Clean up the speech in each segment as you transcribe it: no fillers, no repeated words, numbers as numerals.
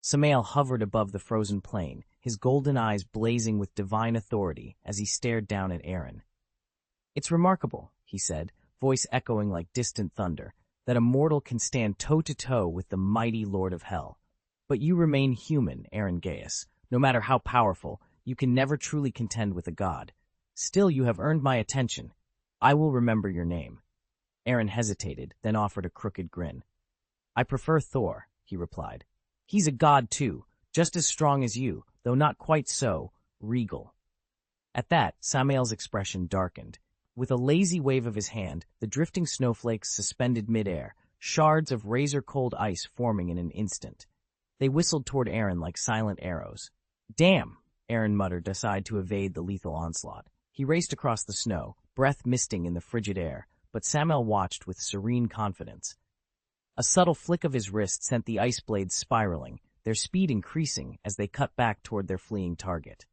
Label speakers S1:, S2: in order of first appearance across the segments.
S1: Samael hovered above the frozen plain, his golden eyes blazing with divine authority as he stared down at Aaron. "It's remarkable," he said, voice echoing like distant thunder, "that a mortal can stand toe-to-toe with the mighty Lord of Hell. But you remain human, Aaron Gaius. No matter how powerful, you can never truly contend with a god. Still, you have earned my attention. I will remember your name." Aaron hesitated, then offered a crooked grin. "I prefer Thor," he replied. "He's a god too, just as strong as you, though not quite so regal." At that, Samael's expression darkened. With a lazy wave of his hand, the drifting snowflakes suspended midair, shards of razor-cold ice forming in an instant. They whistled toward Aaron like silent arrows. "Damn!" Aaron muttered, aside to evade the lethal onslaught. He raced across the snow, breath misting in the frigid air, but Samael watched with serene confidence. A subtle flick of his wrist sent the ice blades spiraling, their speed increasing as they cut back toward their fleeing target.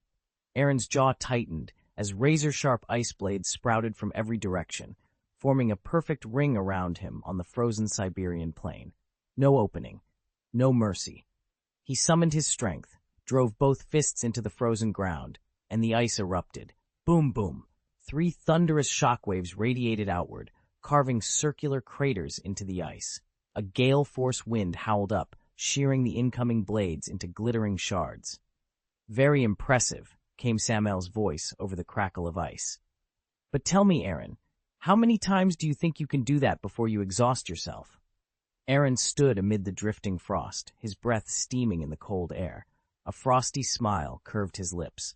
S1: Aaron's jaw tightened as razor-sharp ice blades sprouted from every direction, forming a perfect ring around him on the frozen Siberian plain. No opening, no mercy. He summoned his strength, drove both fists into the frozen ground, and the ice erupted. Boom, boom. 3 thunderous shockwaves radiated outward, carving circular craters into the ice. A gale-force wind howled up, shearing the incoming blades into glittering shards. "Very impressive," came Samael's voice over the crackle of ice. "But tell me, Aaron, how many times do you think you can do that before you exhaust yourself?" Aaron stood amid the drifting frost, his breath steaming in the cold air. A frosty smile curved his lips.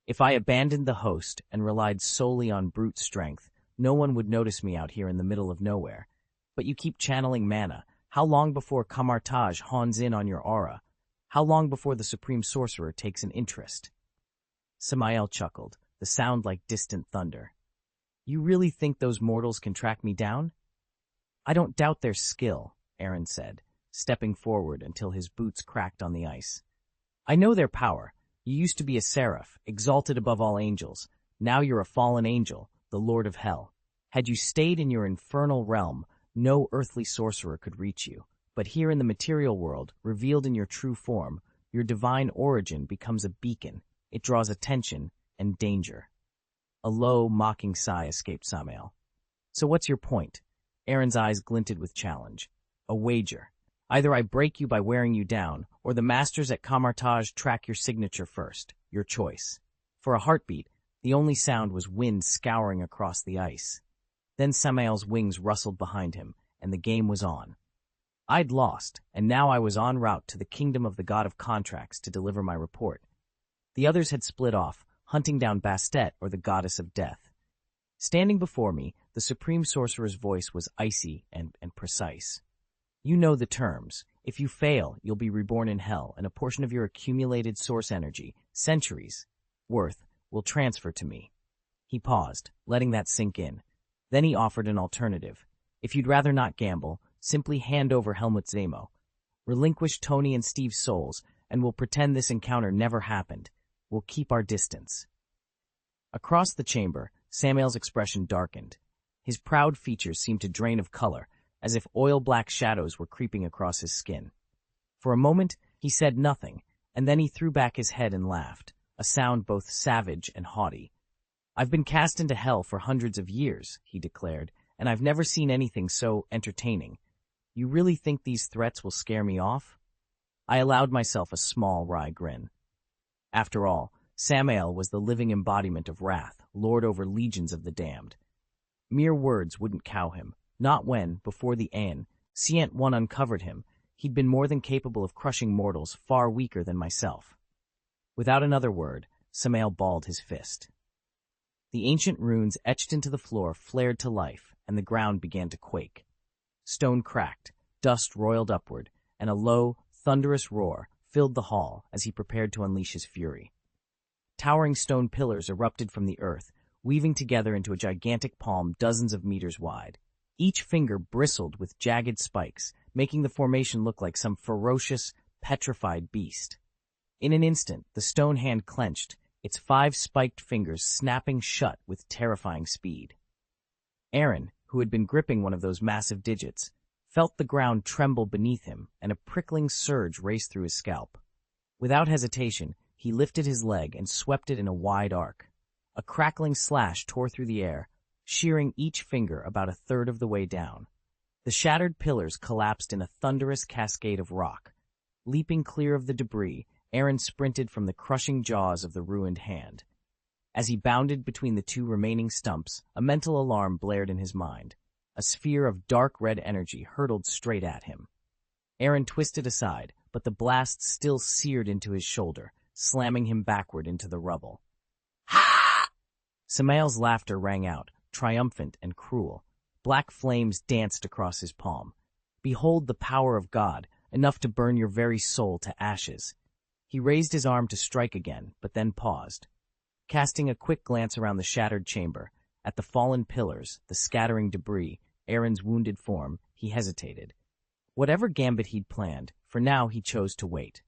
S1: "If I abandoned the host and relied solely on brute strength, no one would notice me out here in the middle of nowhere. But you keep channeling mana. How long before Kamartaj hones in on your aura? How long before the Supreme Sorcerer takes an interest?" Samael chuckled, the sound like distant thunder. "You really think those mortals can track me down?" "I don't doubt their skill," Aaron said, stepping forward until his boots cracked on the ice. "I know their power. You used to be a seraph, exalted above all angels. Now you're a fallen angel, the Lord of Hell. Had you stayed in your infernal realm, no earthly sorcerer could reach you. But here in the material world, revealed in your true form, your divine origin becomes a beacon. It draws attention and danger." A low, mocking sigh escaped Samael. "So what's your point?" Aaron's eyes glinted with challenge. "A wager. Either I break you by wearing you down, or the masters at Kamartaj track your signature first. Your choice." For a heartbeat, the only sound was wind scouring across the ice. Then Samael's wings rustled behind him, and the game was on. I'd lost, and now I was en route to the kingdom of the god of contracts to deliver my report. The others had split off, hunting down Bastet or the goddess of death. Standing before me, the supreme sorcerer's voice was icy and precise. "You know the terms. If you fail, you'll be reborn in hell, and a portion of your accumulated source energy, centuries worth, will transfer to me." He paused, letting that sink in. Then he offered an alternative. "If you'd rather not gamble, simply hand over Helmut Zemo. Relinquish Tony and Steve's souls, and we'll pretend this encounter never happened. We'll keep our distance." Across the chamber, Samael's expression darkened. His proud features seemed to drain of color, as if oil-black shadows were creeping across his skin. For a moment, he said nothing, and then he threw back his head and laughed, a sound both savage and haughty. "I've been cast into hell for hundreds of years," he declared, "and I've never seen anything so entertaining. You really think these threats will scare me off?" I allowed myself a small, wry grin. After all, Samael was the living embodiment of wrath, lord over legions of the damned. Mere words wouldn't cow him, not when, before the Ancient One uncovered him, he'd been more than capable of crushing mortals far weaker than myself. Without another word, Samael balled his fist. The ancient runes etched into the floor flared to life, and the ground began to quake. Stone cracked, dust roiled upward, and a low, thunderous roar filled the hall as he prepared to unleash his fury. Towering stone pillars erupted from the earth, weaving together into a gigantic palm dozens of meters wide. Each finger bristled with jagged spikes, making the formation look like some ferocious, petrified beast. In an instant, the stone hand clenched, its 5 spiked fingers snapping shut with terrifying speed. Aaron, who had been gripping one of those massive digits, felt the ground tremble beneath him, and a prickling surge race through his scalp. Without hesitation, he lifted his leg and swept it in a wide arc. A crackling slash tore through the air, shearing each finger about a third of the way down. The shattered pillars collapsed in a thunderous cascade of rock. Leaping clear of the debris, Aaron sprinted from the crushing jaws of the ruined hand. As he bounded between the two remaining stumps, a mental alarm blared in his mind. A sphere of dark red energy hurtled straight at him. Aaron twisted aside, but the blast still seared into his shoulder, slamming him backward into the rubble. Ha! Samael's laughter rang out, triumphant and cruel. Black flames danced across his palm. Behold the power of God, enough to burn your very soul to ashes. He raised his arm to strike again, but then paused. Casting a quick glance around the shattered chamber, at the fallen pillars, the scattering debris, Aaron's wounded form, he hesitated. Whatever gambit he'd planned, for now he chose to wait.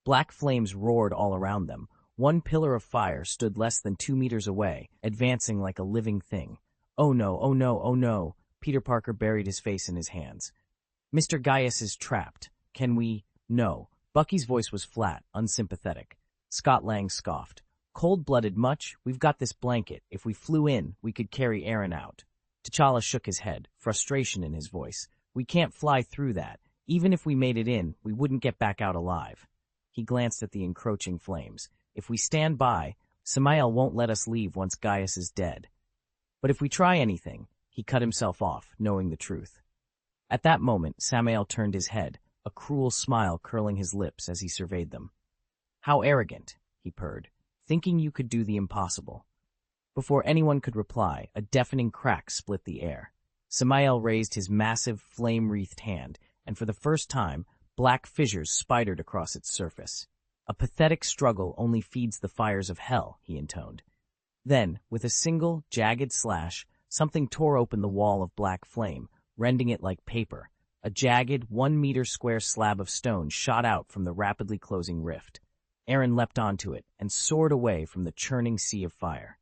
S1: Black flames roared all around them. One pillar of fire stood less than 2 meters away, advancing like a living thing. Oh no, oh no, oh no. Peter Parker buried his face in his hands. Mr. Gaius is trapped. Can we? No. Bucky's voice was flat, unsympathetic. Scott Lang scoffed. Cold-blooded much? We've got this blanket. If we flew in, we could carry Aaron out. T'Challa shook his head, frustration in his voice. We can't fly through that. Even if we made it in, we wouldn't get back out alive. He glanced at the encroaching flames. If we stand by, Samael won't let us leave once Gaius is dead. But if we try anything, he cut himself off, knowing the truth. At that moment, Samael turned his head, a cruel smile curling his lips as he surveyed them. How arrogant, he purred, thinking you could do the impossible. Before anyone could reply, a deafening crack split the air. Samael raised his massive, flame-wreathed hand, and for the first time, black fissures spidered across its surface. A pathetic struggle only feeds the fires of hell, he intoned. Then, with a single, jagged slash, something tore open the wall of black flame, rending it like paper. A jagged, 1-meter square slab of stone shot out from the rapidly closing rift. Aaron leapt onto it and soared away from the churning sea of fire.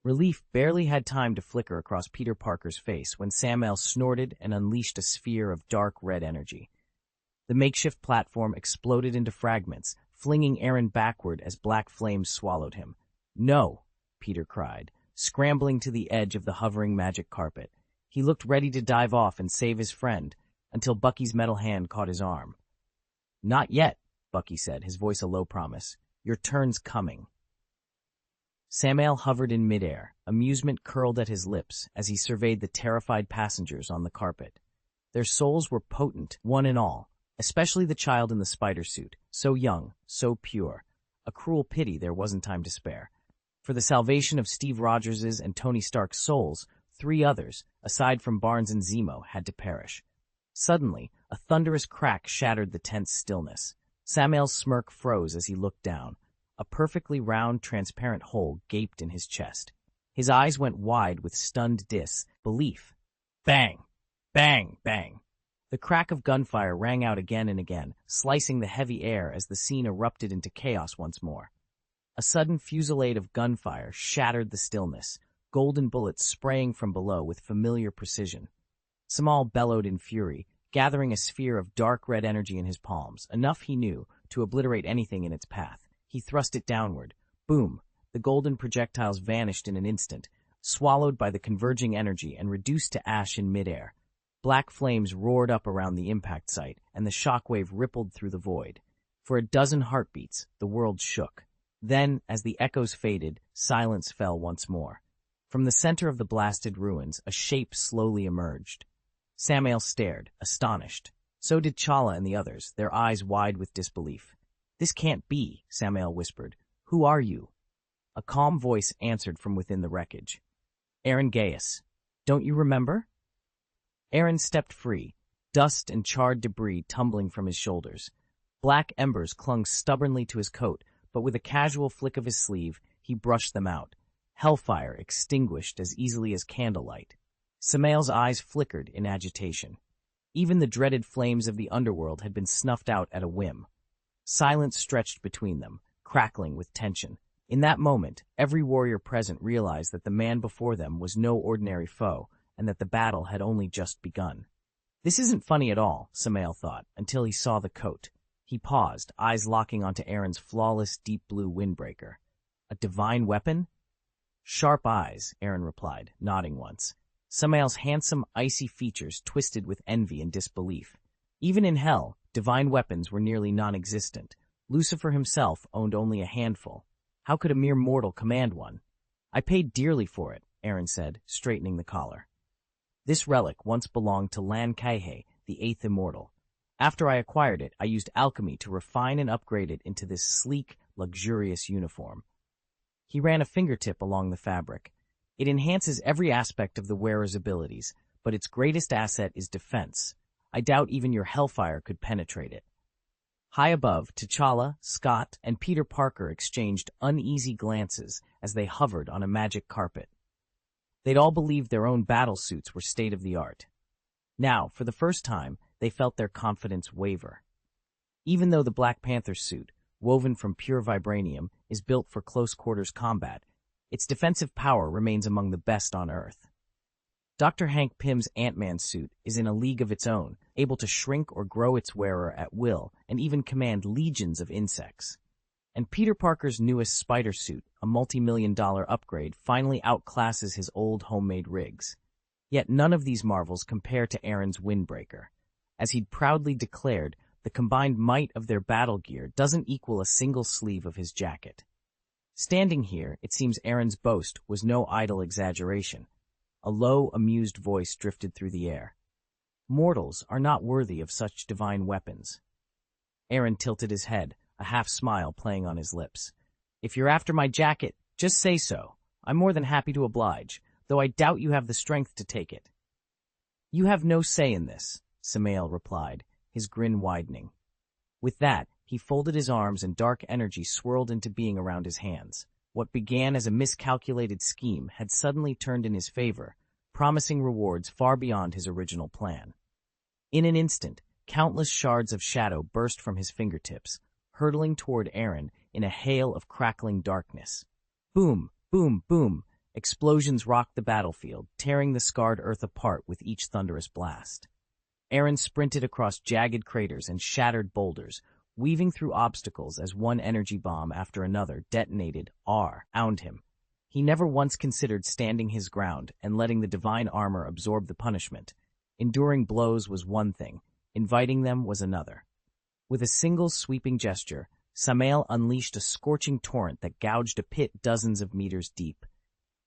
S1: Relief barely had time to flicker across Peter Parker's face when Samael snorted and unleashed a sphere of dark red energy. The makeshift platform exploded into fragments, flinging Aaron backward as black flames swallowed him. No! Peter cried, scrambling to the edge of the hovering magic carpet. He looked ready to dive off and save his friend, until Bucky's metal hand caught his arm. Not yet, Bucky said, his voice a low promise. Your turn's coming. Samael hovered in midair, amusement curled at his lips as he surveyed the terrified passengers on the carpet. Their souls were potent, one and all, especially the child in the spider suit, so young, so pure. A cruel pity there wasn't time to spare. For the salvation of Steve Rogers's and Tony Stark's souls, 3 others, aside from Barnes and Zemo, had to perish. Suddenly, a thunderous crack shattered the tense stillness. Samael's smirk froze as he looked down. A perfectly round, transparent hole gaped in his chest. His eyes went wide with stunned disbelief. Bang! Bang! Bang! The crack of gunfire rang out again and again, slicing the heavy air as the scene erupted into chaos once more. A sudden fusillade of gunfire shattered the stillness, golden bullets spraying from below with familiar precision. Samal bellowed in fury, gathering a sphere of dark red energy in his palms, enough, he knew, to obliterate anything in its path. He thrust it downward. Boom! The golden projectiles vanished in an instant, swallowed by the converging energy and reduced to ash in midair. Black flames roared up around the impact site, and the shockwave rippled through the void. For a dozen heartbeats, the world shook. Then, as the echoes faded, silence fell once more. From the center of the blasted ruins, a shape slowly emerged. Samael stared, astonished. So did T'Challa and the others, their eyes wide with disbelief. This can't be, Samael whispered. Who are you? A calm voice answered from within the wreckage. Aaron Gaius. Don't you remember? Aaron stepped free, dust and charred debris tumbling from his shoulders. Black embers clung stubbornly to his coat, but with a casual flick of his sleeve, he brushed them out. Hellfire extinguished as easily as candlelight. Samael's eyes flickered in agitation. Even the dreaded flames of the underworld had been snuffed out at a whim. Silence stretched between them, crackling with tension. In that moment, every warrior present realized that the man before them was no ordinary foe, and that the battle had only just begun. This isn't funny at all, Samael thought, until he saw the coat. He paused, eyes locking onto Aaron's flawless deep blue windbreaker. A divine weapon? Sharp eyes, Aaron replied, nodding once. Samael's handsome, icy features twisted with envy and disbelief. Even in hell, divine weapons were nearly non-existent. Lucifer himself owned only a handful. How could a mere mortal command one? I paid dearly for it, Aaron said, straightening the collar. This relic once belonged to Lan Kaihe, the eighth immortal. After I acquired it, I used alchemy to refine and upgrade it into this sleek, luxurious uniform. He ran a fingertip along the fabric. It enhances every aspect of the wearer's abilities, but its greatest asset is defense. I doubt even your hellfire could penetrate it. High above, T'Challa, Scott, and Peter Parker exchanged uneasy glances as they hovered on a magic carpet. They'd all believed their own battle suits were state-of-the-art. Now, for the first time, they felt their confidence waver. Even though the Black Panther suit, woven from pure vibranium, is built for close-quarters combat, its defensive power remains among the best on Earth. Dr. Hank Pym's Ant-Man suit is in a league of its own, able to shrink or grow its wearer at will and even command legions of insects. And Peter Parker's newest spider suit, a multi-million-dollar upgrade, finally outclasses his old homemade rigs. Yet none of these marvels compare to Aaron's windbreaker. As he'd proudly declared, the combined might of their battle gear doesn't equal a single sleeve of his jacket. Standing here, it seems Aaron's boast was no idle exaggeration. A low, amused voice drifted through the air. Mortals are not worthy of such divine weapons. Aaron tilted his head, a half-smile playing on his lips. If you're after my jacket, just say so. I'm more than happy to oblige, though I doubt you have the strength to take it. You have no say in this, Samael replied, his grin widening. With that, he folded his arms and dark energy swirled into being around his hands. What began as a miscalculated scheme had suddenly turned in his favor, promising rewards far beyond his original plan. In an instant, countless shards of shadow burst from his fingertips, hurtling toward Aaron in a hail of crackling darkness. Boom, boom, boom! Explosions rocked the battlefield, tearing the scarred earth apart with each thunderous blast. Aaron sprinted across jagged craters and shattered boulders, weaving through obstacles as one energy bomb after another detonated around him. He never once considered standing his ground and letting the divine armor absorb the punishment. Enduring blows was one thing, inviting them was another. With a single sweeping gesture, Samael unleashed a scorching torrent that gouged a pit dozens of meters deep.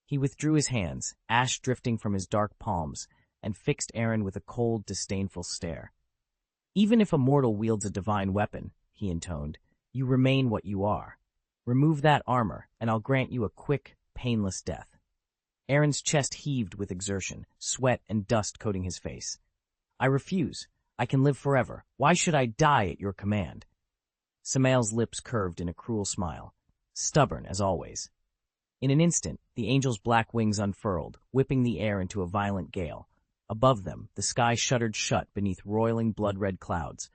S1: He withdrew his hands, ash drifting from his dark palms, and fixed Aaron with a cold, disdainful stare. Even if a mortal wields a divine weapon, he intoned, you remain what you are. Remove that armor, and I'll grant you a quick, painless death. Aaron's chest heaved with exertion, sweat and dust coating his face. I refuse. I can live forever. Why should I die at your command? Samael's lips curved in a cruel smile, stubborn as always. In an instant, the angel's black wings unfurled, whipping the air into a violent gale. Above them, the sky shuddered shut beneath roiling blood-red clouds.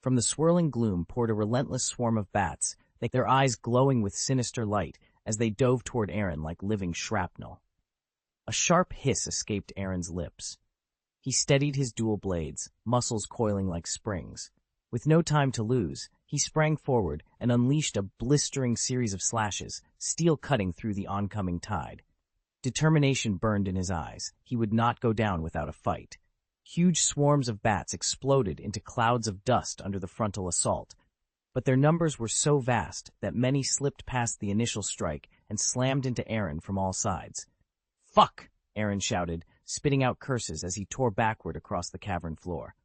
S1: From the swirling gloom poured a relentless swarm of bats, their eyes glowing with sinister light as they dove toward Aaron like living shrapnel. A sharp hiss escaped Aaron's lips. He steadied his dual blades, muscles coiling like springs. With no time to lose, he sprang forward and unleashed a blistering series of slashes, steel cutting through the oncoming tide. Determination burned in his eyes. He would not go down without a fight. Huge swarms of bats exploded into clouds of dust under the frontal assault, but their numbers were so vast that many slipped past the initial strike and slammed into Aaron from all sides. "Fuck!" Aaron shouted, spitting out curses as he tore backward across the cavern floor.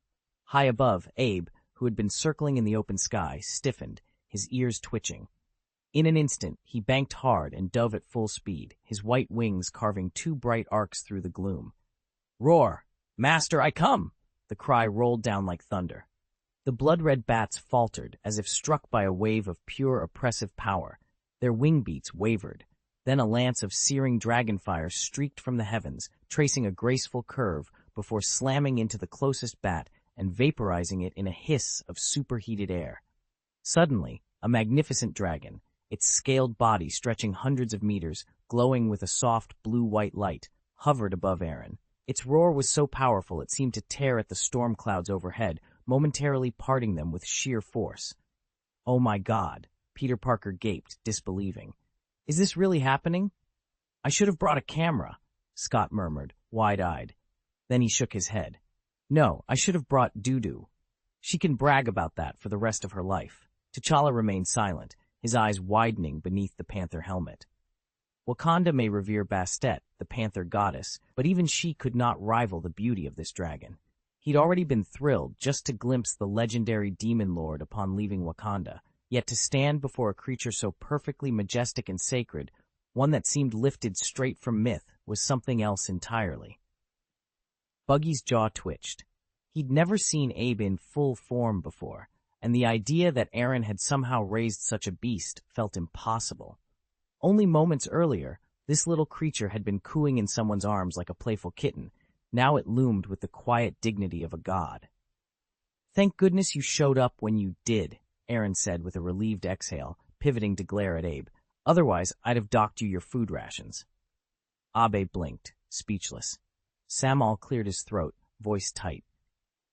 S1: High above, Abe, who had been circling in the open sky, stiffened, his ears twitching. In an instant, he banked hard and dove at full speed, his white wings carving two bright arcs through the gloom. "Roar! Master, I come!" The cry rolled down like thunder. The blood-red bats faltered as if struck by a wave of pure oppressive power. Their wing beats wavered. Then a lance of searing dragonfire streaked from the heavens, tracing a graceful curve before slamming into the closest bat and vaporizing it in a hiss of superheated air. Suddenly, a magnificent dragon, its scaled body stretching hundreds of meters, glowing with a soft blue-white light, hovered above Aaron. Its roar was so powerful it seemed to tear at the storm clouds overhead, momentarily parting them with sheer force. "Oh my God," Peter Parker gaped, disbelieving. "Is this really happening?" "I should have brought a camera," Scott murmured, wide-eyed. Then he shook his head. "No, I should have brought Dudu. She can brag about that for the rest of her life." T'Challa remained silent, his eyes widening beneath the panther helmet. Wakanda may revere Bastet, the panther goddess, but even she could not rival the beauty of this dragon. He'd already been thrilled just to glimpse the legendary demon lord upon leaving Wakanda, yet to stand before a creature so perfectly majestic and sacred, one that seemed lifted straight from myth, was something else entirely. Buggy's jaw twitched. He'd never seen Abe in full form before, and the idea that Aaron had somehow raised such a beast felt impossible. Only moments earlier, this little creature had been cooing in someone's arms like a playful kitten. Now it loomed with the quiet dignity of a god. "Thank goodness you showed up when you did," Aaron said with a relieved exhale, pivoting to glare at Abe. "Otherwise, I'd have docked you your food rations." Abe blinked, speechless. Samal cleared his throat, voice tight.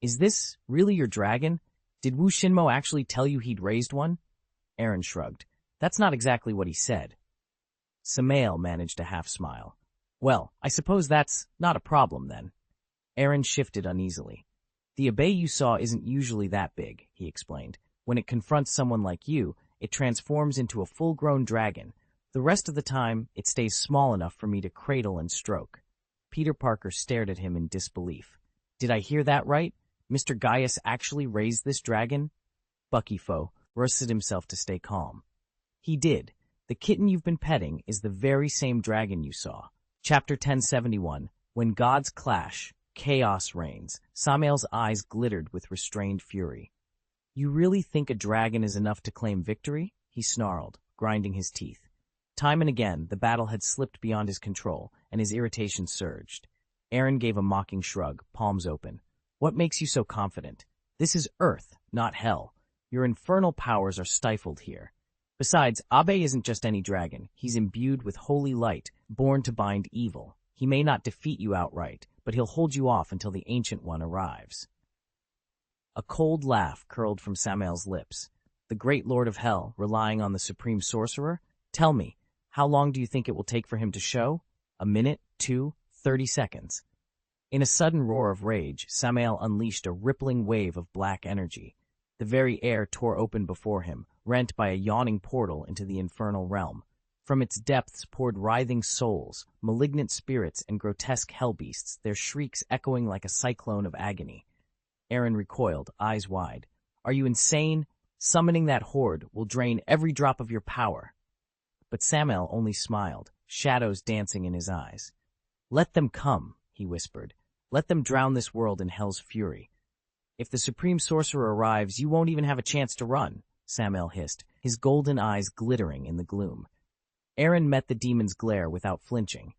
S1: "Is this really your dragon? Did Wu Shinmo actually tell you he'd raised one?" Aaron shrugged. "That's not exactly what he said." Samael managed a half-smile. "Well, I suppose that's not a problem, then." Aaron shifted uneasily. "The Abe you saw isn't usually that big," he explained. "When it confronts someone like you, it transforms into a full-grown dragon. The rest of the time, it stays small enough for me to cradle and stroke." Peter Parker stared at him in disbelief. "Did I hear that right? Mr. Gaius actually raised this dragon?" Bucky Foe roasted himself to stay calm. "He did. The kitten you've been petting is the very same dragon you saw." Chapter 1071, When Gods Clash, Chaos Reigns. Samael's eyes glittered with restrained fury. "You really think a dragon is enough to claim victory?" he snarled, grinding his teeth. Time and again, the battle had slipped beyond his control, and his irritation surged. Aaron gave a mocking shrug, palms open. "What makes you so confident? This is Earth, not Hell. Your infernal powers are stifled here. Besides, Abe isn't just any dragon. He's imbued with holy light, born to bind evil. He may not defeat you outright, but he'll hold you off until the Ancient One arrives." A cold laugh curled from Samael's lips. "The great Lord of Hell, relying on the Supreme Sorcerer? Tell me, how long do you think it will take for him to show? A minute? 2? 30 seconds? In a sudden roar of rage, Samael unleashed a rippling wave of black energy. The very air tore open before him, rent by a yawning portal into the infernal realm. From its depths poured writhing souls, malignant spirits, and grotesque hellbeasts, their shrieks echoing like a cyclone of agony. Aaron recoiled, eyes wide. "Are you insane? Summoning that horde will drain every drop of your power." But Samael only smiled, shadows dancing in his eyes. "Let them come," he whispered. "Let them drown this world in hell's fury. If the Supreme Sorcerer arrives, you won't even have a chance to run," Samael hissed, his golden eyes glittering in the gloom. Aaron met the demon's glare without flinching.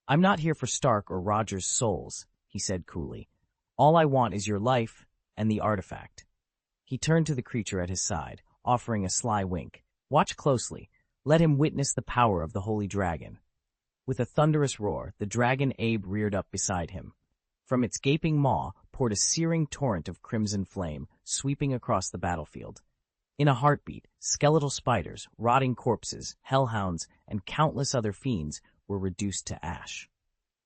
S1: "I'm not here for Stark or Roger's souls," he said coolly. "All I want is your life and the artifact." He turned to the creature at his side, offering a sly wink. "Watch closely. Let him witness the power of the holy dragon." With a thunderous roar, the dragon Abe reared up beside him. From its gaping maw poured a searing torrent of crimson flame, sweeping across the battlefield. In a heartbeat, skeletal spiders, rotting corpses, hellhounds, and countless other fiends were reduced to ash.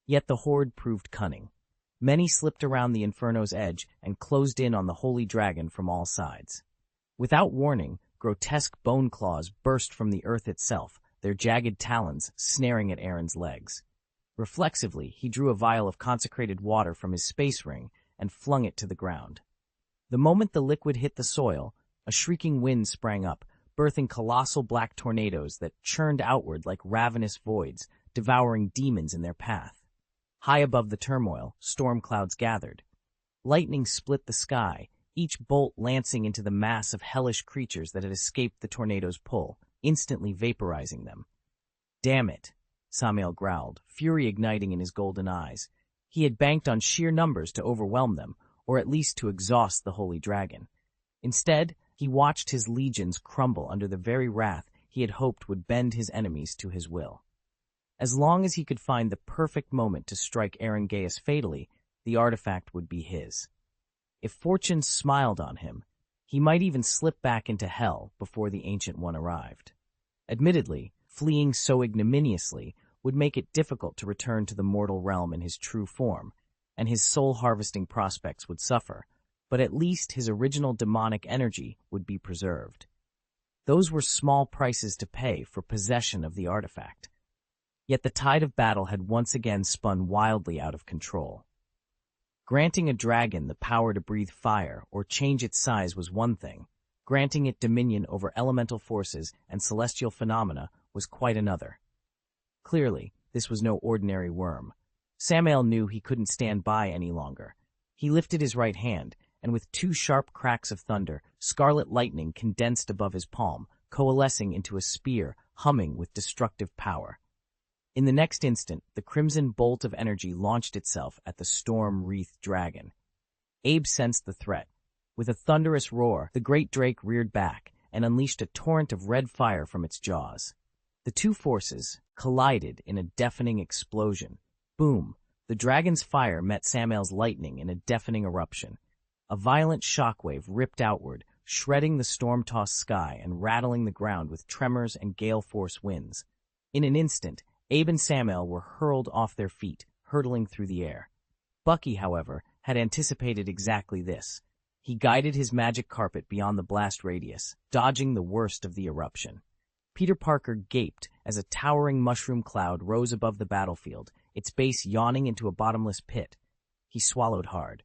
S1: Yet the horde proved cunning. Many slipped around the inferno's edge and closed in on the holy dragon from all sides. Without warning, grotesque bone claws burst from the earth itself, their jagged talons snaring at Aaron's legs. Reflexively, he drew a vial of consecrated water from his space ring and flung it to the ground. The moment the liquid hit the soil, a shrieking wind sprang up, birthing colossal black tornadoes that churned outward like ravenous voids, devouring demons in their path. High above the turmoil, storm clouds gathered. Lightning split the sky, each bolt lancing into the mass of hellish creatures that had escaped the tornado's pull, instantly vaporizing them. "Damn it," Samael growled, fury igniting in his golden eyes. He had banked on sheer numbers to overwhelm them, or at least to exhaust the holy dragon. Instead, he watched his legions crumble under the very wrath he had hoped would bend his enemies to his will. As long as he could find the perfect moment to strike Aaron Gaius fatally, the artifact would be his. If fortune smiled on him, he might even slip back into hell before the Ancient One arrived. Admittedly, fleeing so ignominiously would make it difficult to return to the mortal realm in his true form, and his soul-harvesting prospects would suffer, but at least his original demonic energy would be preserved. Those were small prices to pay for possession of the artifact. Yet the tide of battle had once again spun wildly out of control. Granting a dragon the power to breathe fire or change its size was one thing. Granting it dominion over elemental forces and celestial phenomena was quite another. Clearly, this was no ordinary worm. Samael knew he couldn't stand by any longer. He lifted his right hand, and with two sharp cracks of thunder, scarlet lightning condensed above his palm, coalescing into a spear humming with destructive power. In the next instant, the crimson bolt of energy launched itself at the storm-wreathed dragon. Abe sensed the threat. With a thunderous roar, the great drake reared back and unleashed a torrent of red fire from its jaws. The two forces collided in a deafening explosion. Boom! The dragon's fire met Samael's lightning in a deafening eruption. A violent shockwave ripped outward, shredding the storm-tossed sky and rattling the ground with tremors and gale-force winds. In an instant, Abe and Samael were hurled off their feet, hurtling through the air. Bucky, however, had anticipated exactly this. He guided his magic carpet beyond the blast radius, dodging the worst of the eruption. Peter Parker gaped as a towering mushroom cloud rose above the battlefield, its base yawning into a bottomless pit. He swallowed hard.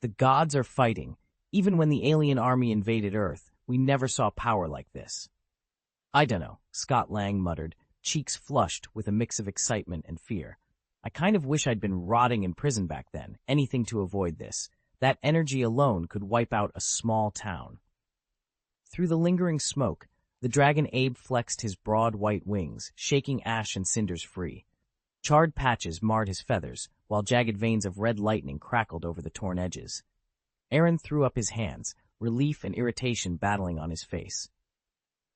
S1: The gods are fighting. Even when the alien army invaded Earth, we never saw power like this. I dunno, Scott Lang muttered, cheeks flushed with a mix of excitement and fear. I kind of wish I'd been rotting in prison back then, anything to avoid this. That energy alone could wipe out a small town. Through the lingering smoke, the dragon Abe flexed his broad white wings, shaking ash and cinders free. Charred patches marred his feathers, while jagged veins of red lightning crackled over the torn edges. Aaron threw up his hands, relief and irritation battling on his face.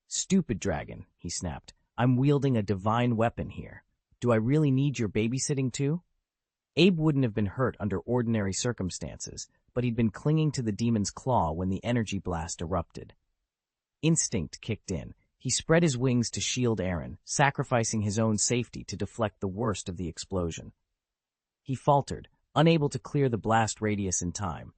S1: Stupid dragon, he snapped. I'm wielding a divine weapon here. Do I really need your babysitting too? Abe wouldn't have been hurt under ordinary circumstances, but he'd been clinging to the demon's claw when the energy blast erupted. Instinct kicked in. He spread his wings to shield Aaron, sacrificing his own safety to deflect the worst of the explosion. He faltered, unable to clear the blast radius in time.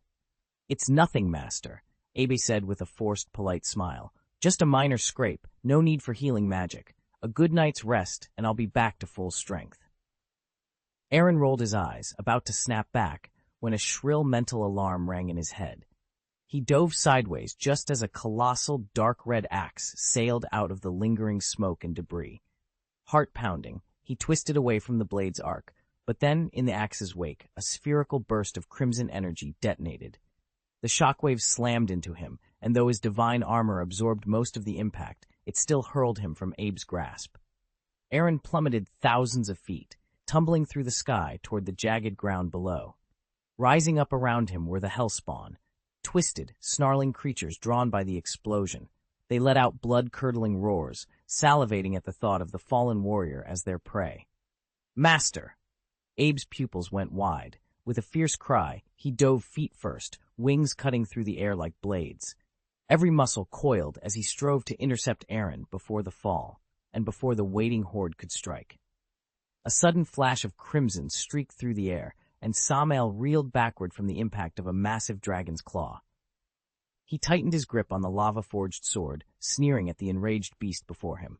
S1: It's nothing, Master, Abe said with a forced, polite smile. Just a minor scrape, no need for healing magic. A good night's rest, and I'll be back to full strength. Aaron rolled his eyes, about to snap back, when a shrill mental alarm rang in his head. He dove sideways just as a colossal dark red axe sailed out of the lingering smoke and debris. Heart-pounding, he twisted away from the blade's arc, but then, in the axe's wake, a spherical burst of crimson energy detonated. The shockwave slammed into him, and though his divine armor absorbed most of the impact, it still hurled him from Abe's grasp. Aaron plummeted thousands of feet, tumbling through the sky toward the jagged ground below. Rising up around him were the Hellspawn, twisted, snarling creatures drawn by the explosion. They let out blood-curdling roars, salivating at the thought of the fallen warrior as their prey. Master! Abe's pupils went wide. With a fierce cry, he dove feet first, wings cutting through the air like blades. Every muscle coiled as he strove to intercept Aaron before the fall, and before the waiting horde could strike. A sudden flash of crimson streaked through the air, and Samael reeled backward from the impact of a massive dragon's claw. He tightened his grip on the lava-forged sword, sneering at the enraged beast before him.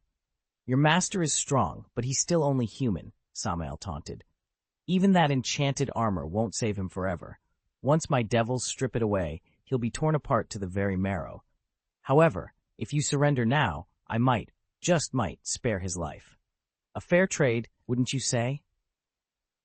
S1: Your master is strong, but he's still only human, Samael taunted. Even that enchanted armor won't save him forever. Once my devils strip it away, he'll be torn apart to the very marrow. However, if you surrender now, I might, just might, spare his life. A fair trade, wouldn't you say?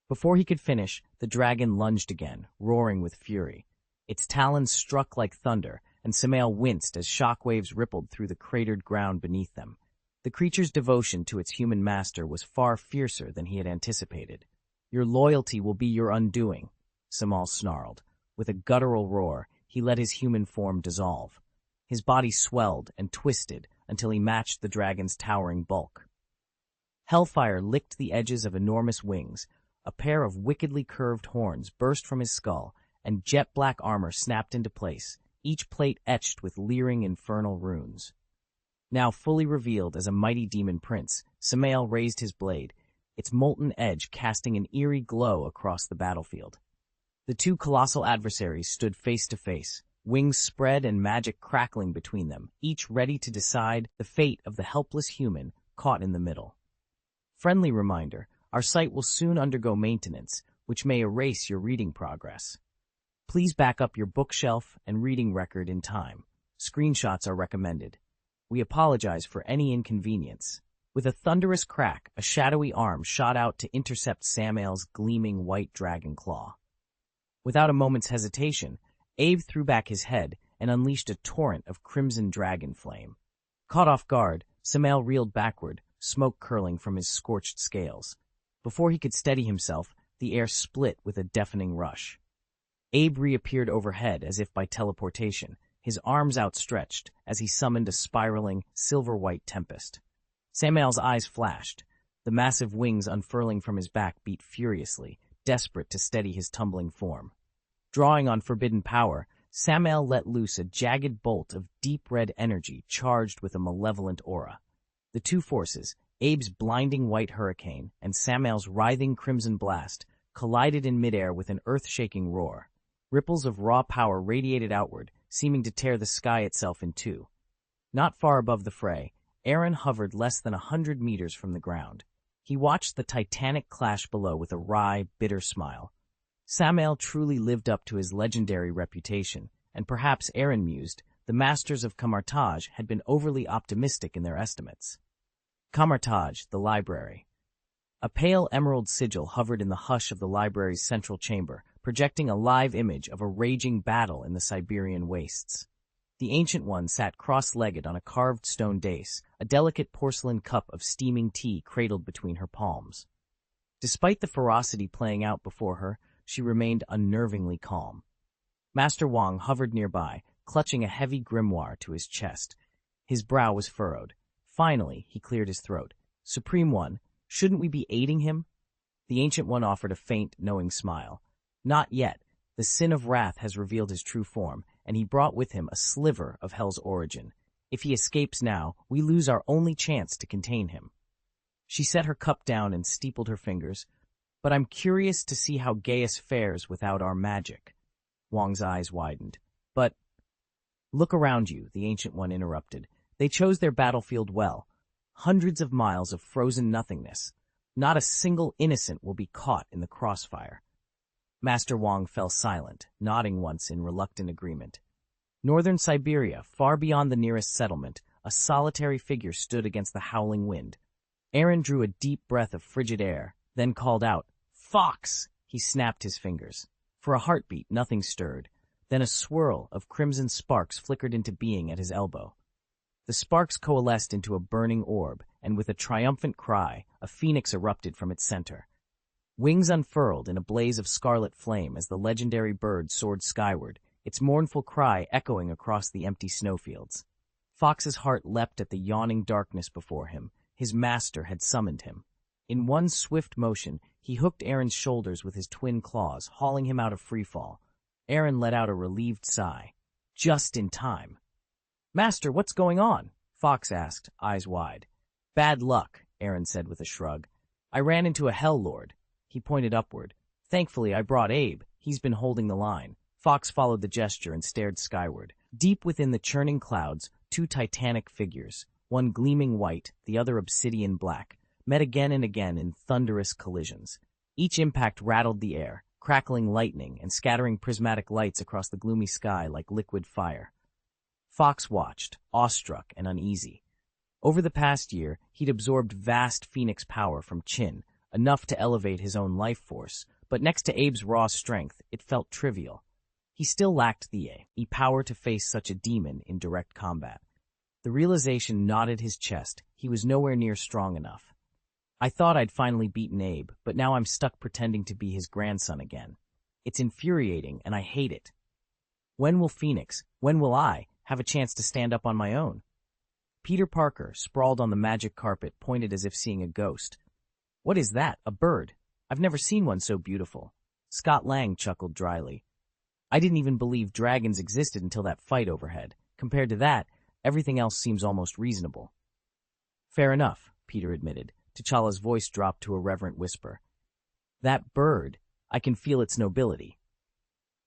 S1: Before he could finish, the dragon lunged again, roaring with fury. Its talons struck like thunder, and Samael winced as shockwaves rippled through the cratered ground beneath them. The creature's devotion to its human master was far fiercer than he had anticipated. Your loyalty will be your undoing, Samael snarled. With a guttural roar, he let his human form dissolve. His body swelled and twisted until he matched the dragon's towering bulk. Hellfire licked the edges of enormous wings. A pair of wickedly curved horns burst from his skull, and jet-black armor snapped into place, each plate etched with leering infernal runes. Now fully revealed as a mighty demon prince, Samael raised his blade, its molten edge casting an eerie glow across the battlefield. The two colossal adversaries stood face to face, wings spread and magic crackling between them, each ready to decide the fate of the helpless human caught in the middle. Friendly reminder, our site will soon undergo maintenance, which may erase your reading progress. Please back up your bookshelf and reading record in time. Screenshots are recommended. We apologize for any inconvenience. With a thunderous crack, a shadowy arm shot out to intercept Samael's gleaming white dragon claw. Without a moment's hesitation, Abe threw back his head and unleashed a torrent of crimson dragon flame. Caught off guard, Samael reeled backward, smoke curling from his scorched scales. Before he could steady himself, the air split with a deafening rush. Abe reappeared overhead as if by teleportation, his arms outstretched as he summoned a spiraling, silver-white tempest. Samael's eyes flashed. The massive wings unfurling from his back beat furiously, desperate to steady his tumbling form. Drawing on forbidden power, Samael let loose a jagged bolt of deep red energy charged with a malevolent aura. The two forces, Abe's blinding white hurricane and Samael's writhing crimson blast, collided in midair with an earth-shaking roar. Ripples of raw power radiated outward, seeming to tear the sky itself in two. Not far above the fray, Aaron hovered less than 100 meters from the ground. He watched the titanic clash below with a wry, bitter smile. Samael truly lived up to his legendary reputation, and perhaps, Aaron mused, the masters of Camartage had been overly optimistic in their estimates. Camartage, the library. A pale emerald sigil hovered in the hush of the library's central chamber, projecting a live image of a raging battle in the Siberian wastes. The Ancient One sat cross-legged on a carved stone dais, a delicate porcelain cup of steaming tea cradled between her palms. Despite the ferocity playing out before her, she remained unnervingly calm. Master Wang hovered nearby, clutching a heavy grimoire to his chest. His brow was furrowed. Finally, he cleared his throat. "Supreme One, shouldn't we be aiding him?" The Ancient One offered a faint, knowing smile. "Not yet. The sin of wrath has revealed his true form, and he brought with him a sliver of hell's origin. If he escapes now, we lose our only chance to contain him." She set her cup down and steepled her fingers. "But I'm curious to see how Gaius fares without our magic." Wang's eyes widened. "But—" "Look around you," the Ancient One interrupted. "They chose their battlefield well. Hundreds of miles of frozen nothingness. Not a single innocent will be caught in the crossfire." Master Wang fell silent, nodding once in reluctant agreement. Northern Siberia, far beyond the nearest settlement, a solitary figure stood against the howling wind. Aaron drew a deep breath of frigid air, then called out, "Fox!" He snapped his fingers. For a heartbeat, nothing stirred. Then a swirl of crimson sparks flickered into being at his elbow. The sparks coalesced into a burning orb, and with a triumphant cry, a phoenix erupted from its center. Wings unfurled in a blaze of scarlet flame as the legendary bird soared skyward, its mournful cry echoing across the empty snowfields. Fox's heart leapt at the yawning darkness before him. His master had summoned him. In one swift motion, he hooked Aaron's shoulders with his twin claws, hauling him out of freefall. Aaron let out a relieved sigh. Just in time. "Master, what's going on?" Fox asked, eyes wide. "Bad luck," Aaron said with a shrug. "I ran into a Hell Lord." He pointed upward. "Thankfully, I brought Abe. He's been holding the line." Fox followed the gesture and stared skyward. Deep within the churning clouds, two titanic figures, one gleaming white, the other obsidian black, met again and again in thunderous collisions. Each impact rattled the air, crackling lightning and scattering prismatic lights across the gloomy sky like liquid fire. Fox watched, awestruck and uneasy. Over the past year, he'd absorbed vast phoenix power from Qin, enough to elevate his own life force, but next to Abe's raw strength, it felt trivial. He still lacked the power to face such a demon in direct combat. The realization knotted his chest. He was nowhere near strong enough. "I thought I'd finally beaten Abe, but now I'm stuck pretending to be his grandson again. It's infuriating, and I hate it. When will I, have a chance to stand up on my own?" Peter Parker, sprawled on the magic carpet, pointed as if seeing a ghost. "What is that? A bird? I've never seen one so beautiful." Scott Lang chuckled dryly. "I didn't even believe dragons existed until that fight overhead. Compared to that, everything else seems almost reasonable." "Fair enough," Peter admitted. T'Challa's voice dropped to a reverent whisper. "That bird, I can feel its nobility."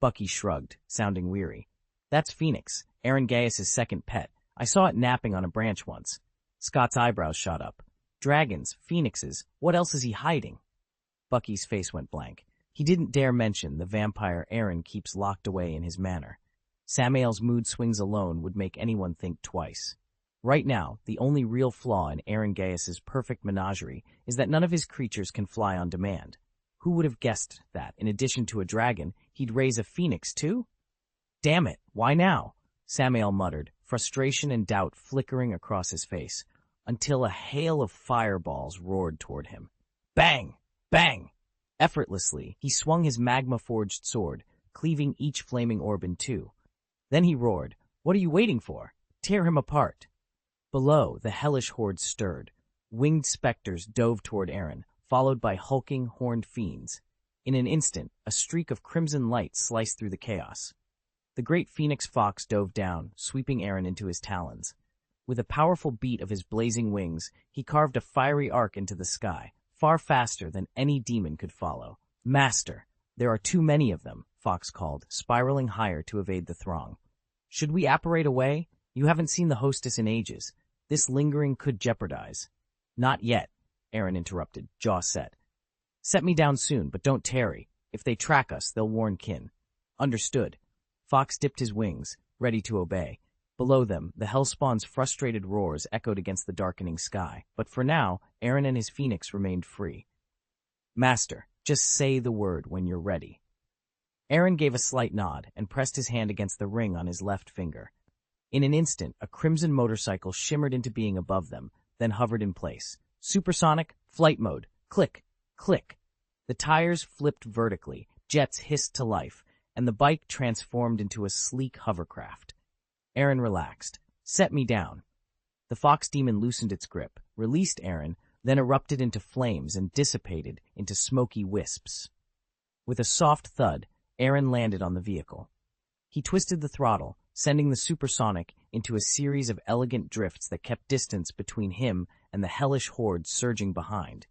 S1: Bucky shrugged, sounding weary. "That's Phoenix, Aaron Gaius' second pet. I saw it napping on a branch once." Scott's eyebrows shot up. "Dragons, phoenixes, what else is he hiding?" Bucky's face went blank. He didn't dare mention the vampire Aaron keeps locked away in his manor. Samael's mood swings alone would make anyone think twice. Right now, the only real flaw in Aaron Gaius' perfect menagerie is that none of his creatures can fly on demand. Who would have guessed that, in addition to a dragon, he'd raise a phoenix too? "Damn it, why now?" Samael muttered, frustration and doubt flickering across his face, until a hail of fireballs roared toward him. Bang! Bang! Effortlessly, he swung his magma-forged sword, cleaving each flaming orb in two. Then he roared, "What are you waiting for? Tear him apart!" Below, the hellish horde stirred. Winged specters dove toward Aaron, followed by hulking, horned fiends. In an instant, a streak of crimson light sliced through the chaos. The great phoenix fox dove down, sweeping Aaron into his talons. With a powerful beat of his blazing wings, he carved a fiery arc into the sky, far faster than any demon could follow. "Master, there are too many of them," Fox called, spiraling higher to evade the throng. "Should we apparate away? You haven't seen the hostess in ages. This lingering could jeopardize." "Not yet," Aaron interrupted, jaw set. "Set me down soon, but don't tarry. If they track us, they'll warn kin." "Understood." Fox dipped his wings, ready to obey. Below them, the Hellspawn's frustrated roars echoed against the darkening sky, but for now, Aaron and his phoenix remained free. "Master, just say the word when you're ready." Aaron gave a slight nod and pressed his hand against the ring on his left finger. In an instant, a crimson motorcycle shimmered into being above them, then hovered in place. Supersonic, flight mode, click, click. The tires flipped vertically, jets hissed to life, and the bike transformed into a sleek hovercraft. Aaron relaxed. "Set me down." The fox demon loosened its grip, released Aaron, then erupted into flames and dissipated into smoky wisps. With a soft thud, Aaron landed on the vehicle. He twisted the throttle, sending the supersonic into a series of elegant drifts that kept distance between him and the hellish horde surging behind.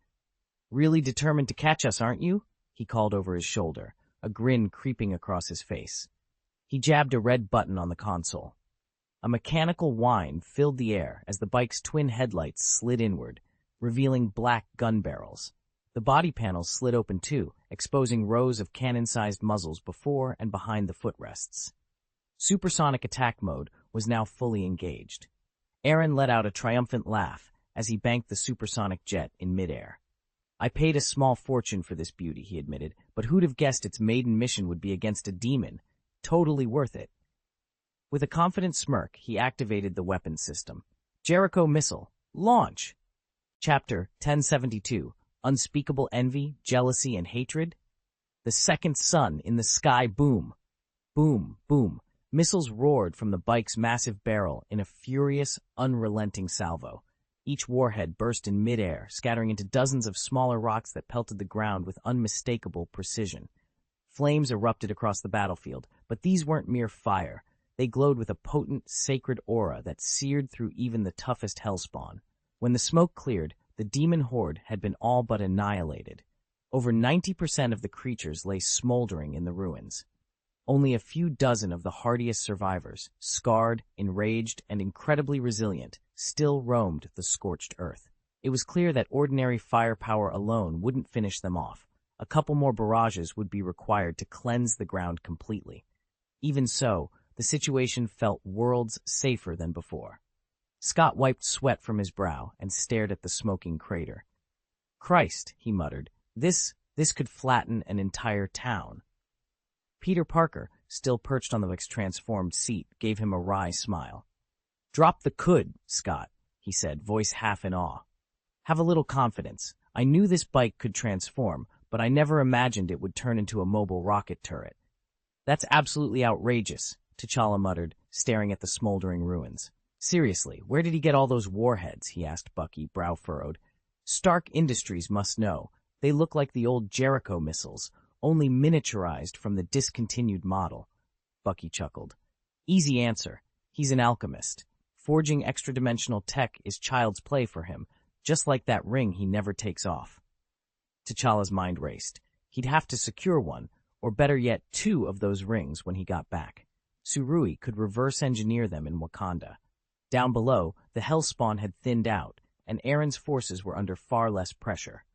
S1: "Really determined to catch us, aren't you?" he called over his shoulder, a grin creeping across his face. He jabbed a red button on the console. A mechanical whine filled the air as the bike's twin headlights slid inward, revealing black gun barrels. The body panels slid open too, exposing rows of cannon-sized muzzles before and behind the footrests. Supersonic attack mode was now fully engaged. Aaron let out a triumphant laugh as he banked the supersonic jet in midair. "I paid a small fortune for this beauty," he admitted, "but who'd have guessed its maiden mission would be against a demon? Totally worth it." With a confident smirk, he activated the weapon system. Jericho missile, launch! Chapter 1072, Unspeakable Envy, Jealousy, and Hatred. The second sun in the sky, boom! Boom, boom. Missiles roared from the bike's massive barrel in a furious, unrelenting salvo. Each warhead burst in midair, scattering into dozens of smaller rocks that pelted the ground with unmistakable precision. Flames erupted across the battlefield, but these weren't mere fire. They glowed with a potent, sacred aura that seared through even the toughest hellspawn. When the smoke cleared, the demon horde had been all but annihilated. Over 90% of the creatures lay smoldering in the ruins. Only a few dozen of the hardiest survivors, scarred, enraged, and incredibly resilient, still roamed the scorched earth. It was clear that ordinary firepower alone wouldn't finish them off. A couple more barrages would be required to cleanse the ground completely. Even so, the situation felt worlds safer than before. Scott wiped sweat from his brow and stared at the smoking crater. "Christ," he muttered, this could flatten an entire town." Peter Parker, still perched on the bike's transformed seat, gave him a wry smile. "Drop the could, Scott," he said, voice half in awe. "Have a little confidence. I knew this bike could transform, but I never imagined it would turn into a mobile rocket turret." "That's absolutely outrageous," T'Challa muttered, staring at the smoldering ruins. Seriously, where did he get all those warheads? He asked Bucky, brow furrowed. Stark Industries must know. They look like the old Jericho missiles, only miniaturized from the discontinued model. Bucky chuckled. Easy answer. He's an alchemist. Forging extra-dimensional tech is child's play for him, just like that ring he never takes off. T'Challa's mind raced. He'd have to secure one, or better yet, 2 of those rings when he got back. Surui could reverse engineer them in Wakanda. Down below, the Hellspawn had thinned out, and Aaron's forces were under far less pressure.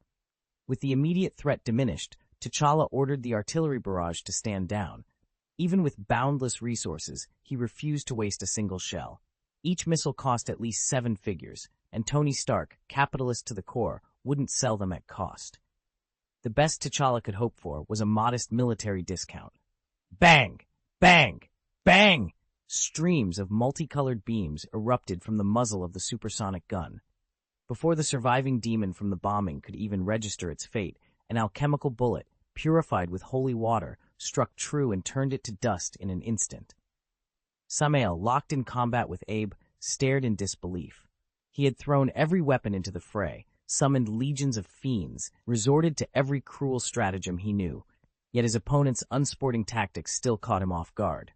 S1: With the immediate threat diminished, T'Challa ordered the artillery barrage to stand down. Even with boundless resources, he refused to waste a single shell. Each missile cost at least 7 figures, and Tony Stark, capitalist to the core, wouldn't sell them at cost. The best T'Challa could hope for was a modest military discount. Bang! Bang! Bang! Streams of multicolored beams erupted from the muzzle of the supersonic gun. Before the surviving demon from the bombing could even register its fate, an alchemical bullet, purified with holy water, struck true and turned it to dust in an instant. Samael, locked in combat with Abe, stared in disbelief. He had thrown every weapon into the fray, summoned legions of fiends, resorted to every cruel stratagem he knew, yet his opponent's unsporting tactics still caught him off guard.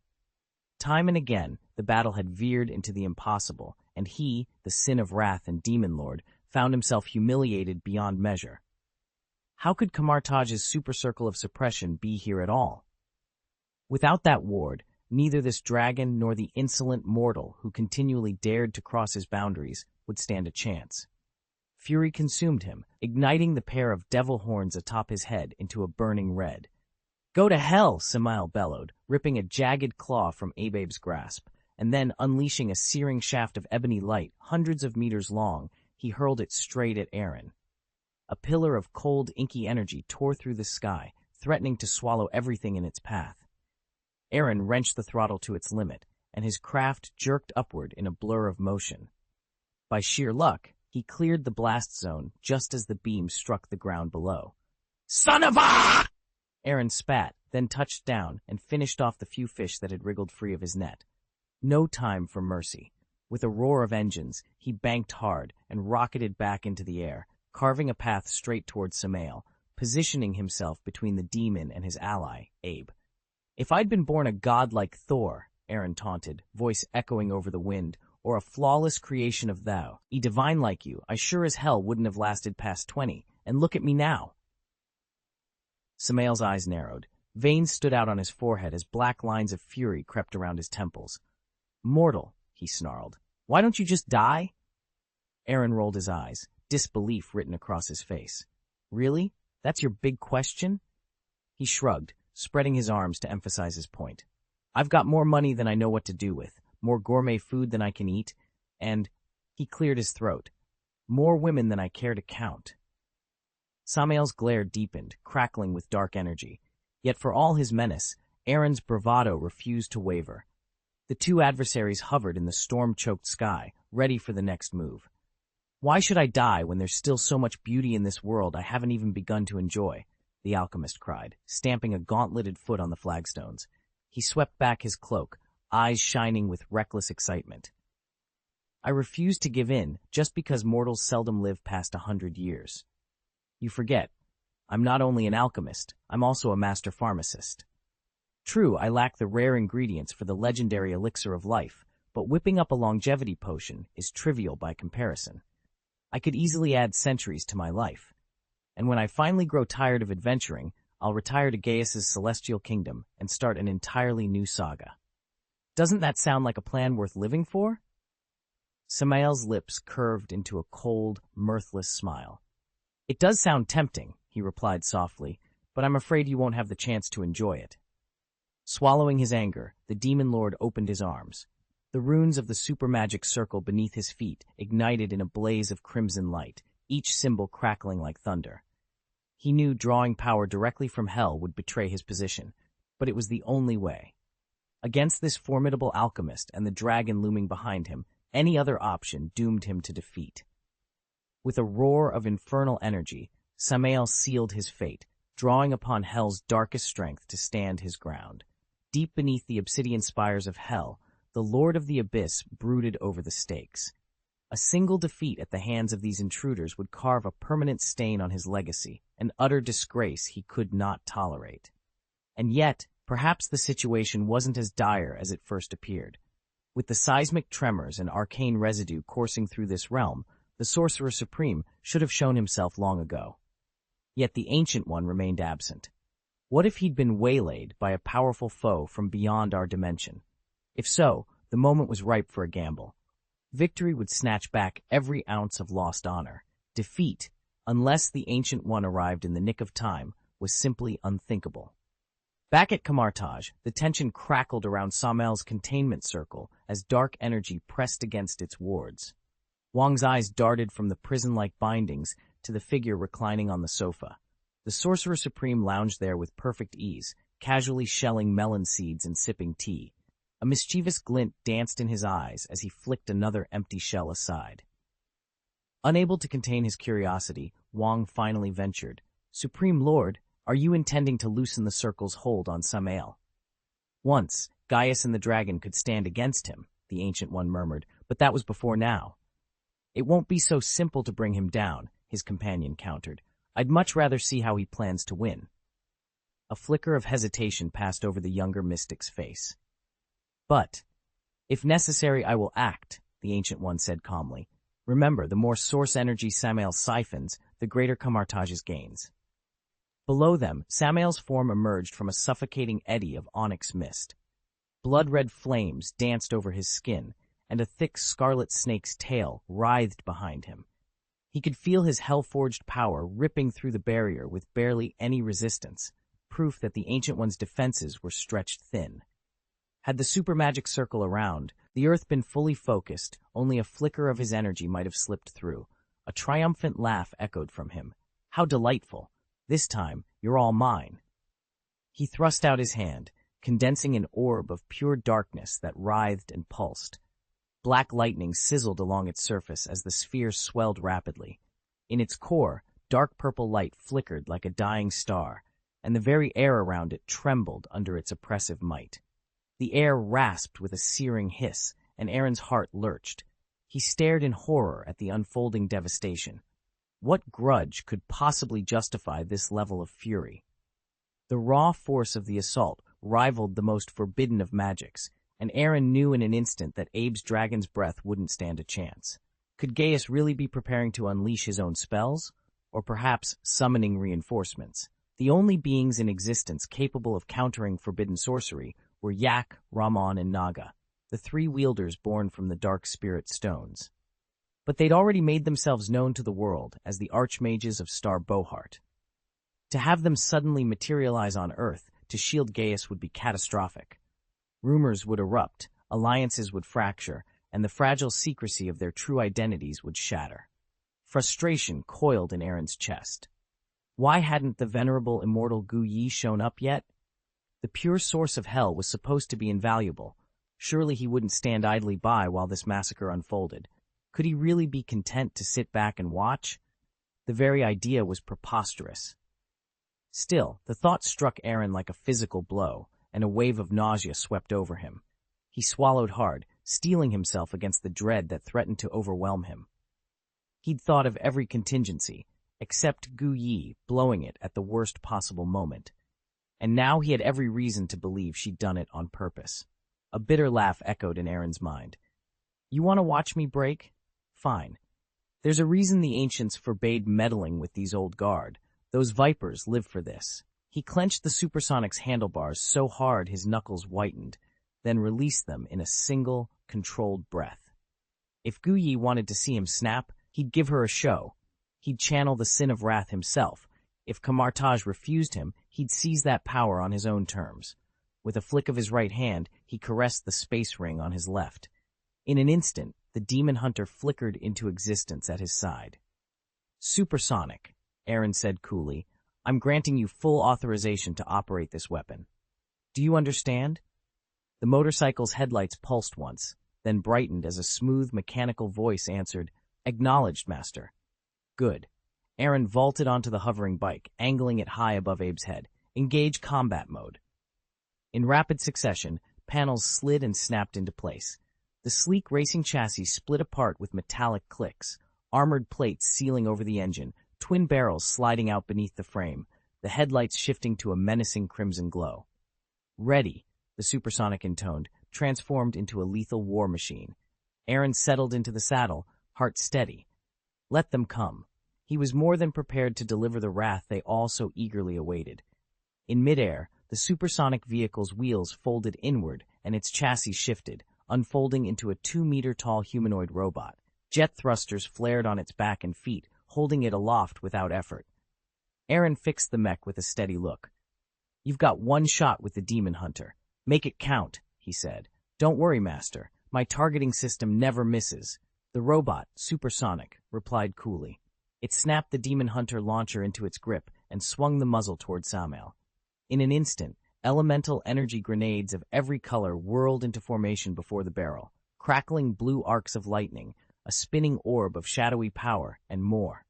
S1: Time and again, the battle had veered into the impossible, and he, the sin of wrath and demon lord, found himself humiliated beyond measure. How could Kamartaj's super circle of suppression be here at all? Without that ward, neither this dragon nor the insolent mortal who continually dared to cross his boundaries would stand a chance. Fury consumed him, igniting the pair of devil horns atop his head into a burning red. "Go to hell!" Samael bellowed, ripping a jagged claw from Abe's grasp, and then, unleashing a searing shaft of ebony light hundreds of meters long, he hurled it straight at Aaron. A pillar of cold, inky energy tore through the sky, threatening to swallow everything in its path. Aaron wrenched the throttle to its limit, and his craft jerked upward in a blur of motion. By sheer luck, he cleared the blast zone just as the beam struck the ground below. "Son of a!" Aaron spat, then touched down and finished off the few fish that had wriggled free of his net. No time for mercy. With a roar of engines, he banked hard and rocketed back into the air, carving a path straight towards Samael, positioning himself between the demon and his ally, Abe. "If I'd been born a god like Thor," Aaron taunted, voice echoing over the wind, "or a flawless creation of thou, a divine like you, I sure as hell wouldn't have lasted past 20, and look at me now." Samael's eyes narrowed. Veins stood out on his forehead as black lines of fury crept around his temples. "Mortal," he snarled, "why don't you just die?" Aaron rolled his eyes, disbelief written across his face. "Really? That's your big question?" He shrugged, spreading his arms to emphasize his point. "I've got more money than I know what to do with, more gourmet food than I can eat, and," he cleared his throat, "more women than I care to count." Samael's glare deepened, crackling with dark energy. Yet for all his menace, Aaron's bravado refused to waver. The two adversaries hovered in the storm-choked sky, ready for the next move. "Why should I die when there's still so much beauty in this world I haven't even begun to enjoy?" the alchemist cried, stamping a gauntleted foot on the flagstones. He swept back his cloak, eyes shining with reckless excitement. "I refuse to give in just because mortals seldom live past 100 years. You forget, I'm not only an alchemist, I'm also a master pharmacist. True, I lack the rare ingredients for the legendary elixir of life, but whipping up a longevity potion is trivial by comparison. I could easily add centuries to my life. And when I finally grow tired of adventuring, I'll retire to Gaius's celestial kingdom and start an entirely new saga. Doesn't that sound like a plan worth living for?" Samael's lips curved into a cold, mirthless smile. "It does sound tempting," he replied softly, "but I'm afraid you won't have the chance to enjoy it." Swallowing his anger, the demon lord opened his arms. The runes of the supermagic circle beneath his feet ignited in a blaze of crimson light, each symbol crackling like thunder. He knew drawing power directly from hell would betray his position, but it was the only way. Against this formidable alchemist and the dragon looming behind him, any other option doomed him to defeat. With a roar of infernal energy, Samael sealed his fate, drawing upon hell's darkest strength to stand his ground. Deep beneath the obsidian spires of hell, the Lord of the Abyss brooded over the stakes. A single defeat at the hands of these intruders would carve a permanent stain on his legacy, an utter disgrace he could not tolerate. And yet, perhaps the situation wasn't as dire as it first appeared. With the seismic tremors and arcane residue coursing through this realm, the Sorcerer Supreme should have shown himself long ago. Yet the Ancient One remained absent. What if he'd been waylaid by a powerful foe from beyond our dimension? If so, the moment was ripe for a gamble. Victory would snatch back every ounce of lost honor. Defeat, unless the Ancient One arrived in the nick of time, was simply unthinkable. Back at Camartage, the tension crackled around Samel's containment circle as dark energy pressed against its wards. Wang's eyes darted from the prison-like bindings to the figure reclining on the sofa. The Sorcerer Supreme lounged there with perfect ease, casually shelling melon seeds and sipping tea. A mischievous glint danced in his eyes as he flicked another empty shell aside. Unable to contain his curiosity, Wang finally ventured, "Supreme Lord, are you intending to loosen the circle's hold on Samel?" "Once, Gaius and the dragon could stand against him," the Ancient One murmured, "but that was before now." "It won't be so simple to bring him down," his companion countered. "I'd much rather see how he plans to win." A flicker of hesitation passed over the younger mystic's face. "But, if necessary, I will act," the Ancient One said calmly. "Remember, the more source energy Samel siphons, the greater Camartage's gains." Below them, Samel's form emerged from a suffocating eddy of onyx mist. Blood-red flames danced over his skin, and a thick scarlet snake's tail writhed behind him. He could feel his hell-forged power ripping through the barrier with barely any resistance, proof that the Ancient One's defenses were stretched thin. Had the supermagic circle around, the earth been fully focused, only a flicker of his energy might have slipped through. A triumphant laugh echoed from him. "How delightful! This time, you're all mine." He thrust out his hand, condensing an orb of pure darkness that writhed and pulsed. Black lightning sizzled along its surface as the sphere swelled rapidly. In its core, dark purple light flickered like a dying star, and the very air around it trembled under its oppressive might. The air rasped with a searing hiss, and Aaron's heart lurched. He stared in horror at the unfolding devastation. What grudge could possibly justify this level of fury? The raw force of the assault rivaled the most forbidden of magics, and Aaron knew in an instant that Abe's dragon's breath wouldn't stand a chance. Could Gaius really be preparing to unleash his own spells? Or perhaps summoning reinforcements? The only beings in existence capable of countering forbidden sorcery were Yak, Ramon, and Naga, the three wielders born from the dark spirit stones. But they'd already made themselves known to the world as the archmages of Star Bohart. To have them suddenly materialize on Earth to shield Gaius would be catastrophic. Rumors would erupt, alliances would fracture, and the fragile secrecy of their true identities would shatter. Frustration coiled in Aaron's chest. Why hadn't the venerable immortal Gu Yi shown up yet? The pure source of hell was supposed to be invaluable. Surely he wouldn't stand idly by while this massacre unfolded. Could he really be content to sit back and watch? The very idea was preposterous. Still, the thought struck Aaron like a physical blow, and a wave of nausea swept over him. He swallowed hard, steeling himself against the dread that threatened to overwhelm him. He'd thought of every contingency, except Gu Yi blowing it at the worst possible moment. And now he had every reason to believe she'd done it on purpose. A bitter laugh echoed in Aaron's mind. "You want to watch me break? Fine. There's a reason the ancients forbade meddling with these old guard. Those vipers live for this." He clenched the supersonic's handlebars so hard his knuckles whitened, then released them in a single, controlled breath. If Gu Yi wanted to see him snap, he'd give her a show. He'd channel the sin of wrath himself. If Camartage refused him, he'd seize that power on his own terms. With a flick of his right hand, he caressed the space ring on his left. In an instant, the demon hunter flickered into existence at his side. "Supersonic," Aaron said coolly. "I'm granting you full authorization to operate this weapon. Do you understand?" The motorcycle's headlights pulsed once, then brightened as a smooth mechanical voice answered, "Acknowledged, Master." "Good." Aaron vaulted onto the hovering bike, angling it high above Abe's head. "Engage combat mode." In rapid succession, panels slid and snapped into place. The sleek racing chassis split apart with metallic clicks, armored plates sealing over the engine, twin barrels sliding out beneath the frame, the headlights shifting to a menacing crimson glow. "Ready," the supersonic intoned, transformed into a lethal war machine. Aaron settled into the saddle, heart steady. Let them come. He was more than prepared to deliver the wrath they all so eagerly awaited. In midair, the supersonic vehicle's wheels folded inward and its chassis shifted, unfolding into a 2-meter-tall humanoid robot. Jet thrusters flared on its back and feet, holding it aloft without effort. Aaron fixed the mech with a steady look. "You've got one shot with the demon hunter. Make it count," he said. "Don't worry, Master. My targeting system never misses." The robot, supersonic, replied coolly. It snapped the demon hunter launcher into its grip and swung the muzzle toward Samael. In an instant, elemental energy grenades of every color whirled into formation before the barrel, crackling blue arcs of lightning, a spinning orb of shadowy power, and more.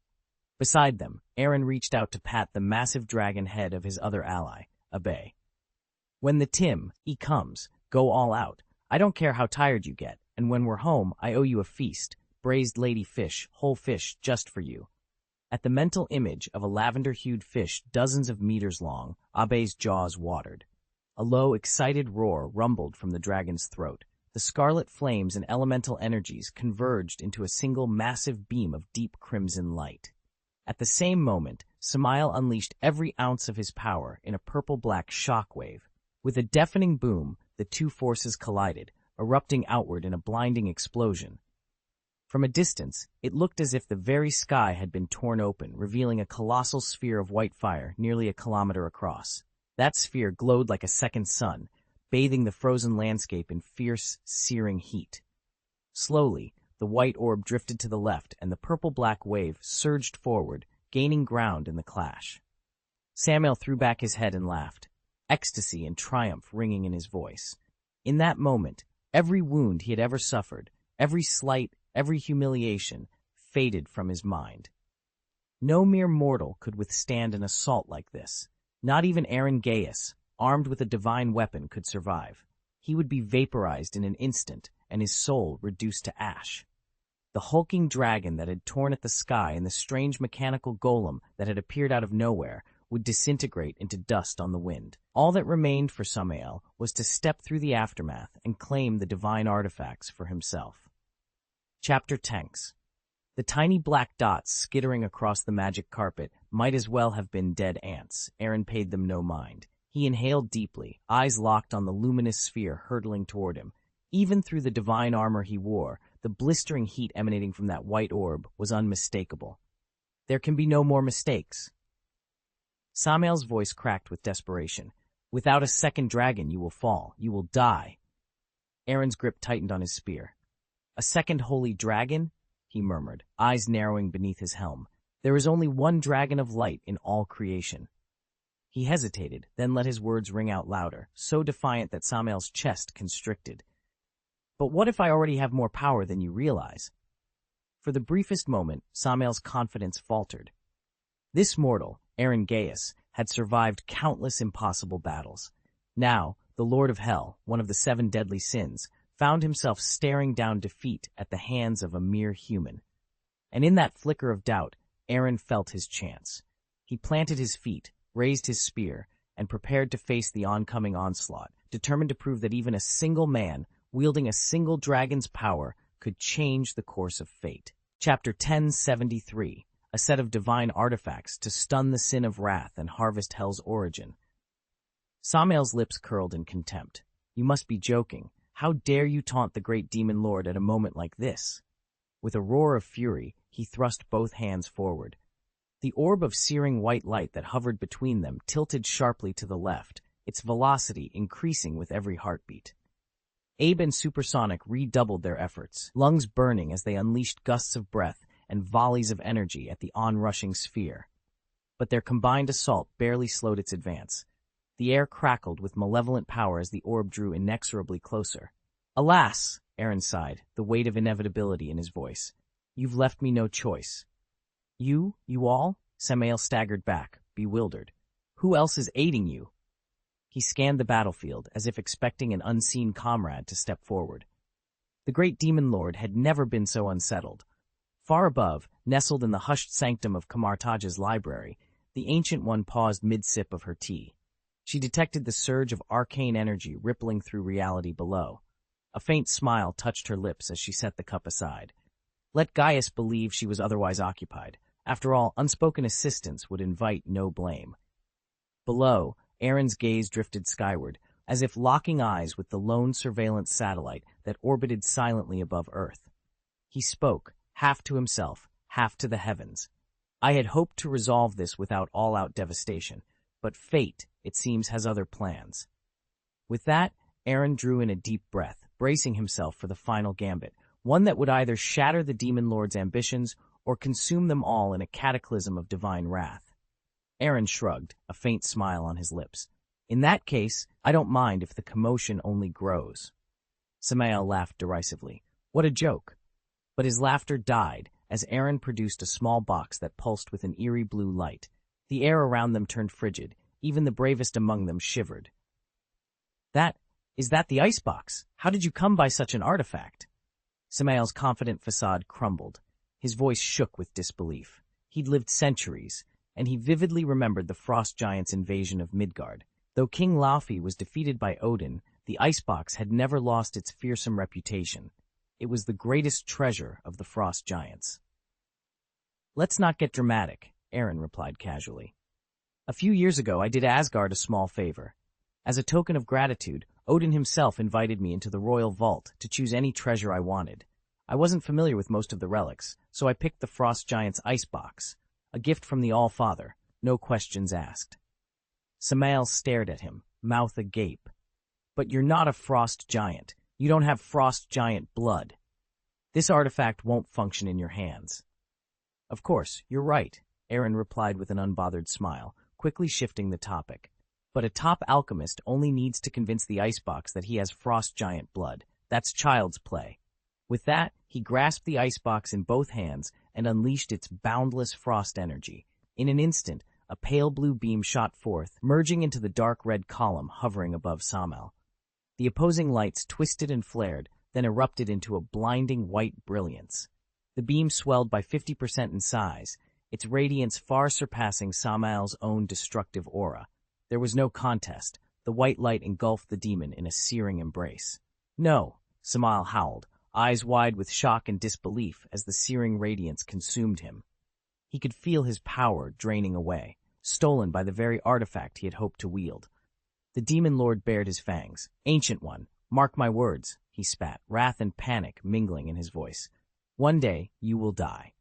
S1: Beside them, Aaron reached out to pat the massive dragon head of his other ally, Abe. "When the he comes, go all out. I don't care how tired you get, and when we're home, I owe you a feast, braised lady fish, whole fish, just for you." At the mental image of a lavender-hued fish dozens of meters long, Abe's jaws watered. A low, excited roar rumbled from the dragon's throat. The scarlet flames and elemental energies converged into a single massive beam of deep crimson light. At the same moment, Samael unleashed every ounce of his power in a purple-black shockwave. With a deafening boom, the two forces collided, erupting outward in a blinding explosion. From a distance, it looked as if the very sky had been torn open, revealing a colossal sphere of white fire nearly a kilometer across. That sphere glowed like a second sun, bathing the frozen landscape in fierce, searing heat. Slowly, the white orb drifted to the left, and the purple-black wave surged forward, gaining ground in the clash. Samael threw back his head and laughed, ecstasy and triumph ringing in his voice. In that moment, every wound he had ever suffered, every slight, every humiliation, faded from his mind. No mere mortal could withstand an assault like this. Not even Aaron Gaius, armed with a divine weapon, could survive. He would be vaporized in an instant, and his soul reduced to ash. The hulking dragon that had torn at the sky and the strange mechanical golem that had appeared out of nowhere would disintegrate into dust on the wind. All that remained for Samael was to step through the aftermath and claim the divine artifacts for himself. Chapter Tanks. The tiny black dots skittering across the magic carpet might as well have been dead ants. Aaron paid them no mind. He inhaled deeply, eyes locked on the luminous sphere hurtling toward him. Even through the divine armor he wore, the blistering heat emanating from that white orb was unmistakable. There can be no more mistakes. Samael's voice cracked with desperation. "Without a second dragon, you will fall. You will die." Aaron's grip tightened on his spear. "A second holy dragon?" he murmured, eyes narrowing beneath his helm. "There is only one dragon of light in all creation." He hesitated, then let his words ring out louder, so defiant that Samael's chest constricted. "But what if I already have more power than you realize?" For the briefest moment, Samael's confidence faltered. This mortal, Aaron Gaius, had survived countless impossible battles. Now, the Lord of Hell, one of the 7 deadly sins, found himself staring down defeat at the hands of a mere human. And in that flicker of doubt, Aaron felt his chance. He planted his feet, raised his spear, and prepared to face the oncoming onslaught, determined to prove that even a single man, wielding a single dragon's power, could change the course of fate. Chapter 1073, a set of divine artifacts to stun the sin of wrath and harvest hell's origin. Samael's lips curled in contempt. "You must be joking. How dare you taunt the great demon lord at a moment like this?" With a roar of fury, he thrust both hands forward. The orb of searing white light that hovered between them tilted sharply to the left, its velocity increasing with every heartbeat. Abe and Supersonic redoubled their efforts, lungs burning as they unleashed gusts of breath and volleys of energy at the onrushing sphere. But their combined assault barely slowed its advance. The air crackled with malevolent power as the orb drew inexorably closer. "Alas," Aaron sighed, the weight of inevitability in his voice. "You've left me no choice." You all?" Samael staggered back, bewildered. "Who else is aiding you?" He scanned the battlefield as if expecting an unseen comrade to step forward. The great demon lord had never been so unsettled. Far above, nestled in the hushed sanctum of Kamartaj's library, the Ancient One paused mid-sip of her tea. She detected the surge of arcane energy rippling through reality below. A faint smile touched her lips as she set the cup aside. Let Gaius believe she was otherwise occupied. After all, unspoken assistance would invite no blame. Below, Aaron's gaze drifted skyward, as if locking eyes with the lone surveillance satellite that orbited silently above Earth. He spoke, half to himself, half to the heavens. I had hoped to resolve this without all-out devastation, but fate, it seems, has other plans. With that, Aaron drew in a deep breath, bracing himself for the final gambit, one that would either shatter the demon lord's ambitions or consume them all in a cataclysm of divine wrath. Aaron shrugged, a faint smile on his lips. In that case, I don't mind if the commotion only grows. Samael laughed derisively. What a joke. But his laughter died as Aaron produced a small box that pulsed with an eerie blue light. The air around them turned frigid. Even the bravest among them shivered. Is that the icebox? How did you come by such an artifact? Samael's confident facade crumbled. His voice shook with disbelief. He'd lived centuries, and he vividly remembered the frost giant's invasion of Midgard. Though King Laufey was defeated by Odin, the icebox had never lost its fearsome reputation. It was the greatest treasure of the frost giants. Let's not get dramatic, Aaron replied casually. A few years ago, I did Asgard a small favor. As a token of gratitude, Odin himself invited me into the royal vault to choose any treasure I wanted. I wasn't familiar with most of the relics, so I picked the frost giant's icebox, a gift from the All-Father, no questions asked. Samael stared at him, mouth agape. But you're not a frost giant. You don't have frost giant blood. This artifact won't function in your hands. Of course, you're right, Aaron replied with an unbothered smile, quickly shifting the topic. But a top alchemist only needs to convince the icebox that he has frost giant blood. That's child's play. With that, he grasped the icebox in both hands and unleashed its boundless frost energy. In an instant, a pale blue beam shot forth, merging into the dark red column hovering above Samael. The opposing lights twisted and flared, then erupted into a blinding white brilliance. The beam swelled by 50% in size, its radiance far surpassing Samael's own destructive aura. There was no contest. The white light engulfed the demon in a searing embrace. No, Samael howled, eyes wide with shock and disbelief as the searing radiance consumed him. He could feel his power draining away, stolen by the very artifact he had hoped to wield. The demon lord bared his fangs. Ancient One, mark my words, he spat, wrath and panic mingling in his voice. One day you will die.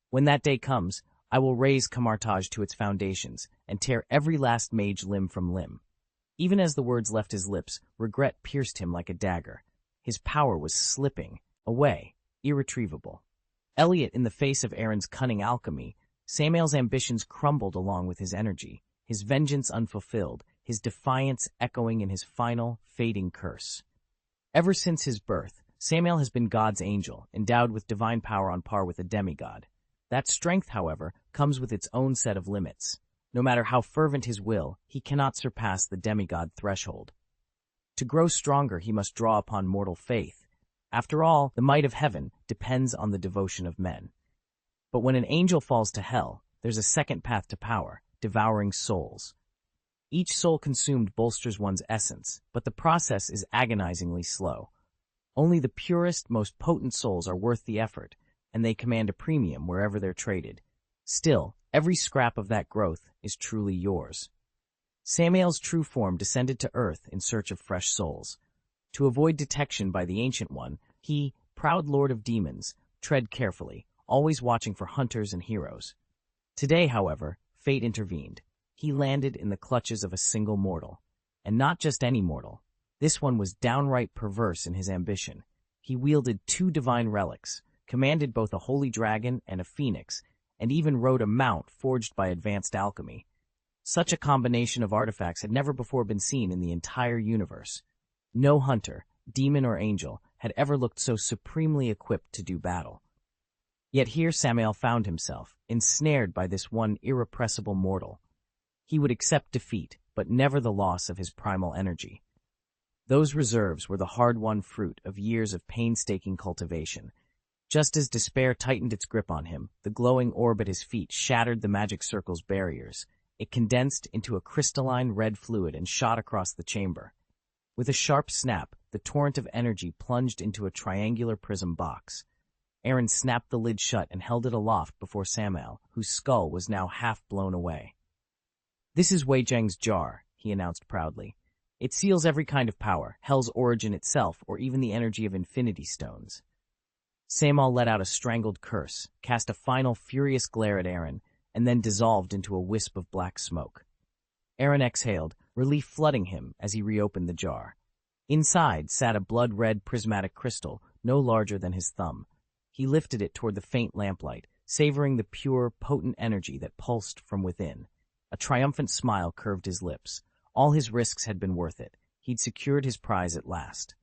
S1: When that day comes, I will raise Kamartaj to its foundations and tear every last mage limb from limb. Even as the words left his lips, regret pierced him like a dagger. His power was slipping away, irretrievable. Elliot, in the face of Aaron's cunning alchemy, Samael's ambitions crumbled along with his energy, his vengeance unfulfilled, his defiance echoing in his final, fading curse. Ever since his birth, Samael has been God's angel, endowed with divine power on par with a demigod. That strength, however, comes with its own set of limits. No matter how fervent his will, he cannot surpass the demigod threshold. To grow stronger, he must draw upon mortal faith. After all, the might of heaven depends on the devotion of men. But when an angel falls to hell, there's a second path to power, devouring souls. Each soul consumed bolsters one's essence, but the process is agonizingly slow. Only the purest, most potent souls are worth the effort, and they command a premium wherever they're traded. Still, every scrap of that growth is truly yours. Samael's true form descended to earth in search of fresh souls. To avoid detection by the Ancient One, he, proud lord of demons, tread carefully, always watching for hunters and heroes. Today, however, fate intervened. He landed in the clutches of a single mortal. And not just any mortal. This one was downright perverse in his ambition. He wielded 2 divine relics, commanded both a holy dragon and a phoenix, and even rode a mount forged by advanced alchemy. Such a combination of artifacts had never before been seen in the entire universe. No hunter, demon or angel, had ever looked so supremely equipped to do battle. Yet here Samael found himself, ensnared by this one irrepressible mortal. He would accept defeat, but never the loss of his primal energy. Those reserves were the hard-won fruit of years of painstaking cultivation. Just as despair tightened its grip on him, the glowing orb at his feet shattered the magic circle's barriers. It condensed into a crystalline red fluid and shot across the chamber. With a sharp snap, the torrent of energy plunged into a triangular prism box. Aaron snapped the lid shut and held it aloft before Samael, whose skull was now half blown away. "This is Wei Zheng's jar," he announced proudly. "It seals every kind of power, Hell's origin itself, or even the energy of infinity stones." Samael let out a strangled curse, cast a final furious glare at Aaron, and then dissolved into a wisp of black smoke. Aaron exhaled, relief flooding him as he reopened the jar. Inside sat a blood-red prismatic crystal, no larger than his thumb. He lifted it toward the faint lamplight, savoring the pure, potent energy that pulsed from within. A triumphant smile curved his lips. All his risks had been worth it. He'd secured his prize at last.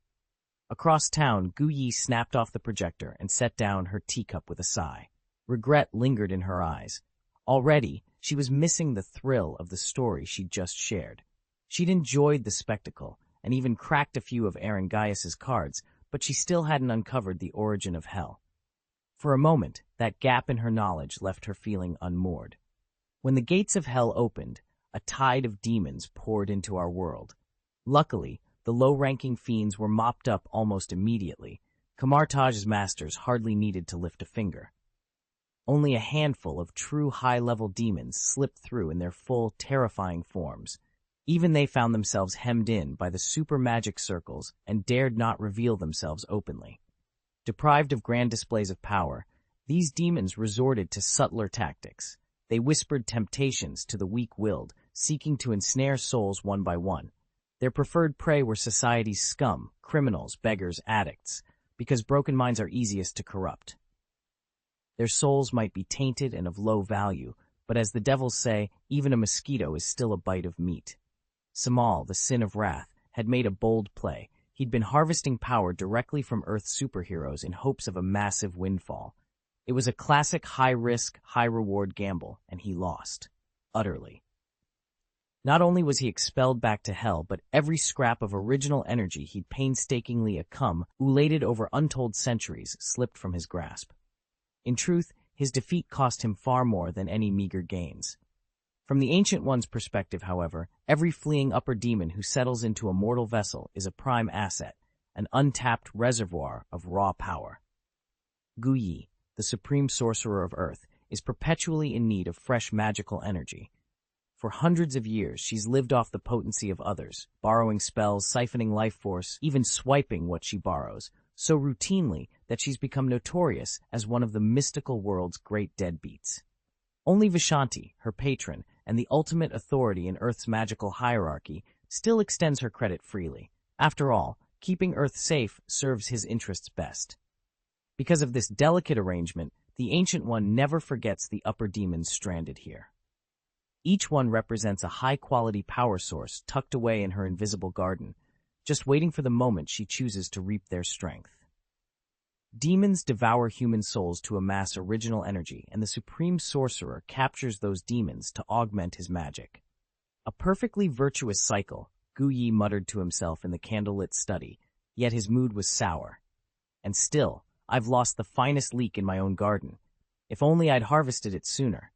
S1: Across town, Gu Yi snapped off the projector and set down her teacup with a sigh. Regret lingered in her eyes. Already, she was missing the thrill of the story she'd just shared. She'd enjoyed the spectacle, and even cracked a few of Aaron Gaius's cards, but she still hadn't uncovered the origin of Hell. For a moment, that gap in her knowledge left her feeling unmoored. When the gates of Hell opened, a tide of demons poured into our world. Luckily, the low-ranking fiends were mopped up almost immediately. Kamartaj's masters hardly needed to lift a finger. Only a handful of true high-level demons slipped through in their full, terrifying forms. Even they found themselves hemmed in by the super magic circles and dared not reveal themselves openly. Deprived of grand displays of power, these demons resorted to subtler tactics. They whispered temptations to the weak-willed, seeking to ensnare souls one by one. Their preferred prey were society's scum, criminals, beggars, addicts, because broken minds are easiest to corrupt. Their souls might be tainted and of low value, but as the devils say, even a mosquito is still a bite of meat. Samal, the sin of wrath, had made a bold play. He'd been harvesting power directly from Earth's superheroes in hopes of a massive windfall. It was a classic high-risk, high-reward gamble, and he lost. Utterly. Not only was he expelled back to Hell, but every scrap of original energy he'd painstakingly accumulated over untold centuries slipped from his grasp. In truth, his defeat cost him far more than any meager gains. From the Ancient One's perspective, however, every fleeing upper demon who settles into a mortal vessel is a prime asset, an untapped reservoir of raw power. Gu Yi, the supreme sorcerer of Earth, is perpetually in need of fresh magical energy. For hundreds of years, she's lived off the potency of others, borrowing spells, siphoning life force, even swiping what she borrows, so routinely that she's become notorious as one of the mystical world's great deadbeats. Only Vishanti, her patron, and the ultimate authority in Earth's magical hierarchy, still extends her credit freely. After all, keeping Earth safe serves his interests best. Because of this delicate arrangement, the Ancient One never forgets the upper demons stranded here. Each one represents a high-quality power source tucked away in her invisible garden, just waiting for the moment she chooses to reap their strength. Demons devour human souls to amass original energy, and the supreme sorcerer captures those demons to augment his magic. A perfectly virtuous cycle, Gu Yi muttered to himself in the candlelit study, yet his mood was sour. And still, I've lost the finest leek in my own garden. If only I'd harvested it sooner.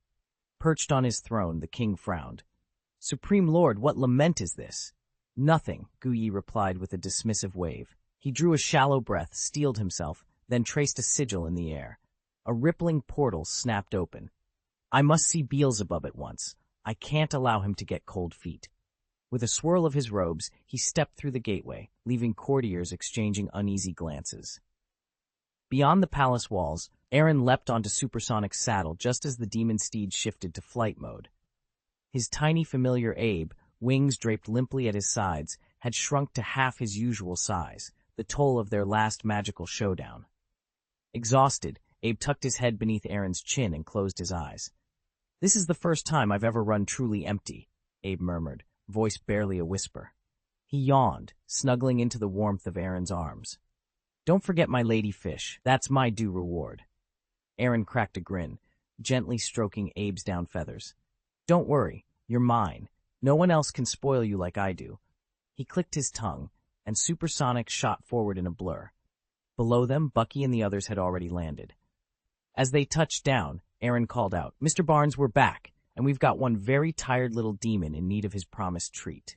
S1: Perched on his throne, the king frowned. "Supreme Lord, what lament is this?" "Nothing," Gu Yi replied with a dismissive wave. He drew a shallow breath, steeled himself, then traced a sigil in the air. A rippling portal snapped open. "I must see Beelzebub at once. I can't allow him to get cold feet." With a swirl of his robes, he stepped through the gateway, leaving courtiers exchanging uneasy glances. Beyond the palace walls, Aaron leapt onto Supersonic's saddle just as the demon steed shifted to flight mode. His tiny familiar Abe, wings draped limply at his sides, had shrunk to half his usual size, the toll of their last magical showdown. Exhausted, Abe tucked his head beneath Aaron's chin and closed his eyes. "This is the first time I've ever run truly empty," Abe murmured, voice barely a whisper. He yawned, snuggling into the warmth of Aaron's arms. "Don't forget my lady fish. That's my due reward." Aaron cracked a grin, gently stroking Abe's down feathers. "Don't worry, you're mine. No one else can spoil you like I do. He clicked his tongue, and supersonic shot forward in a blur. Below them, Bucky and the others had already landed. As they touched down, Aaron called out, "Mr. Barnes, we're back, and we've got one very tired little demon in need of his promised treat."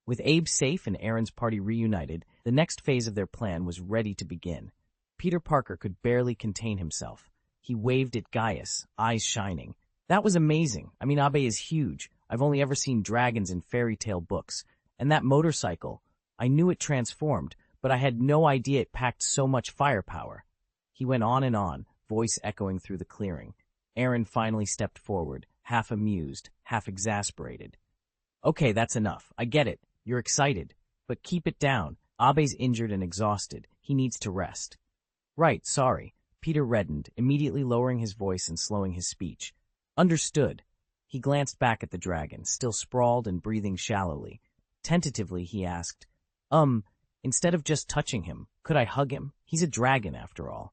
S1: With Abe safe and Aaron's party reunited, the next phase of their plan was ready to begin. Peter Parker could barely contain himself. He waved at Gaius, eyes shining. "That was amazing. I mean, Abe is huge. I've only ever seen dragons in fairy tale books. And that motorcycle, I knew it transformed, but I had no idea it packed so much firepower." He went on and on, voice echoing through the clearing. Aaron finally stepped forward, half amused, half exasperated. "Okay, that's enough. I get it. You're excited. But keep it down. Abe's injured and exhausted. He needs to rest." "Right, sorry." Peter reddened, immediately lowering his voice and slowing his speech. "Understood." He glanced back at the dragon, still sprawled and breathing shallowly. Tentatively, he asked, instead of just touching him, could I hug him? He's a dragon, after all."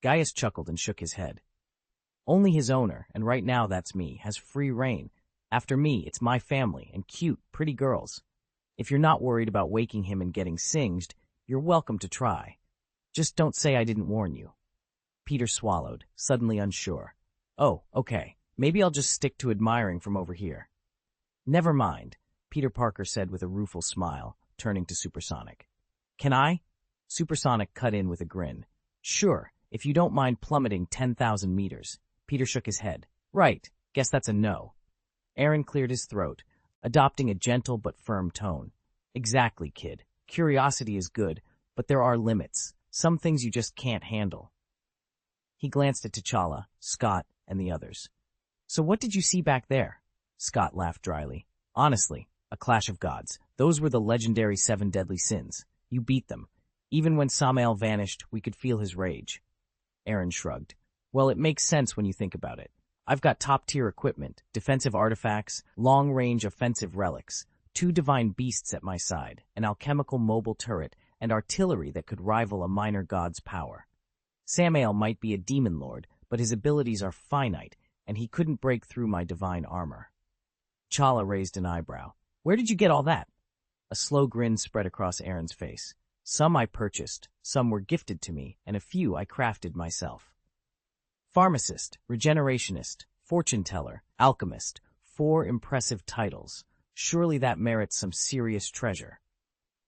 S1: Gaius chuckled and shook his head. "Only his owner, and right now that's me, has free reign. After me, it's my family, and cute, pretty girls. If you're not worried about waking him and getting singed, you're welcome to try. Just don't say I didn't warn you." Peter swallowed, suddenly unsure. "Oh, okay. Maybe I'll just stick to admiring from over here." "Never mind," Peter Parker said with a rueful smile, turning to Supersonic. "Can I?" Supersonic cut in with a grin. "Sure, if you don't mind plummeting 10,000 meters." Peter shook his head. "Right, guess that's a no." Aaron cleared his throat, adopting a gentle but firm tone. "Exactly, kid. Curiosity is good, but there are limits. Some things you just can't handle." He glanced at T'Challa, Scott, and the others. "So what did you see back there?" Scott laughed dryly. "Honestly, a clash of gods. Those were the legendary 7 deadly sins. You beat them. Even when Samael vanished, we could feel his rage." Aaron shrugged. "Well, it makes sense when you think about it. I've got top-tier equipment, defensive artifacts, long-range offensive relics, 2 divine beasts at my side, an alchemical mobile turret, and artillery that could rival a minor god's power. Samael might be a demon lord, but his abilities are finite, and he couldn't break through my divine armor." T'Challa raised an eyebrow. "Where did you get all that?" A slow grin spread across Aaron's face. "Some I purchased, some were gifted to me, and a few I crafted myself." Pharmacist, regenerationist, fortune-teller, alchemist, 4 impressive titles. Surely that merits some serious treasure.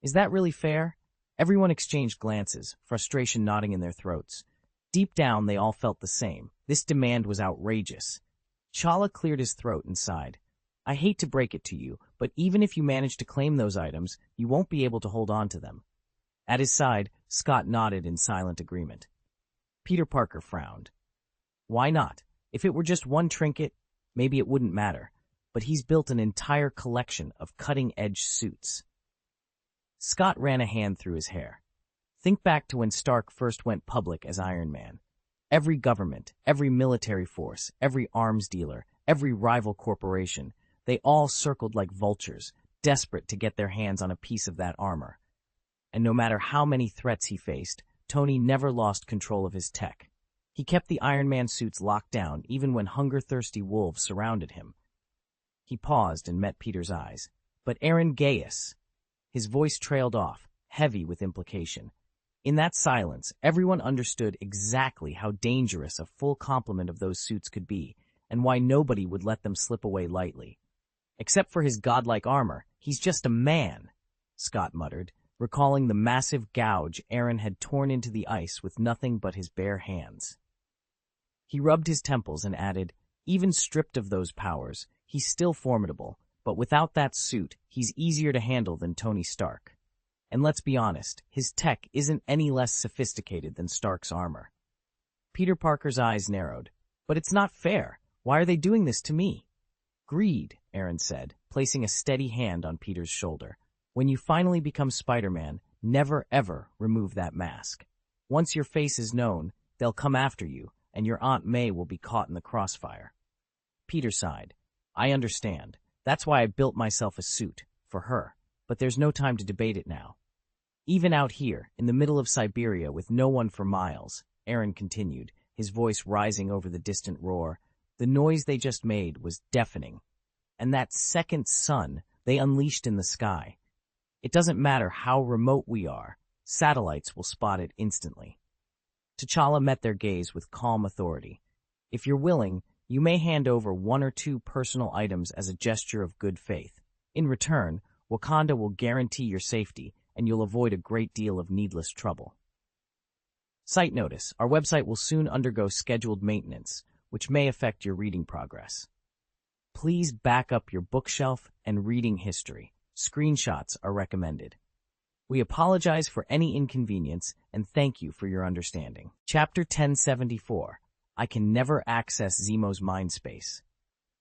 S1: "Is that really fair?" Everyone exchanged glances, frustration knotting in their throats. Deep down, they all felt the same. This demand was outrageous. T'Challa cleared his throat and sighed. "I hate to break it to you, but even if you manage to claim those items, you won't be able to hold on to them." At his side, Scott nodded in silent agreement. Peter Parker frowned. "Why not? If it were just one trinket, maybe it wouldn't matter. But he's built an entire collection of cutting-edge suits." Scott ran a hand through his hair. "Think back to when Stark first went public as Iron Man. Every government, every military force, every arms dealer, every rival corporation, they all circled like vultures, desperate to get their hands on a piece of that armor. And no matter how many threats he faced, Tony never lost control of his tech. He kept the Iron Man suits locked down even when hunger-thirsty wolves surrounded him." He paused and met Peter's eyes. "But Aaron Gaius." His voice trailed off, heavy with implication. In that silence, everyone understood exactly how dangerous a full complement of those suits could be, and why nobody would let them slip away lightly. "Except for his godlike armor, he's just a man," Scott muttered, recalling the massive gouge Aaron had torn into the ice with nothing but his bare hands. He rubbed his temples and added, "Even stripped of those powers, he's still formidable, but without that suit, he's easier to handle than Tony Stark. And let's be honest, his tech isn't any less sophisticated than Stark's armor." Peter Parker's eyes narrowed. "But it's not fair. Why are they doing this to me?" "Greed," Aaron said, placing a steady hand on Peter's shoulder. "When you finally become Spider-Man, never ever remove that mask. Once your face is known, they'll come after you, and your Aunt May will be caught in the crossfire." Peter sighed. "I understand. That's why I built myself a suit, for her. But there's no time to debate it now." "Even out here, in the middle of Siberia with no one for miles," Aaron continued, his voice rising over the distant roar, "the noise they just made was deafening. and that second sun they unleashed in the sky. It doesn't matter how remote we are, satellites will spot it instantly. T'Challa met their gaze with calm authority. If you're willing, you may hand over 1 or 2 personal items as a gesture of good faith. In return, Wakanda will guarantee your safety, and you'll avoid a great deal of needless trouble. Site notice: our website will soon undergo scheduled maintenance, which may affect your reading progress. Please back up your bookshelf and reading history. Screenshots are recommended. We apologize for any inconvenience and thank you for your understanding. Chapter 1074. I can never access Zemo's mind space.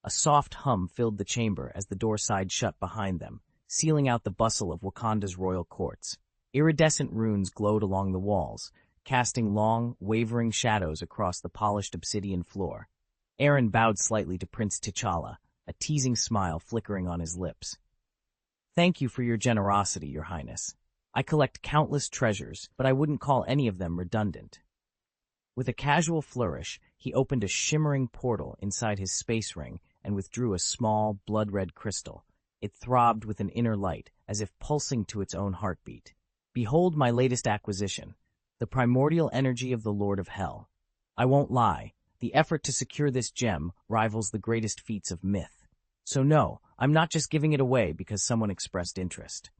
S1: A soft hum filled the chamber as the door side shut behind them, sealing out the bustle of Wakanda's royal courts. Iridescent runes glowed along the walls, casting long, wavering shadows across the polished obsidian floor. Aaron bowed slightly to Prince T'Challa, a teasing smile flickering on his lips. Thank you for your generosity, Your Highness. I collect countless treasures, but I wouldn't call any of them redundant. With a casual flourish, he opened a shimmering portal inside his space ring and withdrew a small, blood-red crystal. It throbbed with an inner light, as if pulsing to its own heartbeat. Behold my latest acquisition, the primordial energy of the Lord of Hell. I won't lie, the effort to secure this gem rivals the greatest feats of myth. So no, I'm not just giving it away because someone expressed interest.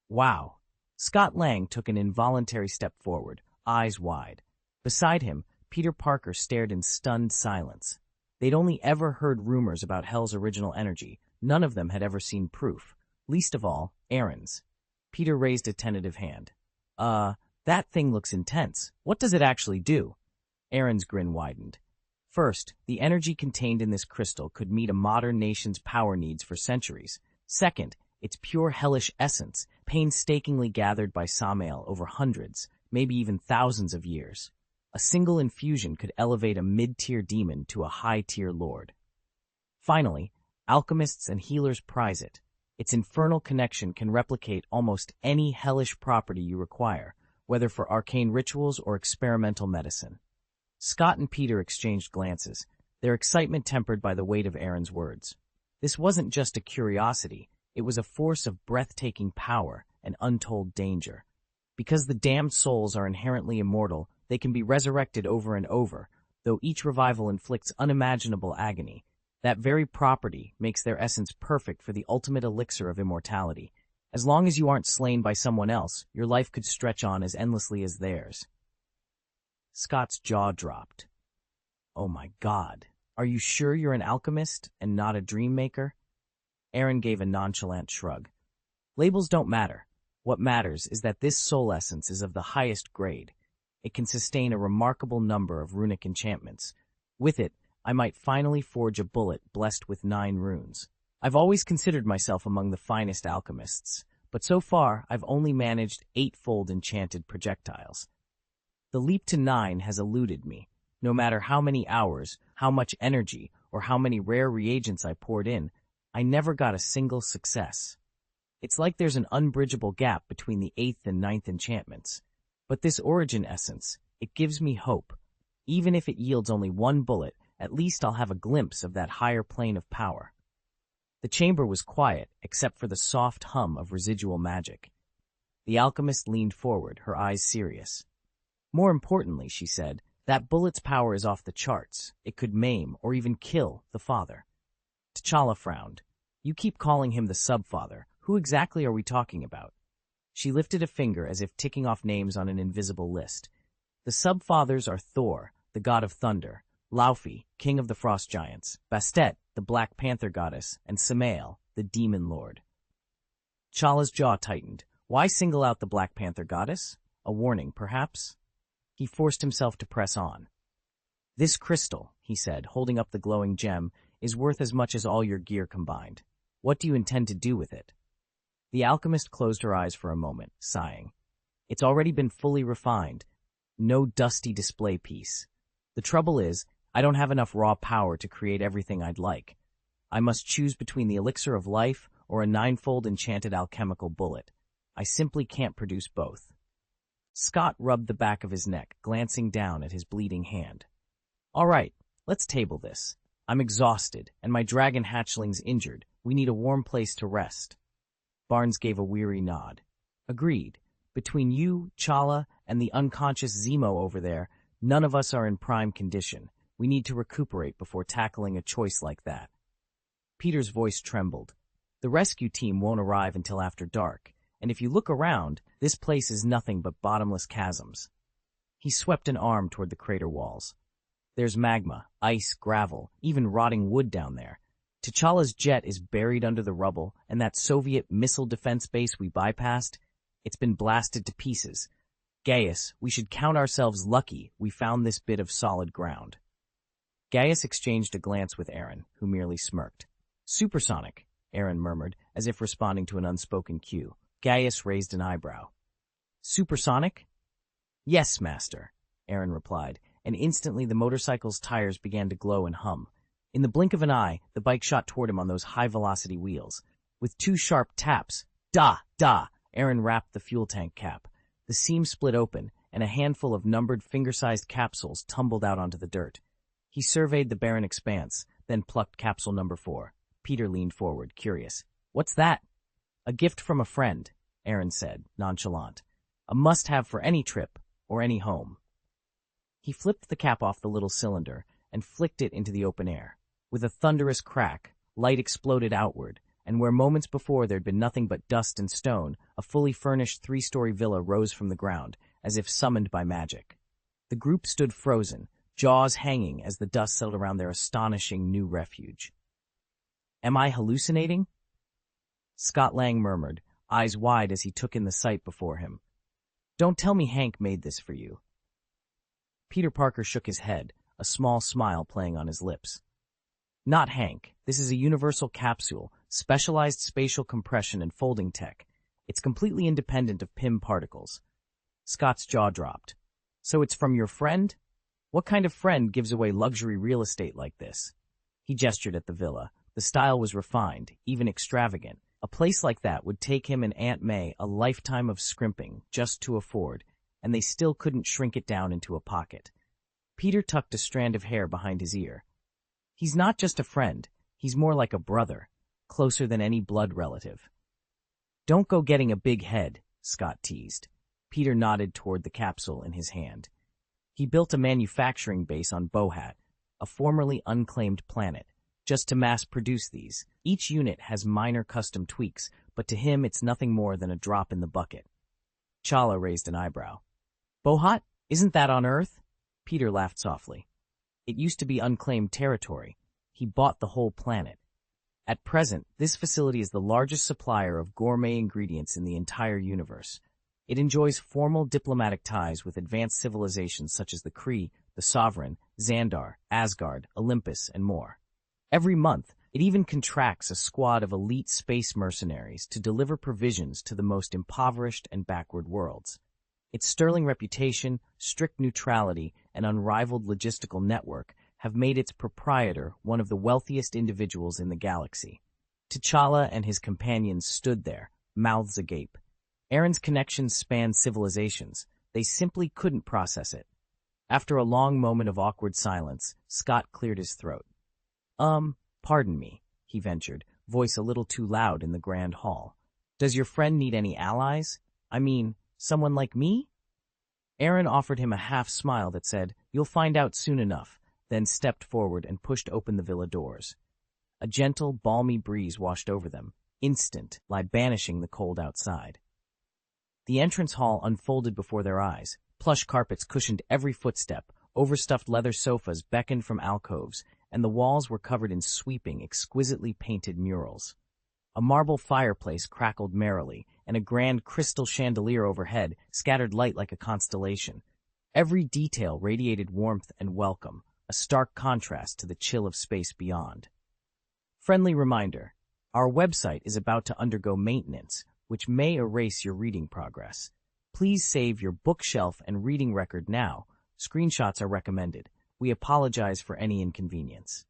S1: Wow. Scott Lang took an involuntary step forward, eyes wide. Beside him, Peter Parker stared in stunned silence. They'd only ever heard rumors about Hell's original energy. None of them had ever seen proof. Least of all, Aaron's. Peter raised a tentative hand. That thing looks intense. What does it actually do? Aaron's grin widened. First, the energy contained in this crystal could meet a modern nation's power needs for centuries. Second, its pure hellish essence, painstakingly gathered by Samael over hundreds, maybe even thousands of years. A single infusion could elevate a mid-tier demon to a high-tier lord. Finally, alchemists and healers prize it. Its infernal connection can replicate almost any hellish property you require, whether for arcane rituals or experimental medicine. Scott and Peter exchanged glances, their excitement tempered by the weight of Aaron's words. This wasn't just a curiosity, it was a force of breathtaking power and untold danger. Because the damned souls are inherently immortal, they can be resurrected over and over, though each revival inflicts unimaginable agony. That very property makes their essence perfect for the ultimate elixir of immortality. As long as you aren't slain by someone else, your life could stretch on as endlessly as theirs. Scott's jaw dropped. Oh my God, are you sure you're an alchemist and not a dream maker? Aaron gave a nonchalant shrug. Labels don't matter. What matters is that this soul essence is of the highest grade. It can sustain a remarkable number of runic enchantments. With it, I might finally forge a bullet blessed with 9 runes. I've always considered myself among the finest alchemists, but so far I've only managed 8-fold enchanted projectiles. The leap to 9 has eluded me. No matter how many hours, how much energy, or how many rare reagents I poured in, I never got a single success. It's like there's an unbridgeable gap between the 8th and 9th enchantments. But this origin essence, it gives me hope. Even if it yields only 1 bullet, at least I'll have a glimpse of that higher plane of power. The chamber was quiet, except for the soft hum of residual magic. The alchemist leaned forward, her eyes serious. More importantly, she said, that bullet's power is off the charts. It could maim or even kill the father. T'Challa frowned. You keep calling him the subfather. Who exactly are we talking about? She lifted a finger as if ticking off names on an invisible list. The subfathers are Thor, the god of thunder, Laufey, king of the frost giants, Bastet, the Black Panther goddess, and Samael, the demon lord. T'Challa's jaw tightened. Why single out the Black Panther goddess? A warning, perhaps? He forced himself to press on. This crystal, he said, holding up the glowing gem, is worth as much as all your gear combined. What do you intend to do with it? The alchemist closed her eyes for a moment, sighing. It's already been fully refined. No dusty display piece. The trouble is, I don't have enough raw power to create everything I'd like. I must choose between the elixir of life or a 9-fold enchanted alchemical bullet. I simply can't produce both. Scott rubbed the back of his neck, glancing down at his bleeding hand. All right, let's table this. I'm exhausted, and my dragon hatchling's injured. We need a warm place to rest. Barnes gave a weary nod. Agreed. Between you, Chala, and the unconscious Zemo over there, none of us are in prime condition. We need to recuperate before tackling a choice like that. Peter's voice trembled. The rescue team won't arrive until after dark, and if you look around, this place is nothing but bottomless chasms. He swept an arm toward the crater walls. There's magma, ice, gravel, even rotting wood down there. T'Challa's jet is buried under the rubble, and that Soviet missile defense base we bypassed, it's been blasted to pieces. Gaius, we should count ourselves lucky we found this bit of solid ground. Gaius exchanged a glance with Aaron, who merely smirked. Supersonic, Aaron murmured, as if responding to an unspoken cue. Gaius raised an eyebrow. Supersonic? Yes, master, Aaron replied, and instantly the motorcycle's tires began to glow and hum. In the blink of an eye, the bike shot toward him on those high-velocity wheels. With two sharp taps, da, Aaron wrapped the fuel tank cap. The seam split open, and a handful of numbered finger-sized capsules tumbled out onto the dirt. He surveyed the barren expanse, then plucked capsule number 4. Peter leaned forward, curious. What's that? A gift from a friend, Aaron said, nonchalant. A must-have for any trip, or any home. He flipped the cap off the little cylinder and flicked it into the open air. With a thunderous crack, light exploded outward, and where moments before there'd been nothing but dust and stone, a fully furnished 3-story villa rose from the ground, as if summoned by magic. The group stood frozen, jaws hanging as the dust settled around their astonishing new refuge. Am I hallucinating? Scott Lang murmured, eyes wide as he took in the sight before him. Don't tell me Hank made this for you. Peter Parker shook his head, a small smile playing on his lips. Not Hank. This is a universal capsule, specialized spatial compression and folding tech. It's completely independent of PIM particles. Scott's jaw dropped. So it's from your friend? What kind of friend gives away luxury real estate like this? He gestured at the villa. The style was refined, even extravagant. A place like that would take him and Aunt May a lifetime of scrimping just to afford, and they still couldn't shrink it down into a pocket. Peter tucked a strand of hair behind his ear. He's not just a friend, he's more like a brother, closer than any blood relative. Don't go getting a big head, Scott teased. Peter nodded toward the capsule in his hand. He built a manufacturing base on Bohat, a formerly unclaimed planet, just to mass-produce these. Each unit has minor custom tweaks, but to him it's nothing more than a drop in the bucket. Chala raised an eyebrow. Bohat? Isn't that on Earth? Peter laughed softly. It used to be unclaimed territory. He bought the whole planet. At present, this facility is the largest supplier of gourmet ingredients in the entire universe. It enjoys formal diplomatic ties with advanced civilizations such as the Kree, the Sovereign, Xandar, Asgard, Olympus, and more. Every month, it even contracts a squad of elite space mercenaries to deliver provisions to the most impoverished and backward worlds. Its sterling reputation, strict neutrality, and unrivaled logistical network have made its proprietor one of the wealthiest individuals in the galaxy. T'Challa and his companions stood there, mouths agape. Aaron's connections spanned civilizations. They simply couldn't process it. After a long moment of awkward silence, Scott cleared his throat. Pardon me, he ventured, voice a little too loud in the grand hall. Does your friend need any allies? I mean, someone like me? Aaron offered him a half-smile that said, You'll find out soon enough, then stepped forward and pushed open the villa doors. A gentle, balmy breeze washed over them, instant, like banishing the cold outside. The entrance hall unfolded before their eyes. Plush carpets cushioned every footstep, overstuffed leather sofas beckoned from alcoves, and the walls were covered in sweeping, exquisitely painted murals. A marble fireplace crackled merrily, and a grand crystal chandelier overhead scattered light like a constellation. Every detail radiated warmth and welcome, a stark contrast to the chill of space beyond. Friendly reminder, our website is about to undergo maintenance, which may erase your reading progress. Please save your bookshelf and reading record now. Screenshots are recommended. We apologize for any inconvenience.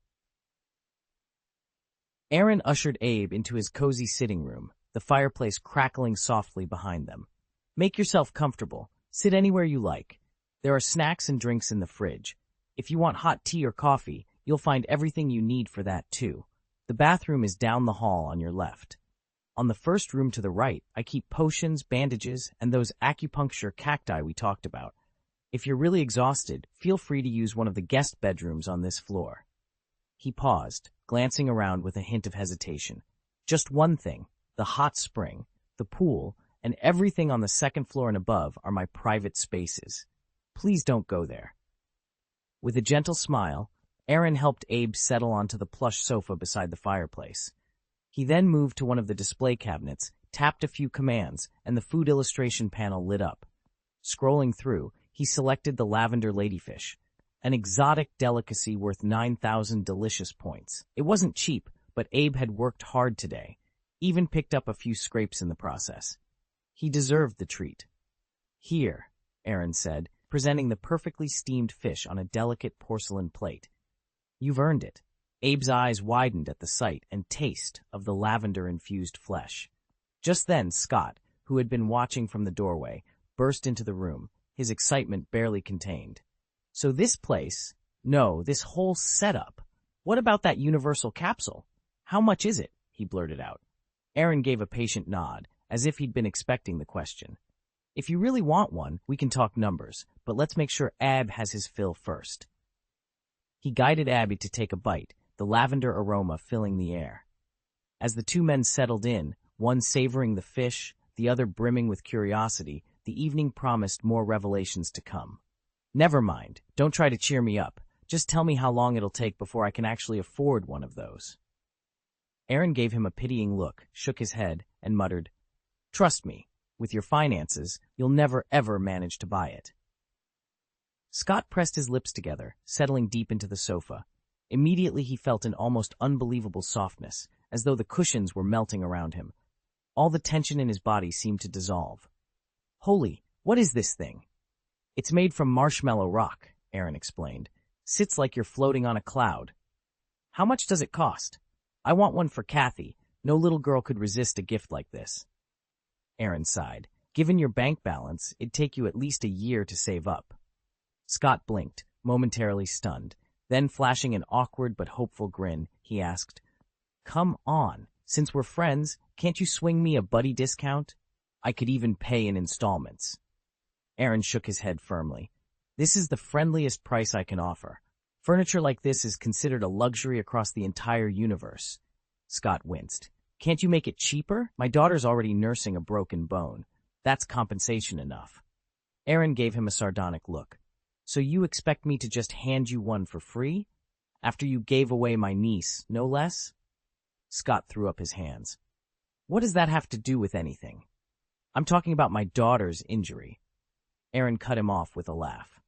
S1: Aaron ushered Abe into his cozy sitting room, the fireplace crackling softly behind them. Make yourself comfortable. Sit anywhere you like. There are snacks and drinks in the fridge. If you want hot tea or coffee, You'll find everything you need for that, too. The bathroom is down the hall on your left. On the first room to the right, I keep potions, bandages, and those acupuncture cacti we talked about. If you're really exhausted, feel free to use one of the guest bedrooms on this floor." He paused, glancing around with a hint of hesitation. "Just one thing, the hot spring, the pool, and everything on the second floor and above are my private spaces. Please don't go there." With a gentle smile, Aaron helped Abe settle onto the plush sofa beside the fireplace. He then moved to one of the display cabinets, tapped a few commands, and the food illustration panel lit up. Scrolling through, he selected the lavender ladyfish, an exotic delicacy worth 9,000 delicious points. It wasn't cheap, but Abe had worked hard today, even picked up a few scrapes in the process. He deserved the treat. "Here," Aaron said, presenting the perfectly steamed fish on a delicate porcelain plate. "You've earned it." Abe's eyes widened at the sight and taste of the lavender-infused flesh. Just then, Scott, who had been watching from the doorway, burst into the room, his excitement barely contained. "So this place, no, this whole setup, what about that universal capsule? How much is it?" he blurted out. Aaron gave a patient nod, as if he'd been expecting the question. "If you really want one, we can talk numbers, but let's make sure Ab has his fill first." He guided Abby to take a bite, the lavender aroma filling the air. As the two men settled in, one savoring the fish, the other brimming with curiosity, the evening promised more revelations to come. "Never mind, don't try to cheer me up. Just tell me how long it'll take before I can actually afford one of those." Aaron gave him a pitying look, shook his head, and muttered, "Trust me, with your finances, you'll never ever manage to buy it." Scott pressed his lips together, settling deep into the sofa. Immediately he felt an almost unbelievable softness, as though the cushions were melting around him. All the tension in his body seemed to dissolve. "Holy, what is this thing?" "It's made from marshmallow rock," Aaron explained. "Sits like you're floating on a cloud." "How much does it cost?" "I want one for Kathy. No little girl could resist a gift like this." Aaron sighed. "Given your bank balance, it'd take you at least a year to save up." Scott blinked, momentarily stunned. Then, flashing an awkward but hopeful grin, he asked, "Come on, since we're friends, can't you swing me a buddy discount? I could even pay in installments." Aaron shook his head firmly. "This is the friendliest price I can offer. Furniture like this is considered a luxury across the entire universe." Scott winced. "Can't you make it cheaper? My daughter's already nursing a broken bone. That's compensation enough." Aaron gave him a sardonic look. "So you expect me to just hand you one for free? After you gave away my niece, no less?" Scott threw up his hands. "What does that have to do with anything? I'm talking about my daughter's injury." Aaron cut him off with a laugh.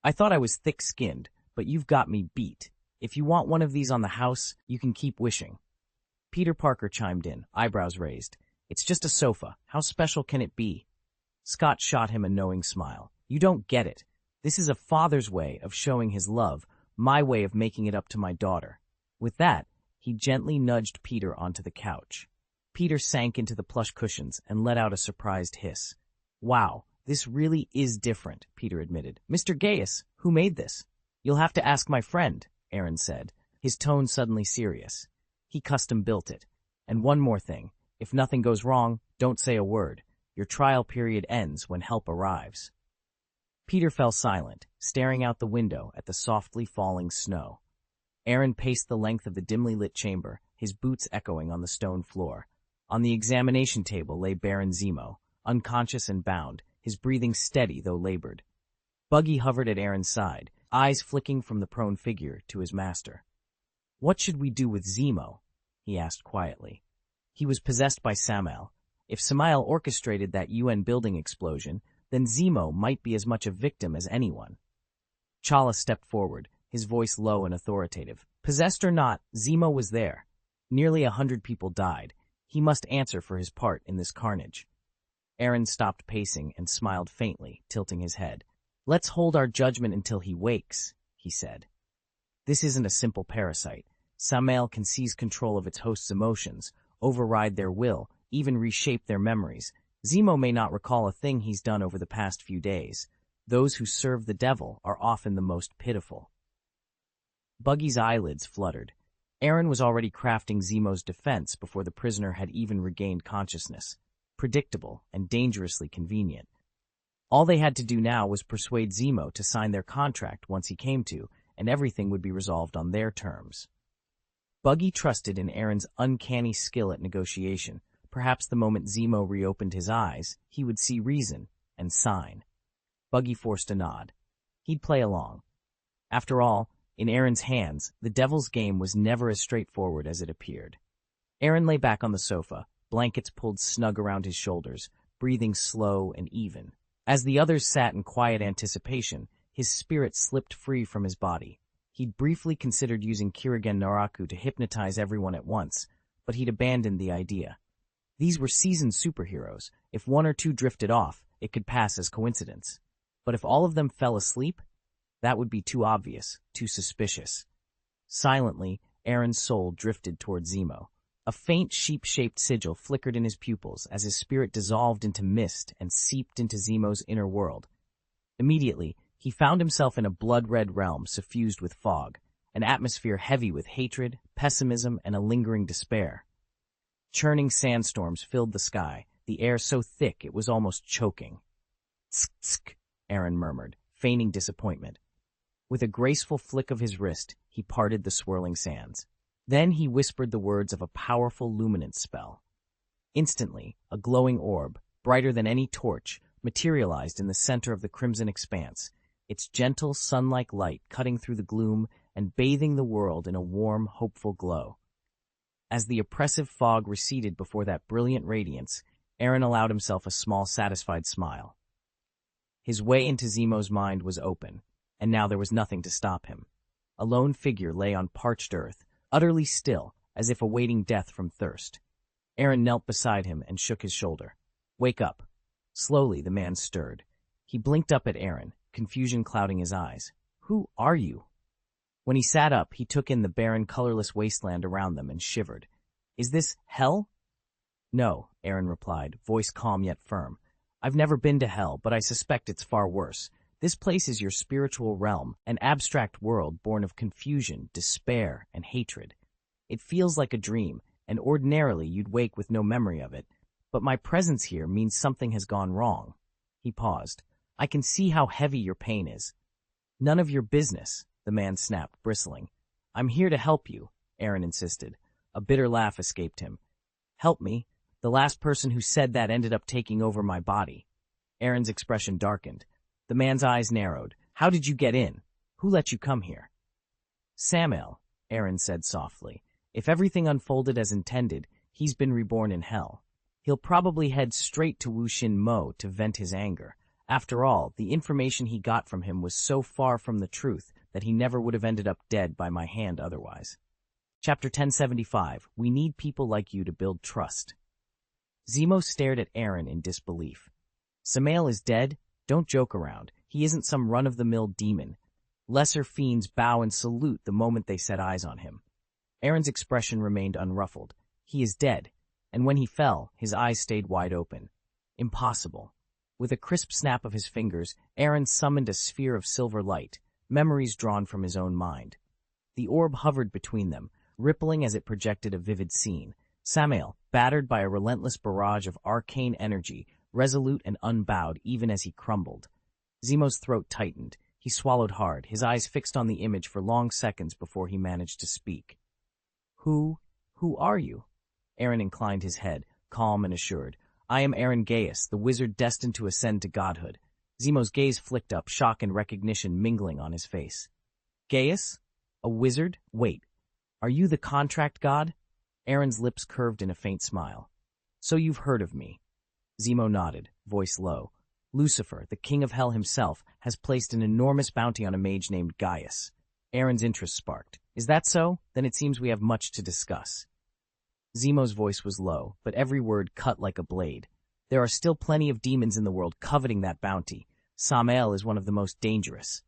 S1: "I thought I was thick-skinned, but you've got me beat. If you want one of these on the house, you can keep wishing." Peter Parker chimed in, eyebrows raised. "It's just a sofa. How special can it be?" Scott shot him a knowing smile. "You don't get it. This is a father's way of showing his love, my way of making it up to my daughter." With that, he gently nudged Peter onto the couch. Peter sank into the plush cushions and let out a surprised hiss. "Wow, this really is different," Peter admitted. "Mr. Gaius, who made this?" "You'll have to ask my friend," Aaron said, his tone suddenly serious. "He custom-built it. And one more thing. If nothing goes wrong, don't say a word. Your trial period ends when help arrives." Peter fell silent, staring out the window at the softly falling snow. Aaron paced the length of the dimly lit chamber, his boots echoing on the stone floor. On the examination table lay Baron Zemo, unconscious and bound, his breathing steady though labored. Buggy hovered at Aaron's side, eyes flicking from the prone figure to his master. "What should we do with Zemo?" he asked quietly. He was possessed by Samael. If Samael orchestrated that UN building explosion, then Zemo might be as much a victim as anyone. Chala stepped forward, his voice low and authoritative. "Possessed or not, Zemo was there. Nearly 100 people died. He must answer for his part in this carnage." Aaron stopped pacing and smiled faintly, tilting his head. "Let's hold our judgment until he wakes," he said. "This isn't a simple parasite. Samael can seize control of its host's emotions, override their will, even reshape their memories. Zemo may not recall a thing he's done over the past few days. Those who serve the devil are often the most pitiful." Buggy's eyelids fluttered. Aaron was already crafting Zemo's defense before the prisoner had even regained consciousness. Predictable and dangerously convenient. All they had to do now was persuade Zemo to sign their contract once he came to, and everything would be resolved on their terms. Buggy trusted in Aaron's uncanny skill at negotiation. Perhaps the moment Zemo reopened his eyes, he would see reason and sign. Buggy forced a nod. He'd play along. After all, in Aaron's hands, the devil's game was never as straightforward as it appeared. Aaron lay back on the sofa, blankets pulled snug around his shoulders, breathing slow and even. As the others sat in quiet anticipation, his spirit slipped free from his body. He'd briefly considered using Kirigen Naraku to hypnotize everyone at once, but he'd abandoned the idea. These were seasoned superheroes. If one or two drifted off, it could pass as coincidence. But if all of them fell asleep, that would be too obvious, too suspicious. Silently, Aaron's soul drifted toward Zemo. A faint sheep-shaped sigil flickered in his pupils as his spirit dissolved into mist and seeped into Zemo's inner world. Immediately, he found himself in a blood-red realm suffused with fog, an atmosphere heavy with hatred, pessimism, and a lingering despair. Churning sandstorms filled the sky, the air so thick it was almost choking. "Tsk, tsk," Aaron murmured, feigning disappointment. With a graceful flick of his wrist, he parted the swirling sands. Then he whispered the words of a powerful luminance spell. Instantly, a glowing orb, brighter than any torch, materialized in the center of the crimson expanse, its gentle sun-like light cutting through the gloom and bathing the world in a warm, hopeful glow. As the oppressive fog receded before that brilliant radiance, Aaron allowed himself a small, satisfied smile. His way into Zemo's mind was open, and now there was nothing to stop him. A lone figure lay on parched earth, utterly still, as if awaiting death from thirst. Aaron knelt beside him and shook his shoulder. "Wake up." Slowly, the man stirred. He blinked up at Aaron, confusion clouding his eyes. "Who are you?" When he sat up, he took in the barren, colorless wasteland around them and shivered. "Is this hell?" "No," Aaron replied, voice calm yet firm. "I've never been to hell, but I suspect it's far worse. This place is your spiritual realm, an abstract world born of confusion, despair, and hatred. It feels like a dream, and ordinarily you'd wake with no memory of it. But my presence here means something has gone wrong." He paused. "I can see how heavy your pain is." "None of your business," the man snapped, bristling. "I'm here to help you," Aaron insisted. A bitter laugh escaped him. "Help me? The last person who said that ended up taking over my body." Aaron's expression darkened. The man's eyes narrowed. "How did you get in? Who let you come here?" "Samael," Aaron said softly. "If everything unfolded as intended, he's been reborn in hell. He'll probably head straight to Wuxin Mo to vent his anger. After all, the information he got from him was so far from the truth that he never would have ended up dead by my hand otherwise." Chapter 1075, We Need People Like You to Build Trust. Zemo stared at Aaron in disbelief. "Samael is dead? Don't joke around. He isn't some run-of-the-mill demon. Lesser fiends bow and salute the moment they set eyes on him." Aaron's expression remained unruffled. "He is dead, and when he fell, his eyes stayed wide open. Impossible." With a crisp snap of his fingers, Aaron summoned a sphere of silver light, memories drawn from his own mind. The orb hovered between them, rippling as it projected a vivid scene. Samael, battered by a relentless barrage of arcane energy, resolute and unbowed even as he crumbled. Zemo's throat tightened. He swallowed hard, his eyes fixed on the image for long seconds before he managed to speak. Who are you?" Aaron inclined his head, calm and assured. "I am Aaron Gaius, the wizard destined to ascend to godhood." Zemo's gaze flicked up, shock and recognition mingling on his face. "Gaius? A wizard? Wait. Are you the contract god?" Aaron's lips curved in a faint smile. "So you've heard of me." Zemo nodded, voice low. "Lucifer, the king of hell himself, has placed an enormous bounty on a mage named Gaius." Aaron's interest sparked. "Is that so? Then it seems we have much to discuss." Zemo's voice was low, but every word cut like a blade. "There are still plenty of demons in the world coveting that bounty. Samael is one of the most dangerous."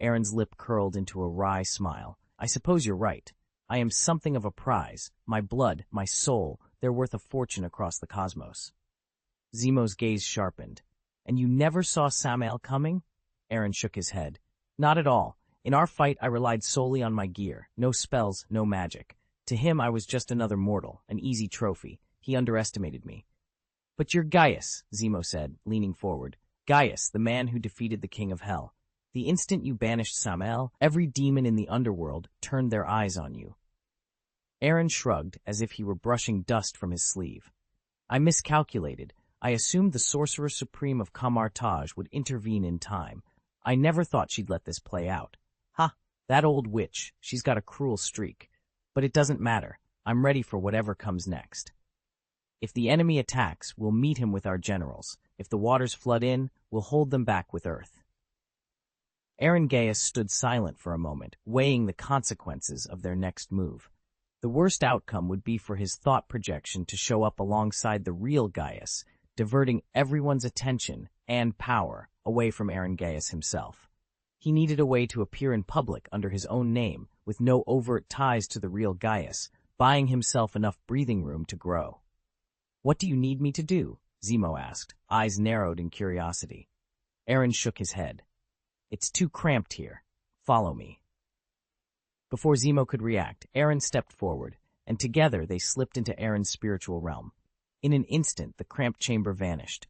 S1: Aaron's lip curled into a wry smile. "I suppose you're right. I am something of a prize. My blood, my soul, they're worth a fortune across the cosmos." Zemo's gaze sharpened. "And you never saw Samael coming?" Aaron shook his head. "Not at all. In our fight, I relied solely on my gear. No spells, no magic. To him, I was just another mortal, an easy trophy. He underestimated me. But you're Gaius, Zemo said, leaning forward. Gaius, the man who defeated the King of Hell. The instant you banished Samael, every demon in the underworld turned their eyes on you. Aaron shrugged, as if he were brushing dust from his sleeve. I miscalculated. I assumed the Sorcerer Supreme of Kamartaj would intervene in time. I never thought she'd let this play out. Ha! That old witch, she's got a cruel streak. But it doesn't matter. I'm ready for whatever comes next. If the enemy attacks, we'll meet him with our generals. If the waters flood in, we'll hold them back with earth. Aaron Gaius stood silent for a moment, weighing the consequences of their next move. The worst outcome would be for his thought projection to show up alongside the real Gaius, diverting everyone's attention and power away from Aaron Gaius himself. He needed a way to appear in public under his own name, with no overt ties to the real Gaius, buying himself enough breathing room to grow. What do you need me to do? Zemo asked, eyes narrowed in curiosity. Aaron shook his head. It's too cramped here. Follow me. Before Zemo could react, Aaron stepped forward, and together they slipped into Aaron's spiritual realm. In an instant, the cramped chamber vanished.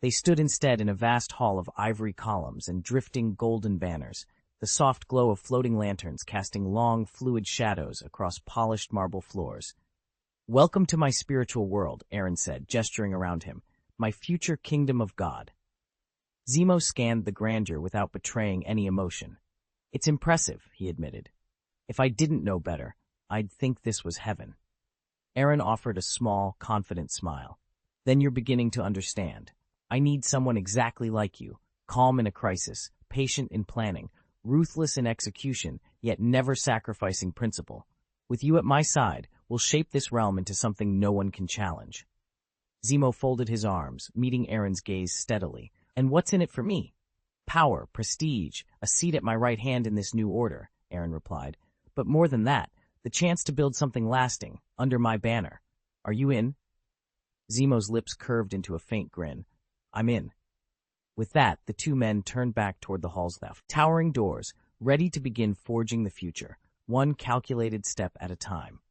S1: They stood instead in a vast hall of ivory columns and drifting golden banners, the soft glow of floating lanterns casting long, fluid shadows across polished marble floors. Welcome to my spiritual world, Aaron said, gesturing around him, my future kingdom of God. Zemo scanned the grandeur without betraying any emotion. It's impressive, he admitted. If I didn't know better, I'd think this was heaven. Aaron offered a small, confident smile. Then you're beginning to understand. I need someone exactly like you, calm in a crisis, patient in planning, ruthless in execution, yet never sacrificing principle. With you at my side, we'll shape this realm into something no one can challenge. Zemo folded his arms, meeting Aaron's gaze steadily. And what's in it for me? Power, prestige, a seat at my right hand in this new order, Aaron replied. But more than that, the chance to build something lasting, under my banner. Are you in? Zemo's lips curved into a faint grin. I'm in. With that, the two men turned back toward the hall's left, towering doors, ready to begin forging the future, one calculated step at a time.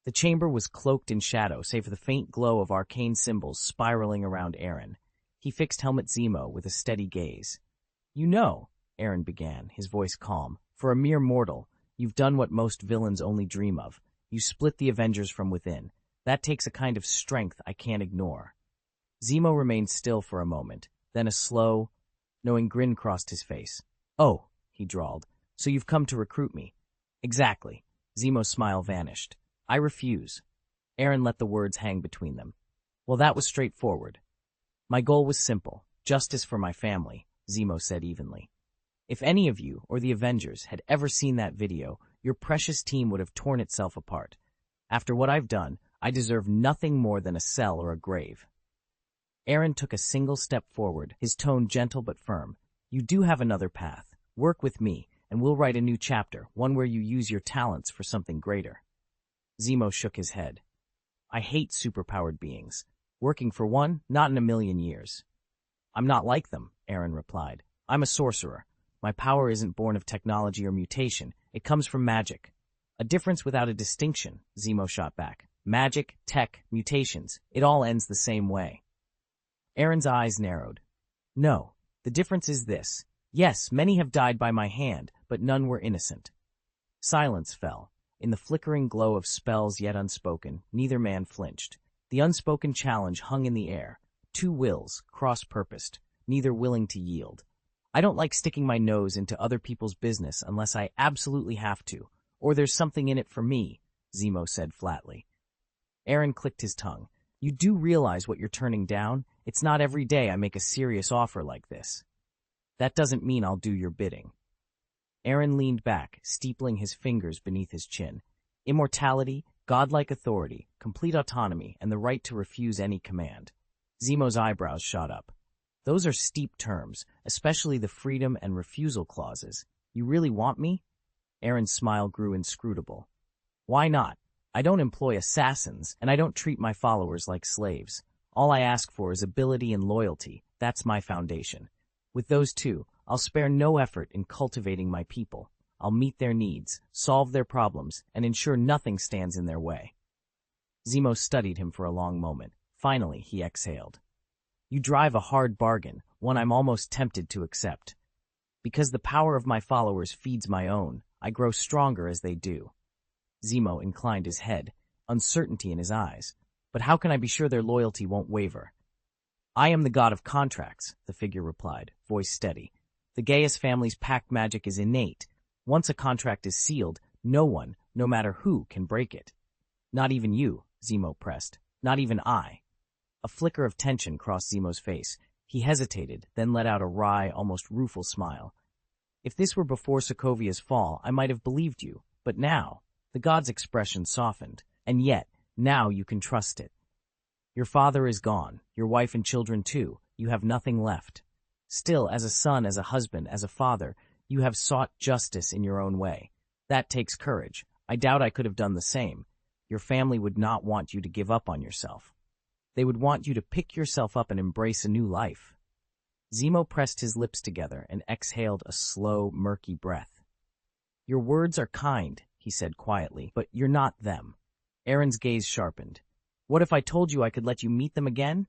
S1: The chamber was cloaked in shadow, save for the faint glow of arcane symbols spiraling around Aaron. He fixed Helmet Zemo with a steady gaze. You know, Aaron began, his voice calm, for a mere mortal, you've done what most villains only dream of. You split the Avengers from within. That takes a kind of strength I can't ignore. Zemo remained still for a moment, then a slow, knowing grin crossed his face. Oh, he drawled, so you've come to recruit me. Exactly. Zemo's smile vanished. I refuse. Aaron let the words hang between them. Well, that was straightforward. My goal was simple, justice for my family, Zemo said evenly. If any of you, or the Avengers, had ever seen that video, your precious team would have torn itself apart. After what I've done, I deserve nothing more than a cell or a grave. Aaron took a single step forward, his tone gentle but firm. You do have another path. Work with me, and we'll write a new chapter, one where you use your talents for something greater. Zemo shook his head. I hate superpowered beings. Working for one, not in a million years. I'm not like them, Aaron replied. I'm a sorcerer. My power isn't born of technology or mutation. It comes from magic. A difference without a distinction, Zemo shot back. Magic, tech, mutations. It all ends the same way. Aaron's eyes narrowed. No, the difference is this. Yes, many have died by my hand, but none were innocent. Silence fell. In the flickering glow of spells yet unspoken, neither man flinched. The unspoken challenge hung in the air. Two wills, cross-purposed, neither willing to yield. I don't like sticking my nose into other people's business unless I absolutely have to, or there's something in it for me, Zemo said flatly. Aaron clicked his tongue. You do realize what you're turning down? It's not every day I make a serious offer like this. That doesn't mean I'll do your bidding. Aaron leaned back, steepling his fingers beneath his chin. Immortality, godlike authority, complete autonomy, and the right to refuse any command. Zemo's eyebrows shot up. Those are steep terms, especially the freedom and refusal clauses. You really want me? Aaron's smile grew inscrutable. Why not? I don't employ assassins, and I don't treat my followers like slaves. All I ask for is ability and loyalty. That's my foundation. With those two, I'll spare no effort in cultivating my people. I'll meet their needs, solve their problems, and ensure nothing stands in their way. Zemo studied him for a long moment. Finally, he exhaled. You drive a hard bargain, one I'm almost tempted to accept. Because the power of my followers feeds my own, I grow stronger as they do. Zemo inclined his head, uncertainty in his eyes. But how can I be sure their loyalty won't waver? I am the god of contracts, the figure replied, voice steady. The Gaius family's pact magic is innate. Once a contract is sealed, no one, no matter who, can break it. Not even you, Zemo pressed. Not even I. A flicker of tension crossed Zemo's face. He hesitated, then let out a wry, almost rueful smile. If this were before Sokovia's fall, I might have believed you. But now, the god's expression softened. And yet, now you can trust it. Your father is gone, your wife and children too. You have nothing left. Still, as a son, as a husband, as a father, you have sought justice in your own way. That takes courage. I doubt I could have done the same. Your family would not want you to give up on yourself. They would want you to pick yourself up and embrace a new life. Zemo pressed his lips together and exhaled a slow, murky breath. Your words are kind, he said quietly, but you're not them. Aaron's gaze sharpened. What if I told you I could let you meet them again?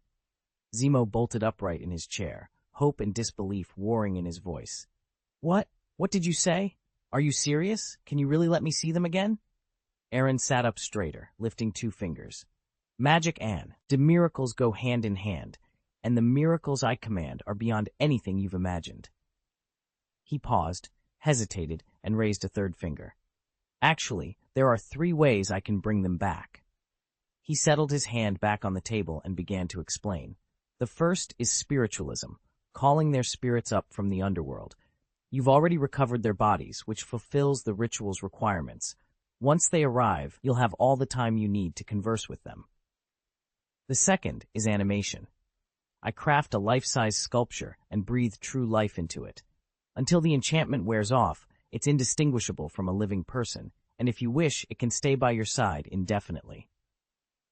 S1: Zemo bolted upright in his chair, hope and disbelief warring in his voice. What? What did you say? Are you serious? Can you really let me see them again? Aaron sat up straighter, lifting 2 fingers. Magic Anne, the miracles go hand in hand, and the miracles I command are beyond anything you've imagined. He paused, hesitated, and raised a 3rd finger. Actually, there are 3 ways I can bring them back. He settled his hand back on the table and began to explain. The first is spiritualism, calling their spirits up from the underworld. You've already recovered their bodies, which fulfills the ritual's requirements. Once they arrive, you'll have all the time you need to converse with them. The second is animation. I craft a life-size sculpture and breathe true life into it. Until the enchantment wears off, it's indistinguishable from a living person, and if you wish, it can stay by your side indefinitely.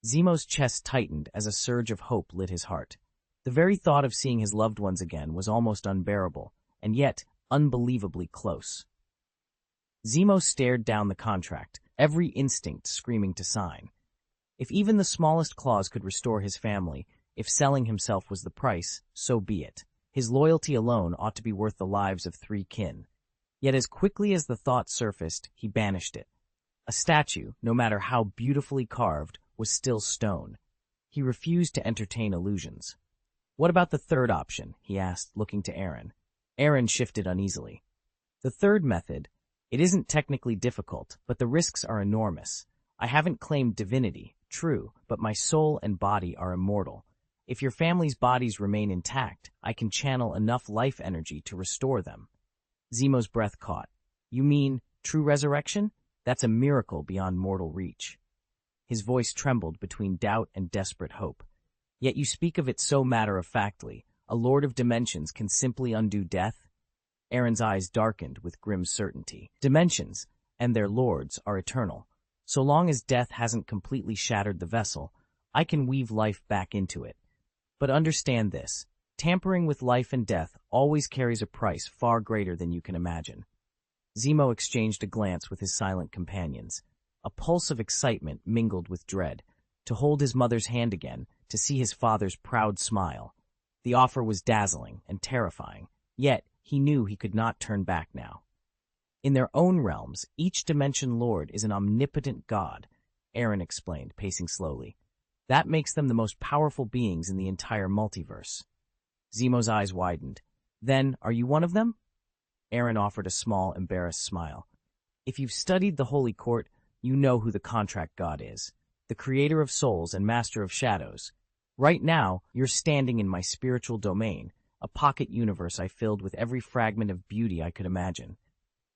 S1: Zemo's chest tightened as a surge of hope lit his heart. The very thought of seeing his loved ones again was almost unbearable, and yet unbelievably close. Zemo stared down the contract, every instinct screaming to sign. If even the smallest clause could restore his family, if selling himself was the price, so be it. His loyalty alone ought to be worth the lives of 3 kin. Yet as quickly as the thought surfaced, he banished it. A statue, no matter how beautifully carved, was still stone. He refused to entertain illusions. What about the 3rd option? He asked, looking to Aaron. Aaron shifted uneasily. The 3rd method, it isn't technically difficult, but the risks are enormous. I haven't claimed divinity, true, but my soul and body are immortal. If your family's bodies remain intact, I can channel enough life energy to restore them. Zemo's breath caught. You mean true resurrection? That's a miracle beyond mortal reach. His voice trembled between doubt and desperate hope. Yet you speak of it so matter-of-factly. A lord of dimensions can simply undo death? Aaron's eyes darkened with grim certainty. Dimensions, and their lords, are eternal. So long as death hasn't completely shattered the vessel, I can weave life back into it. But understand this. Tampering with life and death always carries a price far greater than you can imagine. Zemo exchanged a glance with his silent companions. A pulse of excitement mingled with dread. To hold his mother's hand again, to see his father's proud smile. The offer was dazzling and terrifying, yet he knew he could not turn back now. In their own realms, each dimension lord is an omnipotent god, Aaron explained, pacing slowly. That makes them the most powerful beings in the entire multiverse. Zemo's eyes widened. Then, are you one of them? Aaron offered a small, embarrassed smile. If you've studied the Holy Court, you know who the contract god is, the creator of souls and master of shadows. Right now, you're standing in my spiritual domain, a pocket universe I filled with every fragment of beauty I could imagine.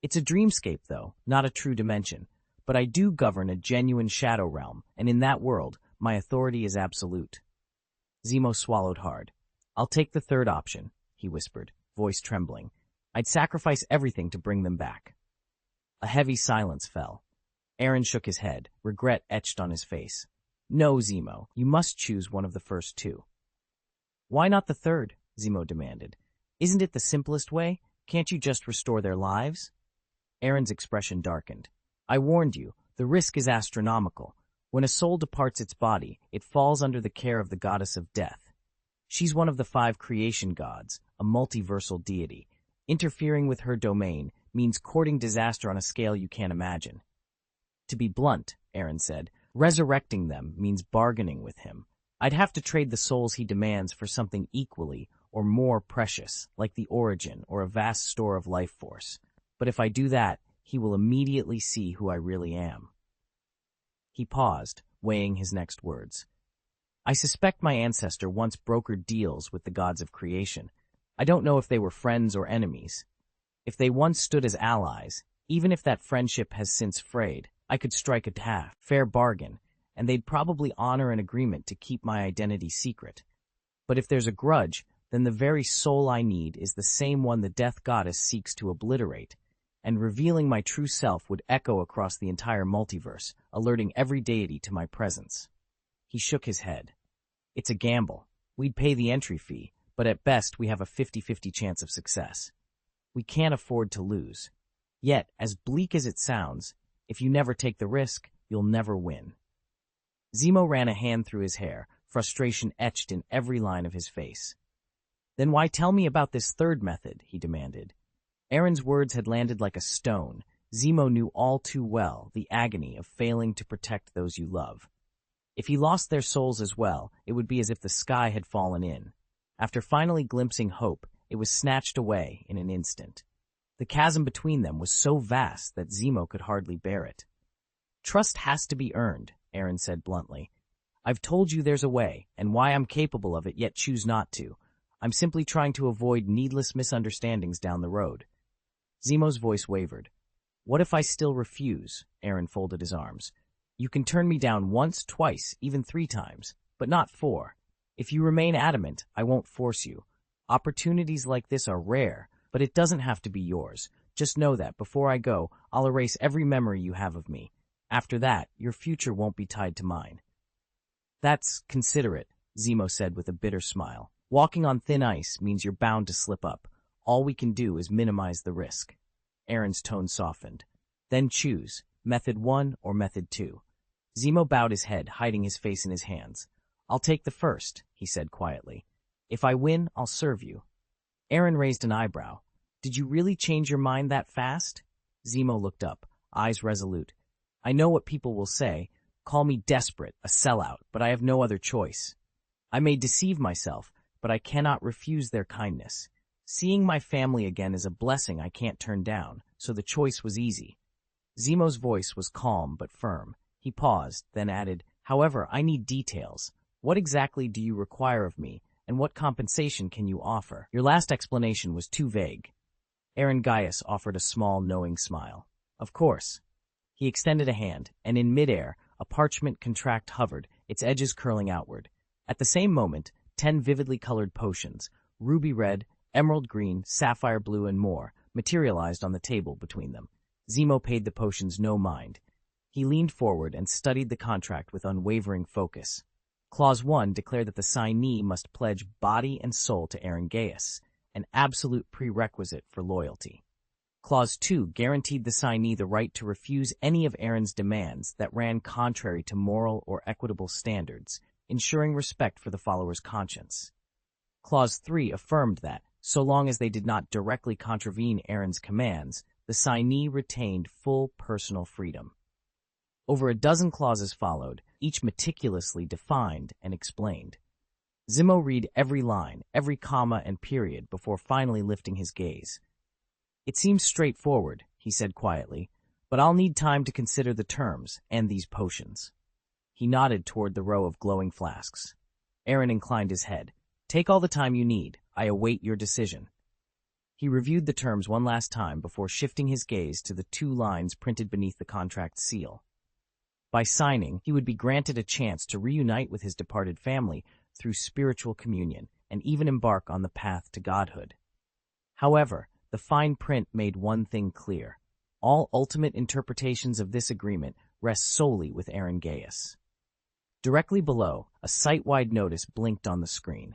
S1: It's a dreamscape, though, not a true dimension, but I do govern a genuine shadow realm, and in that world, my authority is absolute. Zemo swallowed hard. I'll take the 3rd option, he whispered, voice trembling. I'd sacrifice everything to bring them back. A heavy silence fell. Aaron shook his head, regret etched on his face. No, Zemo, you must choose one of the first 2. Why not the 3rd? Zemo demanded. Isn't it the simplest way? Can't you just restore their lives? Aaron's expression darkened. I warned you, the risk is astronomical. When a soul departs its body, it falls under the care of the goddess of death. She's one of the 5 creation gods, a multiversal deity. Interfering with her domain means courting disaster on a scale you can't imagine. To be blunt, Aaron said, resurrecting them means bargaining with him. I'd have to trade the souls he demands for something equally or more precious, like the origin or a vast store of life force. But if I do that, he will immediately see who I really am. He paused, weighing his next words. I suspect my ancestor once brokered deals with the gods of creation. I don't know if they were friends or enemies. If they once stood as allies, even if that friendship has since frayed, I could strike a fair bargain, and they'd probably honor an agreement to keep my identity secret. But if there's a grudge, then the very soul I need is the same one the death goddess seeks to obliterate, and revealing my true self would echo across the entire multiverse, alerting every deity to my presence. He shook his head. It's a gamble. We'd pay the entry fee, but at best we have a 50-50 chance of success. We can't afford to lose. Yet, as bleak as it sounds, if you never take the risk, you'll never win. Zemo ran a hand through his hair, frustration etched in every line of his face. Then why tell me about this third method, he demanded. Aaron's words had landed like a stone. Zemo knew all too well the agony of failing to protect those you love. If he lost their souls as well, it would be as if the sky had fallen in. After finally glimpsing hope, it was snatched away in an instant. The chasm between them was so vast that Zemo could hardly bear it. Trust has to be earned, Aaron said bluntly. I've told you there's a way, and why I'm capable of it, yet choose not to. I'm simply trying to avoid needless misunderstandings down the road. Zemo's voice wavered. What if I still refuse? Aaron folded his arms. You can turn me down once, twice, even 3 times, but not 4. If you remain adamant, I won't force you. Opportunities like this are rare, but it doesn't have to be yours. Just know that before I go, I'll erase every memory you have of me. After that, your future won't be tied to mine. That's considerate, Zemo said with a bitter smile. Walking on thin ice means you're bound to slip up. All we can do is minimize the risk. Aaron's tone softened. Then choose, method 1 or method 2. Zemo bowed his head, hiding his face in his hands. I'll take the first, he said quietly. If I win, I'll serve you. Aaron raised an eyebrow. Did you really change your mind that fast? Zemo looked up, eyes resolute. I know what people will say. Call me desperate, a sellout, but I have no other choice. I may deceive myself, but I cannot refuse their kindness. Seeing my family again is a blessing I can't turn down, so the choice was easy. Zemo's voice was calm but firm. He paused, then added, However, I need details. What exactly do you require of me, and what compensation can you offer? Your last explanation was too vague. Aaron Gaius offered a small, knowing smile. Of course. He extended a hand, and in midair, a parchment contract hovered, its edges curling outward. At the same moment, 10 vividly colored potions, ruby red, emerald green, sapphire blue, and more, materialized on the table between them. Zemo paid the potions no mind. He leaned forward and studied the contract with unwavering focus. Clause 1 declared that the signee must pledge body and soul to Aaron Gaius, an absolute prerequisite for loyalty. Clause 2 guaranteed the signee the right to refuse any of Aaron's demands that ran contrary to moral or equitable standards, ensuring respect for the follower's conscience. Clause 3 affirmed that, so long as they did not directly contravene Aaron's commands, the signee retained full personal freedom. Over a dozen clauses followed, each meticulously defined and explained. Zemo read every line, every comma and period before finally lifting his gaze. It seems straightforward, he said quietly, but I'll need time to consider the terms and these potions. He nodded toward the row of glowing flasks. Aaron inclined his head. Take all the time you need. I await your decision. He reviewed the terms one last time before shifting his gaze to the 2 lines printed beneath the contract seal. By signing, he would be granted a chance to reunite with his departed family through spiritual communion and even embark on the path to godhood. However, the fine print made one thing clear. All ultimate interpretations of this agreement rest solely with Aaron Gaius. Directly below, a site-wide notice blinked on the screen.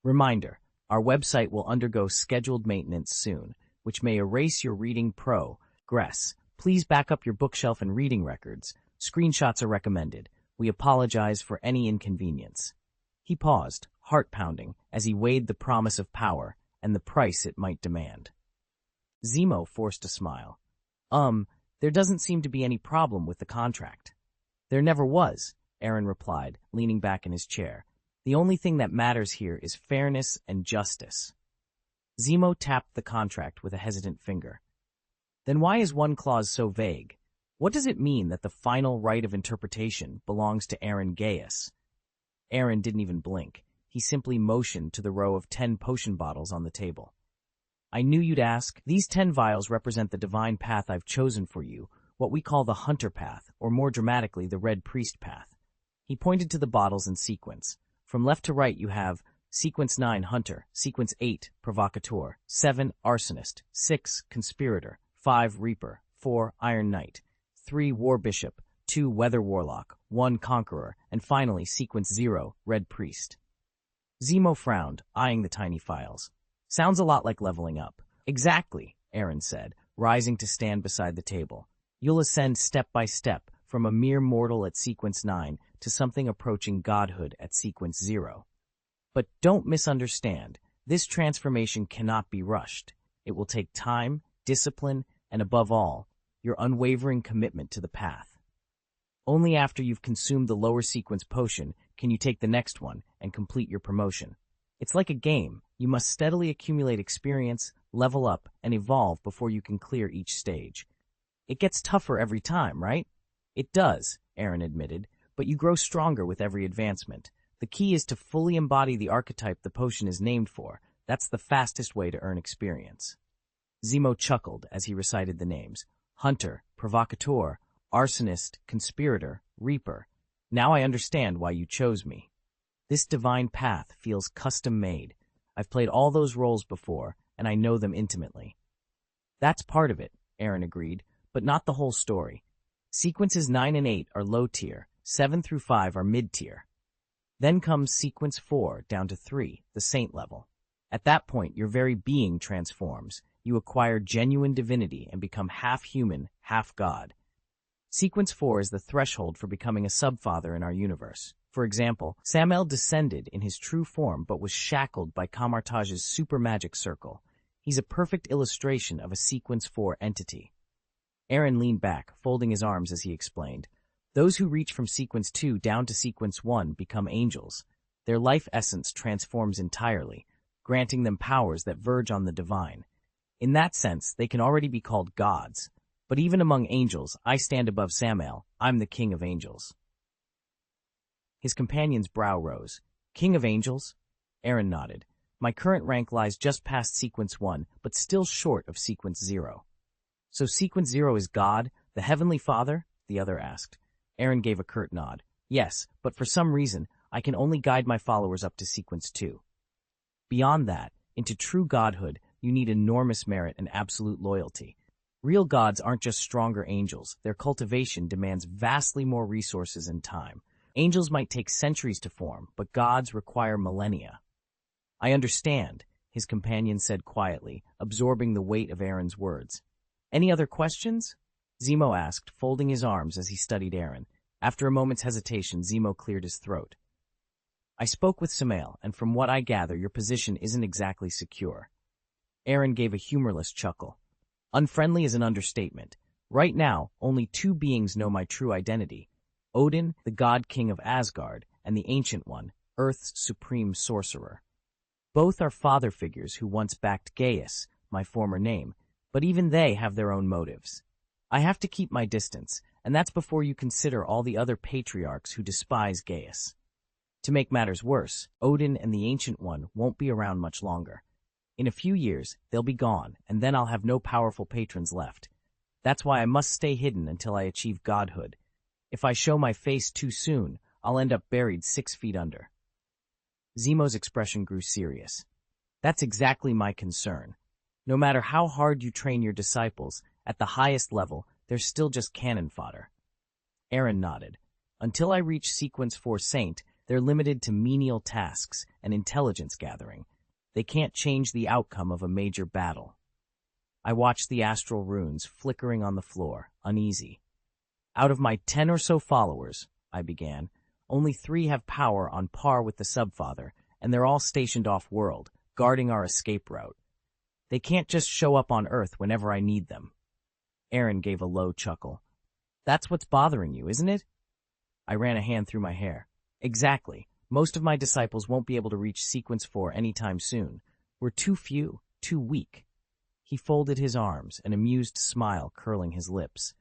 S1: Reminder, our website will undergo scheduled maintenance soon, which may erase your Reading Pro Gress, please back up your bookshelf and reading records. Screenshots are recommended. We apologize for any inconvenience. He paused, heart-pounding, as he weighed the promise of power and the price it might demand. Zemo forced a smile. There doesn't seem to be any problem with the contract. There never was, Aaron replied, leaning back in his chair. The only thing that matters here is fairness and justice. Zemo tapped the contract with a hesitant finger. Then why is one clause so vague? What does it mean that the final right of interpretation belongs to Aaron Gaius? Aaron didn't even blink. He simply motioned to the row of 10 potion bottles on the table. I knew you'd ask. These 10 vials represent the divine path I've chosen for you, what we call the Hunter Path, or more dramatically, the Red Priest Path. He pointed to the bottles in sequence. From left to right you have Sequence 9, Hunter, Sequence 8, Provocateur, 7, Arsonist, 6, Conspirator, 5, Reaper, 4, Iron Knight, 3, War Bishop, 2, Weather Warlock, 1, Conqueror, and finally Sequence 0, Red Priest. Zemo frowned, eyeing the tiny files. Sounds a lot like leveling up. Exactly, Aaron said, rising to stand beside the table. You'll ascend step by step, from a mere mortal at Sequence 9 to something approaching godhood at Sequence 0. But don't misunderstand, this transformation cannot be rushed. It will take time, discipline, and above all, your unwavering commitment to the path. Only after you've consumed the lower sequence potion can you take the next one and complete your promotion. It's like a game. You must steadily accumulate experience, level up, and evolve before you can clear each stage. It gets tougher every time, right? It does, Aaron admitted, but you grow stronger with every advancement. The key is to fully embody the archetype the potion is named for. That's the fastest way to earn experience. Zemo chuckled as he recited the names. Hunter, Provocateur, Arsonist, Conspirator, Reaper. Now I understand why you chose me. This divine path feels custom-made. I've played all those roles before, and I know them intimately. That's part of it, Aaron agreed, but not the whole story. Sequences 9 and 8 are low-tier, 7 through 5 are mid-tier. Then comes Sequence 4 down to 3, the Saint level. At that point, your very being transforms. You acquire genuine divinity and become half human, half god. Sequence 4 is the threshold for becoming a subfather in our universe. For example, Samael descended in his true form but was shackled by Kamartaj's super magic circle. He's a perfect illustration of a Sequence 4 entity. Aaron leaned back, folding his arms as he explained. Those who reach from Sequence 2 down to Sequence 1 become angels. Their life essence transforms entirely, granting them powers that verge on the divine. In that sense, they can already be called gods. But even among angels, I stand above Samael. I'm the king of angels. His companion's brow rose. King of angels? Aaron nodded. My current rank lies just past Sequence 1, but still short of Sequence 0. So Sequence 0 is God, the Heavenly Father? The other asked. Aaron gave a curt nod. Yes, but for some reason, I can only guide my followers up to Sequence 2. Beyond that, into true godhood, you need enormous merit and absolute loyalty. Real gods aren't just stronger angels. Their cultivation demands vastly more resources and time. Angels might take centuries to form, but gods require millennia. I understand, his companion said quietly, absorbing the weight of Aaron's words. Any other questions? Zemo asked, folding his arms as he studied Aaron. After a moment's hesitation, Zemo cleared his throat. I spoke with Samael, and from what I gather, your position isn't exactly secure. Aaron gave a humorless chuckle. Unfriendly is an understatement. Right now, only 2 beings know my true identity. Odin, the god king of Asgard, and the Ancient One, Earth's supreme sorcerer. Both are father figures who once backed Gaius, my former name, but even they have their own motives. I have to keep my distance, and that's before you consider all the other patriarchs who despise Gaius. To make matters worse, Odin and the Ancient One won't be around much longer. In a few years, they'll be gone, and then I'll have no powerful patrons left. That's why I must stay hidden until I achieve godhood. If I show my face too soon, I'll end up buried 6 feet under. Zemo's expression grew serious. That's exactly my concern. No matter how hard you train your disciples, at the highest level, they're still just cannon fodder. Aaron nodded. Until I reach Sequence 4 Saint, they're limited to menial tasks and intelligence gathering. They can't change the outcome of a major battle. I watched the astral runes flickering on the floor, uneasy. Out of my 10 or so followers, I began, only 3 have power on par with the Subfather, and they're all stationed off-world, guarding our escape route. They can't just show up on Earth whenever I need them. Aaron gave a low chuckle. That's what's bothering you, isn't it? I ran a hand through my hair. Exactly. Most of my disciples won't be able to reach Sequence 4 anytime soon. We're too few, too weak. He folded his arms, an amused smile curling his lips.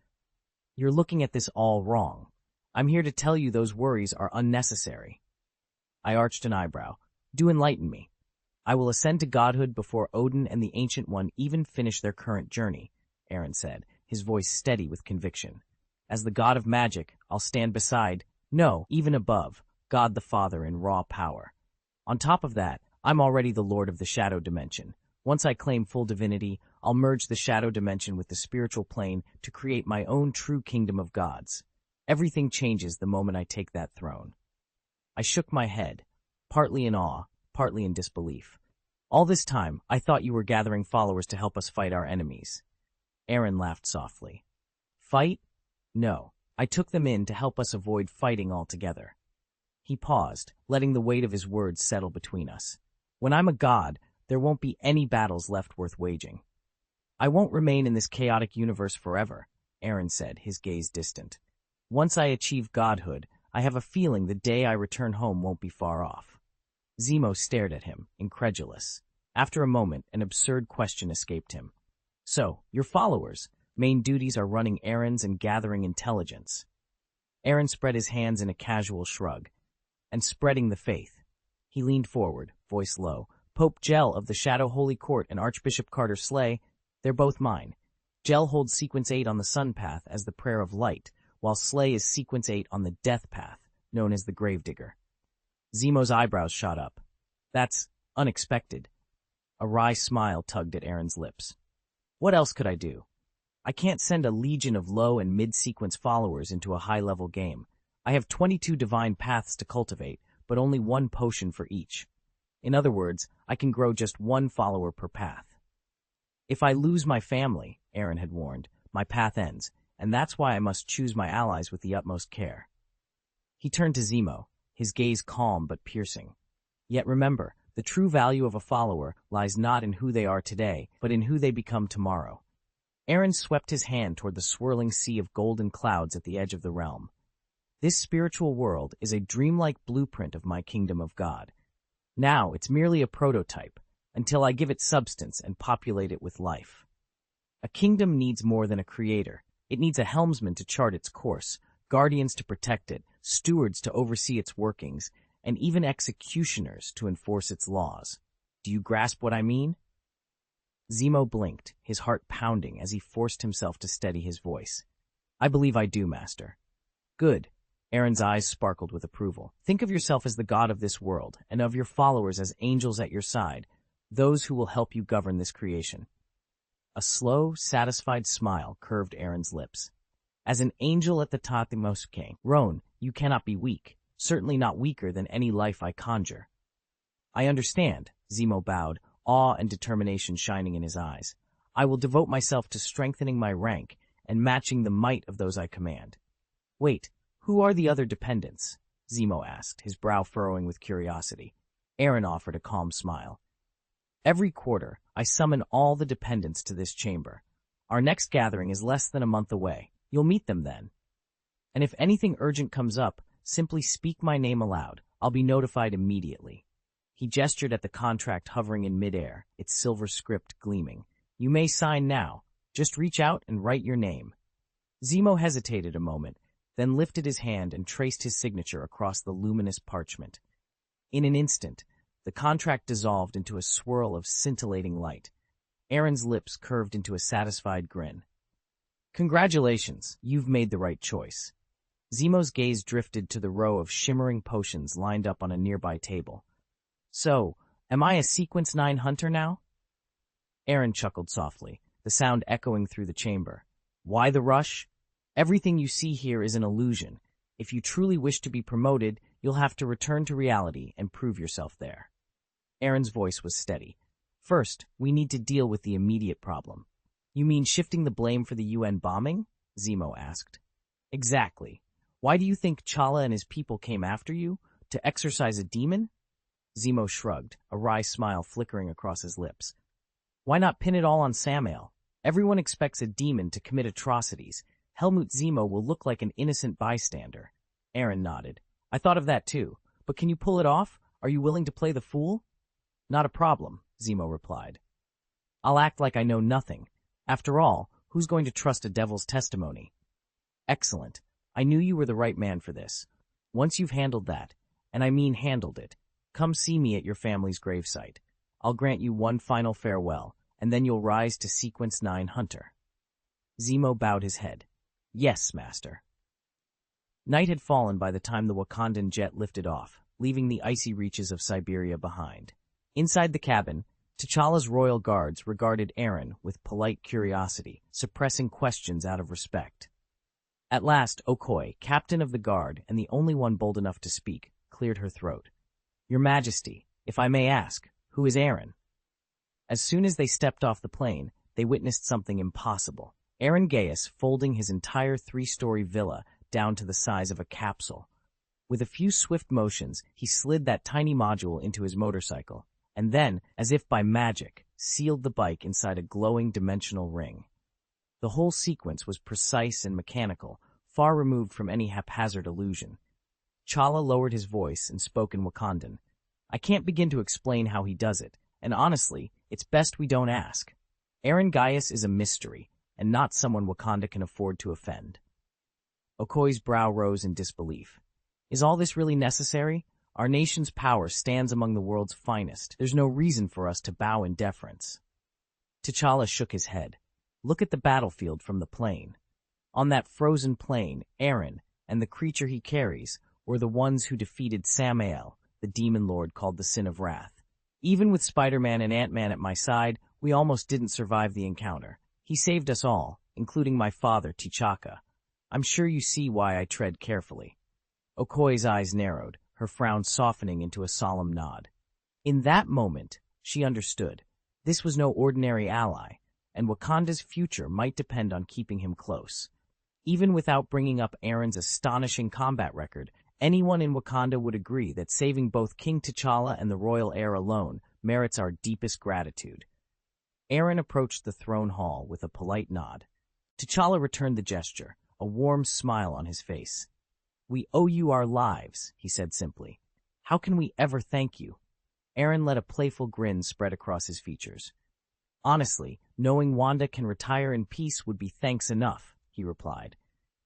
S1: You're looking at this all wrong. I'm here to tell you those worries are unnecessary. I arched an eyebrow. Do enlighten me. I will ascend to godhood before Odin and the Ancient One even finish their current journey, Aaron said, his voice steady with conviction. As the god of magic, I'll stand beside, no, even above, God the Father in raw power. On top of that, I'm already the Lord of the Shadow Dimension. Once I claim full divinity, I'll merge the Shadow Dimension with the spiritual plane to create my own true kingdom of gods. Everything changes the moment I take that throne. I shook my head, partly in awe, partly in disbelief. All this time, I thought you were gathering followers to help us fight our enemies. Aaron laughed softly. Fight? No. I took them in to help us avoid fighting altogether. He paused, letting the weight of his words settle between us. When I'm a god, there won't be any battles left worth waging. I won't remain in this chaotic universe forever, Aaron said, his gaze distant. Once I achieve godhood, I have a feeling the day I return home won't be far off. Zemo stared at him, incredulous. After a moment, an absurd question escaped him. So, your followers' main duties are running errands and gathering intelligence. Aaron spread his hands in a casual shrug. And spreading the faith. He leaned forward, voice low. Pope Gel of the Shadow Holy Court and Archbishop Carter Slay, they're both mine. Gel holds Sequence 8 on the Sun Path as the Prayer of Light, while Slay is Sequence 8 on the Death Path, known as the Gravedigger. Zemo's eyebrows shot up. That's unexpected. A wry smile tugged at Aaron's lips. What else could I do? I can't send a legion of low and mid-sequence followers into a high-level game. I have 22 divine paths to cultivate, but only 1 potion for each. In other words, I can grow just 1 follower per path. If I lose my family, Aaron had warned, my path ends, and that's why I must choose my allies with the utmost care. He turned to Zemo, his gaze calm but piercing. Yet remember, the true value of a follower lies not in who they are today, but in who they become tomorrow. Aaron swept his hand toward the swirling sea of golden clouds at the edge of the realm. This spiritual world is a dreamlike blueprint of my kingdom of God. Now it's merely a prototype, until I give it substance and populate it with life. A kingdom needs more than a creator. It needs a helmsman to chart its course, guardians to protect it, stewards to oversee its workings, and even executioners to enforce its laws. Do you grasp what I mean? Zemo blinked, his heart pounding as he forced himself to steady his voice. I believe I do, Master. Good. Aaron's eyes sparkled with approval. Think of yourself as the god of this world, and of your followers as angels at your side, those who will help you govern this creation. A slow, satisfied smile curved Aaron's lips. As an angel at the topmost king, Roan, you cannot be weak, certainly not weaker than any life I conjure. I understand, Zemo bowed, awe and determination shining in his eyes. I will devote myself to strengthening my rank and matching the might of those I command. Wait, who are the other dependents? Zemo asked, his brow furrowing with curiosity. Aaron offered a calm smile. Every quarter, I summon all the dependents to this chamber. Our next gathering is less than a month away. You'll meet them then. And if anything urgent comes up, simply speak my name aloud. I'll be notified immediately. He gestured at the contract hovering in midair, its silver script gleaming. You may sign now. Just reach out and write your name. Zemo hesitated a moment, then lifted his hand and traced his signature across the luminous parchment. In an instant, the contract dissolved into a swirl of scintillating light. Aaron's lips curved into a satisfied grin. Congratulations, you've made the right choice. Zemo's gaze drifted to the row of shimmering potions lined up on a nearby table. So, am I a Sequence 9 hunter now? Aaron chuckled softly, the sound echoing through the chamber. Why the rush? Everything you see here is an illusion. If you truly wish to be promoted, you'll have to return to reality and prove yourself there. Aaron's voice was steady. First, we need to deal with the immediate problem. You mean shifting the blame for the UN bombing? Zemo asked. Exactly. Why do you think T'Challa and his people came after you? To exorcise a demon? Zemo shrugged, a wry smile flickering across his lips. Why not pin it all on Samael? Everyone expects a demon to commit atrocities. Helmut Zemo will look like an innocent bystander. Aaron nodded. I thought of that too. But can you pull it off? Are you willing to play the fool? Not a problem, Zemo replied. I'll act like I know nothing. After all, who's going to trust a devil's testimony? Excellent. I knew you were the right man for this. Once you've handled that, and I mean handled it, come see me at your family's gravesite. I'll grant you one final farewell, and then you'll rise to Sequence 9 Hunter. Zemo bowed his head. Yes, master. Night had fallen by the time the Wakandan jet lifted off, leaving the icy reaches of Siberia behind. Inside the cabin, T'Challa's royal guards regarded Aaron with polite curiosity, suppressing questions out of respect. At last, Okoye, captain of the guard and the only one bold enough to speak, cleared her throat. Your Majesty, if I may ask, who is Aaron? As soon as they stepped off the plane, they witnessed something impossible. Aaron Gaius folding his entire 3-story villa down to the size of a capsule. With a few swift motions, he slid that tiny module into his motorcycle, and then, as if by magic, sealed the bike inside a glowing dimensional ring. The whole sequence was precise and mechanical, far removed from any haphazard illusion. T'Challa lowered his voice and spoke in Wakandan. I can't begin to explain how he does it, and honestly, it's best we don't ask. Aaron Gaius is a mystery, and not someone Wakanda can afford to offend. Okoye's brow rose in disbelief. Is all this really necessary? Our nation's power stands among the world's finest. There's no reason for us to bow in deference. T'Challa shook his head. Look at the battlefield from the plane. On that frozen plain, Aaron and the creature he carries were the ones who defeated Samael, the demon lord called the Sin of Wrath. Even with Spider-Man and Ant-Man at my side, we almost didn't survive the encounter. He saved us all, including my father, T'Chaka. I'm sure you see why I tread carefully. Okoye's eyes narrowed, her frown softening into a solemn nod. In that moment, she understood. This was no ordinary ally, and Wakanda's future might depend on keeping him close. Even without bringing up Aaron's astonishing combat record, anyone in Wakanda would agree that saving both King T'Challa and the royal heir alone merits our deepest gratitude. Aaron approached the throne hall with a polite nod. T'Challa returned the gesture, a warm smile on his face. We owe you our lives, he said simply. How can we ever thank you? Aaron let a playful grin spread across his features. Honestly, knowing Wanda can retire in peace would be thanks enough, he replied.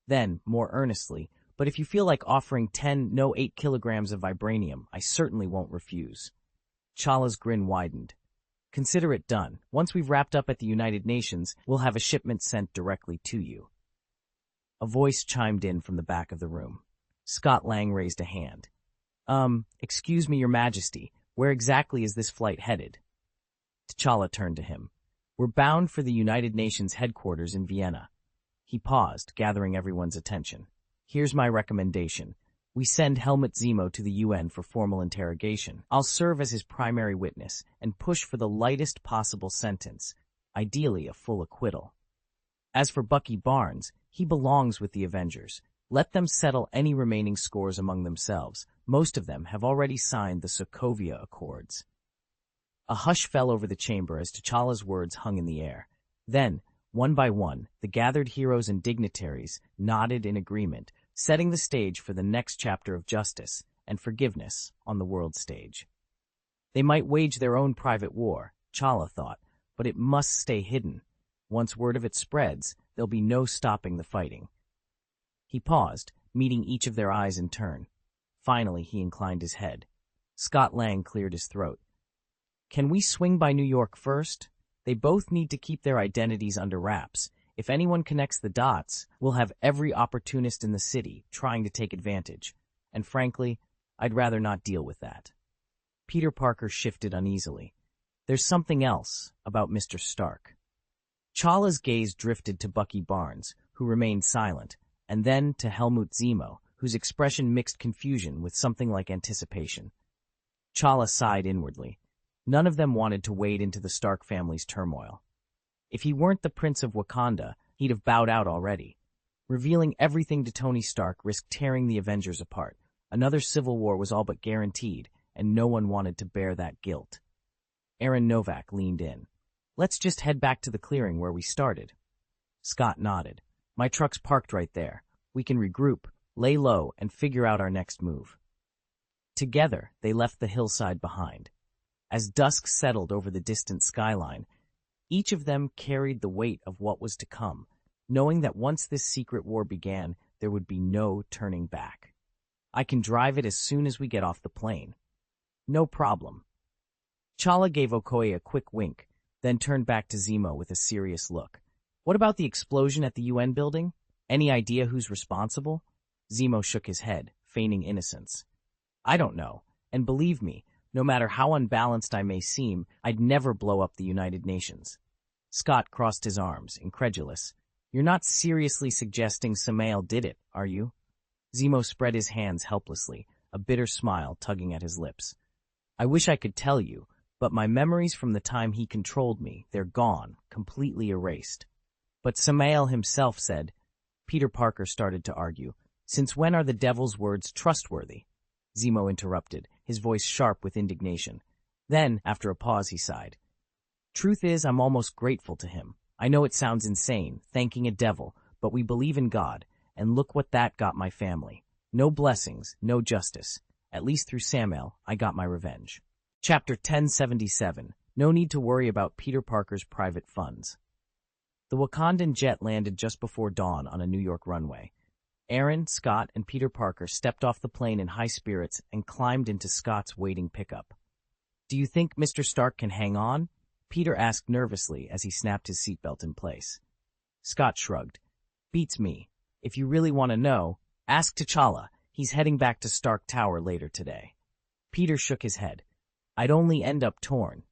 S1: Then, more earnestly, but if you feel like offering 8 kilograms of vibranium, I certainly won't refuse. T'Challa's grin widened. Consider it done. Once we've wrapped up at the United Nations, we'll have a shipment sent directly to you. A voice chimed in from the back of the room. Scott Lang raised a hand. Excuse me, Your Majesty, where exactly is this flight headed? T'Challa turned to him. We're bound for the United Nations headquarters in Vienna. He paused, gathering everyone's attention. Here's my recommendation. We send Helmut Zemo to the UN for formal interrogation. I'll serve as his primary witness and push for the lightest possible sentence, ideally a full acquittal. As for Bucky Barnes, he belongs with the Avengers. Let them settle any remaining scores among themselves. Most of them have already signed the Sokovia Accords. A hush fell over the chamber as T'Challa's words hung in the air. Then, one by one, the gathered heroes and dignitaries nodded in agreement, setting the stage for the next chapter of justice and forgiveness on the world stage. They might wage their own private war, T'Challa thought, but it must stay hidden. Once word of it spreads, there'll be no stopping the fighting. He paused, meeting each of their eyes in turn. Finally, he inclined his head. Scott Lang cleared his throat. Can we swing by New York first? They both need to keep their identities under wraps. If anyone connects the dots, we'll have every opportunist in the city trying to take advantage. And frankly, I'd rather not deal with that. Peter Parker shifted uneasily. There's something else about Mr. Stark. T'Challa's gaze drifted to Bucky Barnes, who remained silent, and then to Helmut Zemo, whose expression mixed confusion with something like anticipation. T'Challa sighed inwardly. None of them wanted to wade into the Stark family's turmoil. If he weren't the Prince of Wakanda, he'd have bowed out already. Revealing everything to Tony Stark risked tearing the Avengers apart. Another civil war was all but guaranteed, and no one wanted to bear that guilt. Aaron Novak leaned in. Let's just head back to the clearing where we started. Scott nodded. My truck's parked right there. We can regroup, lay low, and figure out our next move. Together, they left the hillside behind. As dusk settled over the distant skyline, each of them carried the weight of what was to come, knowing that once this secret war began, there would be no turning back. I can drive it as soon as we get off the plane. No problem. Chala gave Okoye a quick wink, then turned back to Zemo with a serious look. What about the explosion at the UN building? Any idea who's responsible? Zemo shook his head, feigning innocence. I don't know, and believe me, no matter how unbalanced I may seem, I'd never blow up the United Nations. Scott crossed his arms, incredulous. You're not seriously suggesting Samael did it, are you? Zemo spread his hands helplessly, a bitter smile tugging at his lips. I wish I could tell you, but my memories from the time he controlled me, they're gone, completely erased. But Samael himself said, Peter Parker started to argue, since when are the devil's words trustworthy? Zemo interrupted, his voice sharp with indignation. Then, after a pause, he sighed. Truth is, I'm almost grateful to him. I know it sounds insane, thanking a devil, but we believe in God, and look what that got my family. No blessings, no justice. At least through Samael, I got my revenge. Chapter 1077. No need to worry about Peter Parker's private funds. The Wakandan jet landed just before dawn on a New York runway. Aaron, Scott, and Peter Parker stepped off the plane in high spirits and climbed into Scott's waiting pickup. Do you think Mr. Stark can hang on? Peter asked nervously as he snapped his seatbelt in place. Scott shrugged. Beats me. If you really want to know, ask T'Challa. He's heading back to Stark Tower later today. Peter shook his head. I'd only end up torn.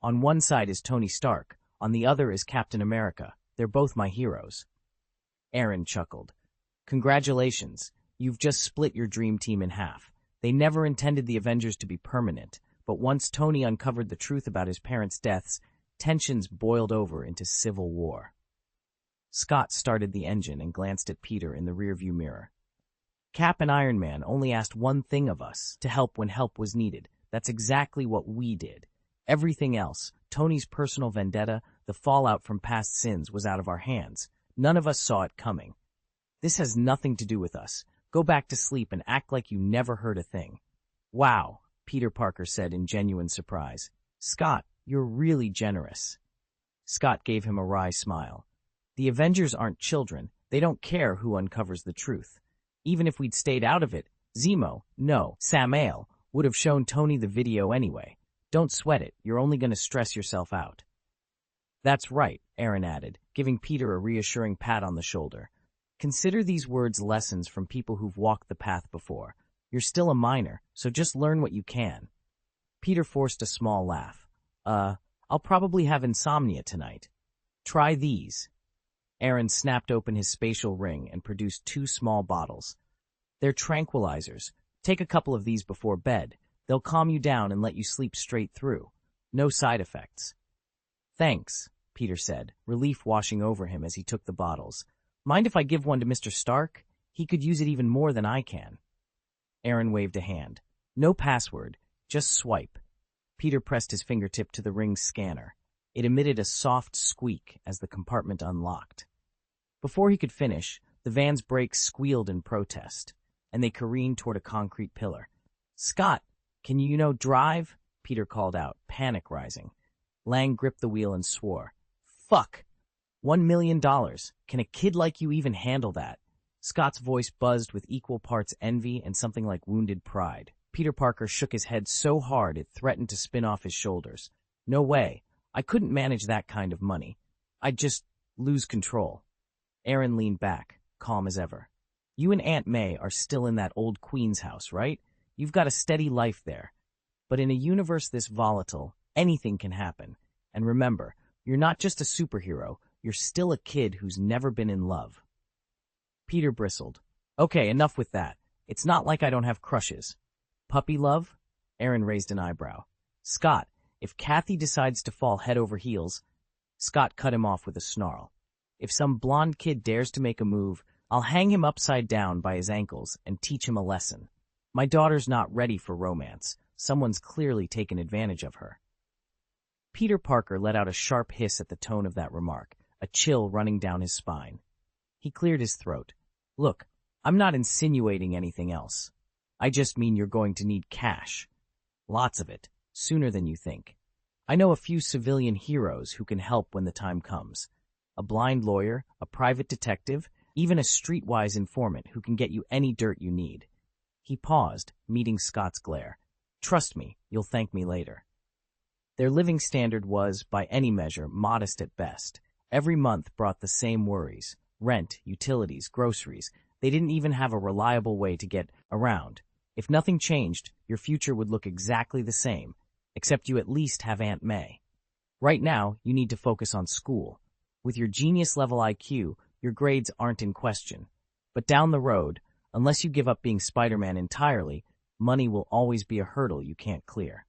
S1: On one side is Tony Stark, on the other is Captain America. They're both my heroes. Aaron chuckled. Congratulations, you've just split your dream team in half. They never intended the Avengers to be permanent, but once Tony uncovered the truth about his parents' deaths, tensions boiled over into civil war. Scott started the engine and glanced at Peter in the rearview mirror. Cap and Iron Man only asked one thing of us, to help when help was needed. That's exactly what we did. Everything else, Tony's personal vendetta, the fallout from past sins, was out of our hands. None of us saw it coming. This has nothing to do with us. Go back to sleep and act like you never heard a thing. Wow, Peter Parker said in genuine surprise. Scott, you're really generous. Scott gave him a wry smile. The Avengers aren't children. They don't care who uncovers the truth. Even if we'd stayed out of it, Samael, would have shown Tony the video anyway. Don't sweat it. You're only going to stress yourself out. That's right, Aaron added, giving Peter a reassuring pat on the shoulder. Consider these words lessons from people who've walked the path before. You're still a minor, so just learn what you can. Peter forced a small laugh. I'll probably have insomnia tonight. Try these. Aaron snapped open his spatial ring and produced 2 small bottles. They're tranquilizers. Take a couple of these before bed. They'll calm you down and let you sleep straight through. No side effects. Thanks, Peter said, relief washing over him as he took the bottles. Mind if I give one to Mr. Stark? He could use it even more than I can. Aaron waved a hand. No password, just swipe. Peter pressed his fingertip to the ring's scanner. It emitted a soft squeak as the compartment unlocked. Before he could finish, the van's brakes squealed in protest, and they careened toward a concrete pillar. Scott, can you drive? Peter called out, panic rising. Lang gripped the wheel and swore. Fuck! $1 million. Can a kid like you even handle that? Scott's voice buzzed with equal parts envy and something like wounded pride. Peter Parker shook his head so hard it threatened to spin off his shoulders. No way. I couldn't manage that kind of money. I'd just lose control. Aaron leaned back, calm as ever. You and Aunt May are still in that old Queen's house, right? You've got a steady life there. But in a universe this volatile, anything can happen. And remember, you're not just a superhero, you're still a kid who's never been in love. Peter bristled. Okay, enough with that. It's not like I don't have crushes. Puppy love? Aaron raised an eyebrow. Scott, if Kathy decides to fall head over heels, Scott cut him off with a snarl. If some blonde kid dares to make a move, I'll hang him upside down by his ankles and teach him a lesson. My daughter's not ready for romance. Someone's clearly taken advantage of her. Peter Parker let out a sharp hiss at the tone of that remark, a chill running down his spine. He cleared his throat. Look, I'm not insinuating anything else. I just mean you're going to need cash. Lots of it, sooner than you think. I know a few civilian heroes who can help when the time comes. A blind lawyer, a private detective, even a streetwise informant who can get you any dirt you need. He paused, meeting Scott's glare. Trust me, you'll thank me later. Their living standard was, by any measure, modest at best. Every month brought the same worries. Rent, utilities, groceries. They didn't even have a reliable way to get around. If nothing changed, your future would look exactly the same, except you at least have Aunt May. Right now, you need to focus on school. With your genius-level IQ, your grades aren't in question. But down the road, unless you give up being Spider-Man entirely, money will always be a hurdle you can't clear.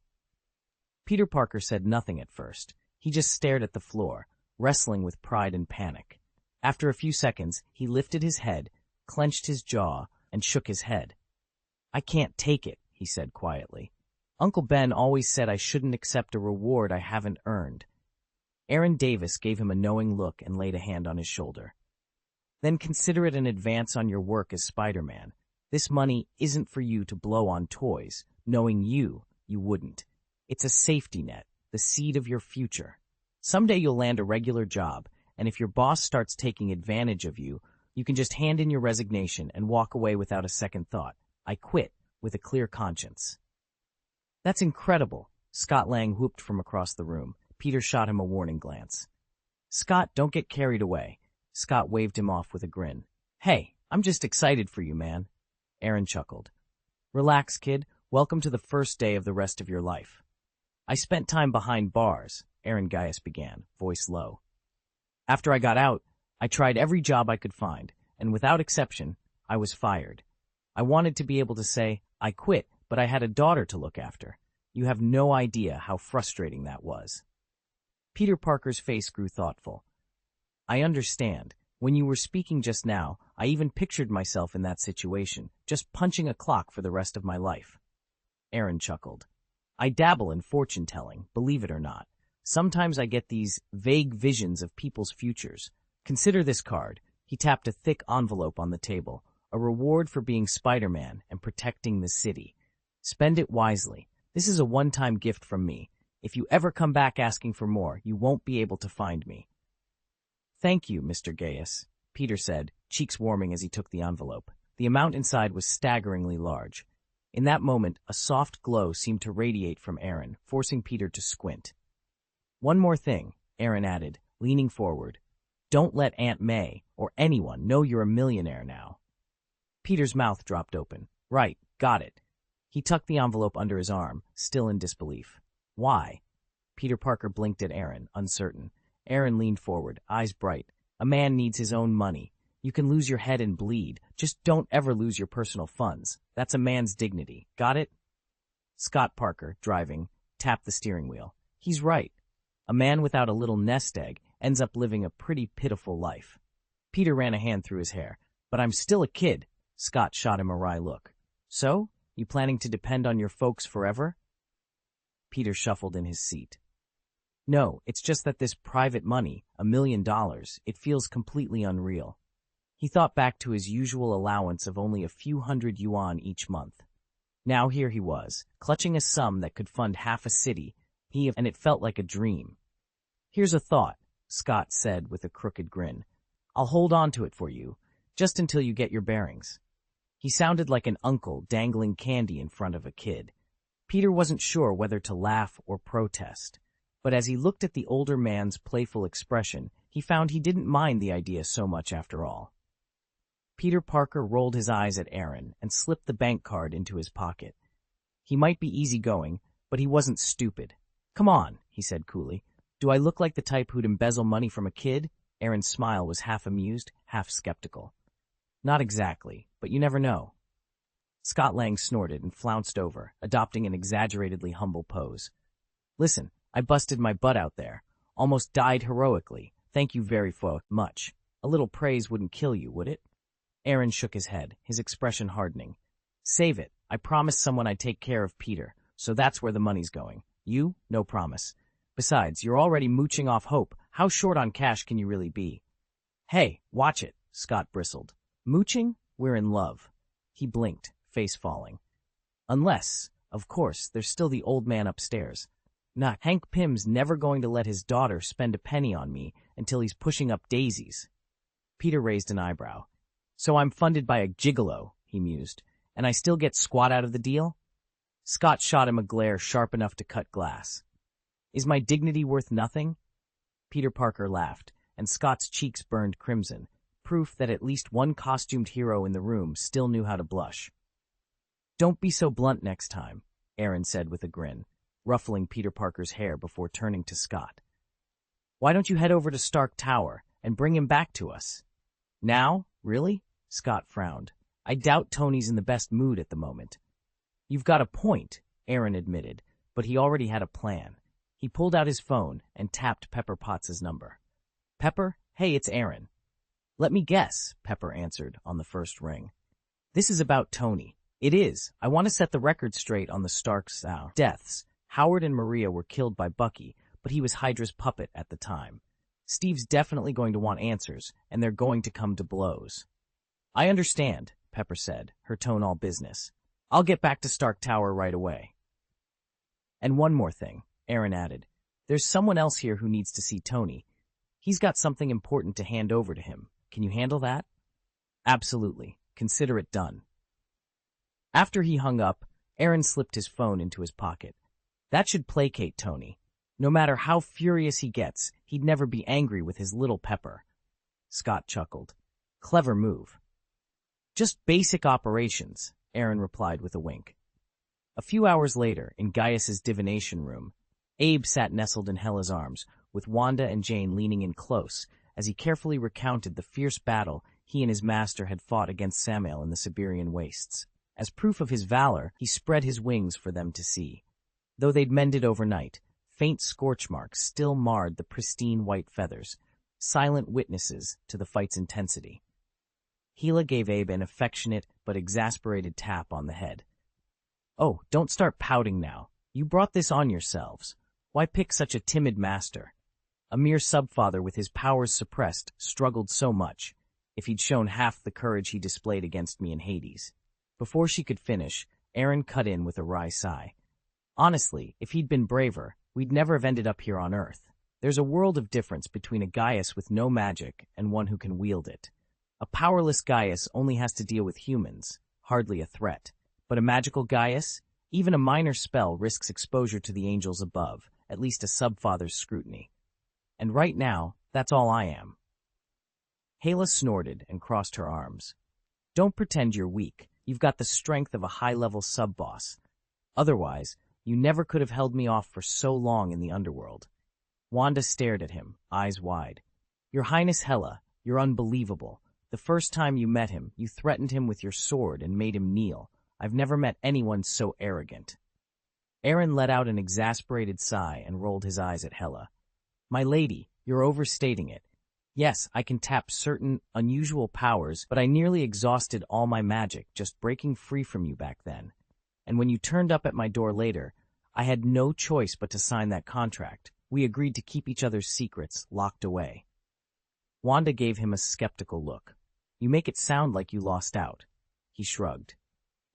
S1: Peter Parker said nothing at first. He just stared at the floor, wrestling with pride and panic. After a few seconds, he lifted his head, clenched his jaw, and shook his head. I can't take it, he said quietly. Uncle Ben always said I shouldn't accept a reward I haven't earned. Aaron Davis gave him a knowing look and laid a hand on his shoulder. Then consider it an advance on your work as Spider-Man. This money isn't for you to blow on toys. Knowing you wouldn't. It's a safety net, the seed of your future. Someday you'll land a regular job, and if your boss starts taking advantage of you, you can just hand in your resignation and walk away without a second thought. I quit, with a clear conscience. That's incredible, Scott Lang whooped from across the room. Peter shot him a warning glance. Scott, don't get carried away. Scott waved him off with a grin. Hey, I'm just excited for you, man. Aaron chuckled. Relax, kid. Welcome to the first day of the rest of your life. I spent time behind bars, Aaron Gaius began, voice low. After I got out, I tried every job I could find, and without exception, I was fired. I wanted to be able to say, I quit, but I had a daughter to look after. You have no idea how frustrating that was. Peter Parker's face grew thoughtful. I understand. When you were speaking just now, I even pictured myself in that situation, just punching a clock for the rest of my life. Aaron chuckled. I dabble in fortune-telling, believe it or not. Sometimes I get these vague visions of people's futures. Consider this card. He tapped a thick envelope on the table. A reward for being Spider-Man and protecting the city. Spend it wisely. This is a one-time gift from me. If you ever come back asking for more, you won't be able to find me. Thank you, Mr. Gaius, Peter said, cheeks warming as he took the envelope. The amount inside was staggeringly large. In that moment, a soft glow seemed to radiate from Aaron, forcing Peter to squint. One more thing, Aaron added, leaning forward. Don't let Aunt May, or anyone, know you're a millionaire now. Peter's mouth dropped open. Right, got it. He tucked the envelope under his arm, still in disbelief. Why? Peter Parker blinked at Aaron, uncertain. Aaron leaned forward, eyes bright. A man needs his own money. You can lose your head and bleed. Just don't ever lose your personal funds. That's a man's dignity. Got it? Scott Parker, driving, tapped the steering wheel. He's right. A man without a little nest egg ends up living a pretty pitiful life. Peter ran a hand through his hair. But I'm still a kid. Scott shot him a wry look. So? You planning to depend on your folks forever? Peter shuffled in his seat. No, it's just that this private money, $1 million, it feels completely unreal. He thought back to his usual allowance of only a few hundred yuan each month. Now here he was, clutching a sum that could fund half a city, and it felt like a dream. Here's a thought, Scott said with a crooked grin. I'll hold on to it for you, just until you get your bearings. He sounded like an uncle dangling candy in front of a kid. Peter wasn't sure whether to laugh or protest, but as he looked at the older man's playful expression, he found he didn't mind the idea so much after all. Peter Parker rolled his eyes at Aaron and slipped the bank card into his pocket. He might be easygoing, but he wasn't stupid. Come on, he said coolly. Do I look like the type who'd embezzle money from a kid? Aaron's smile was half amused, half skeptical. Not exactly, but you never know. Scott Lang snorted and flounced over, adopting an exaggeratedly humble pose. Listen, I busted my butt out there. Almost died heroically. Thank you very much. A little praise wouldn't kill you, would it? Aaron shook his head, his expression hardening. Save it. I promised someone I'd take care of Peter, so that's where the money's going. You? No promise. Besides, you're already mooching off hope. How short on cash can you really be? Hey, watch it, Scott bristled. Mooching? We're in love. He blinked, face falling. Unless, of course, there's still the old man upstairs. Nah, Hank Pym's never going to let his daughter spend a penny on me until he's pushing up daisies. Peter raised an eyebrow. So I'm funded by a gigolo, he mused, and I still get squat out of the deal? Scott shot him a glare sharp enough to cut glass. Is my dignity worth nothing? Peter Parker laughed, and Scott's cheeks burned crimson, proof that at least one costumed hero in the room still knew how to blush. Don't be so blunt next time, Aaron said with a grin, ruffling Peter Parker's hair before turning to Scott. Why don't you head over to Stark Tower and bring him back to us? Now? Really? Scott frowned. I doubt Tony's in the best mood at the moment. You've got a point, Aaron admitted, but he already had a plan. He pulled out his phone and tapped Pepper Potts' number. Pepper? Hey, it's Aaron. Let me guess, Pepper answered on the first ring. This is about Tony. It is. I want to set the record straight on the Starks' deaths. Howard and Maria were killed by Bucky, but he was Hydra's puppet at the time. Steve's definitely going to want answers, and they're going to come to blows. I understand, Pepper said, her tone all business. I'll get back to Stark Tower right away. And one more thing, Aaron added. There's someone else here who needs to see Tony. He's got something important to hand over to him. Can you handle that? Absolutely. Consider it done. After he hung up, Aaron slipped his phone into his pocket. That should placate Tony. No matter how furious he gets, he'd never be angry with his little Pepper. Scott chuckled. Clever move. Just basic operations, Aaron replied with a wink. A few hours later, in Gaius's divination room, Abe sat nestled in Hella's arms, with Wanda and Jane leaning in close, as he carefully recounted the fierce battle he and his master had fought against Samael in the Siberian wastes. As proof of his valor, he spread his wings for them to see. Though they'd mended overnight, faint scorch marks still marred the pristine white feathers, silent witnesses to the fight's intensity. Hela gave Abe an affectionate but exasperated tap on the head. Oh, don't start pouting now. You brought this on yourselves. Why pick such a timid master? A mere subfather with his powers suppressed struggled so much, if he'd shown half the courage he displayed against me in Hades. Before she could finish, Aaron cut in with a wry sigh. Honestly, if he'd been braver, we'd never have ended up here on Earth. There's a world of difference between a Gaius with no magic and one who can wield it. A powerless Gaius only has to deal with humans, hardly a threat. But a magical Gaius, even a minor spell risks exposure to the angels above, at least a subfather's scrutiny. And right now, that's all I am. Hela snorted and crossed her arms. Don't pretend you're weak. You've got the strength of a high-level sub-boss. Otherwise, you never could have held me off for so long in the underworld. Wanda stared at him, eyes wide. Your Highness Hela, you're unbelievable. The first time you met him, you threatened him with your sword and made him kneel. I've never met anyone so arrogant. Aaron let out an exasperated sigh and rolled his eyes at Hela. My lady, you're overstating it. Yes, I can tap certain unusual powers, but I nearly exhausted all my magic just breaking free from you back then. And when you turned up at my door later, I had no choice but to sign that contract. We agreed to keep each other's secrets locked away. Wanda gave him a skeptical look. You make it sound like you lost out. He shrugged.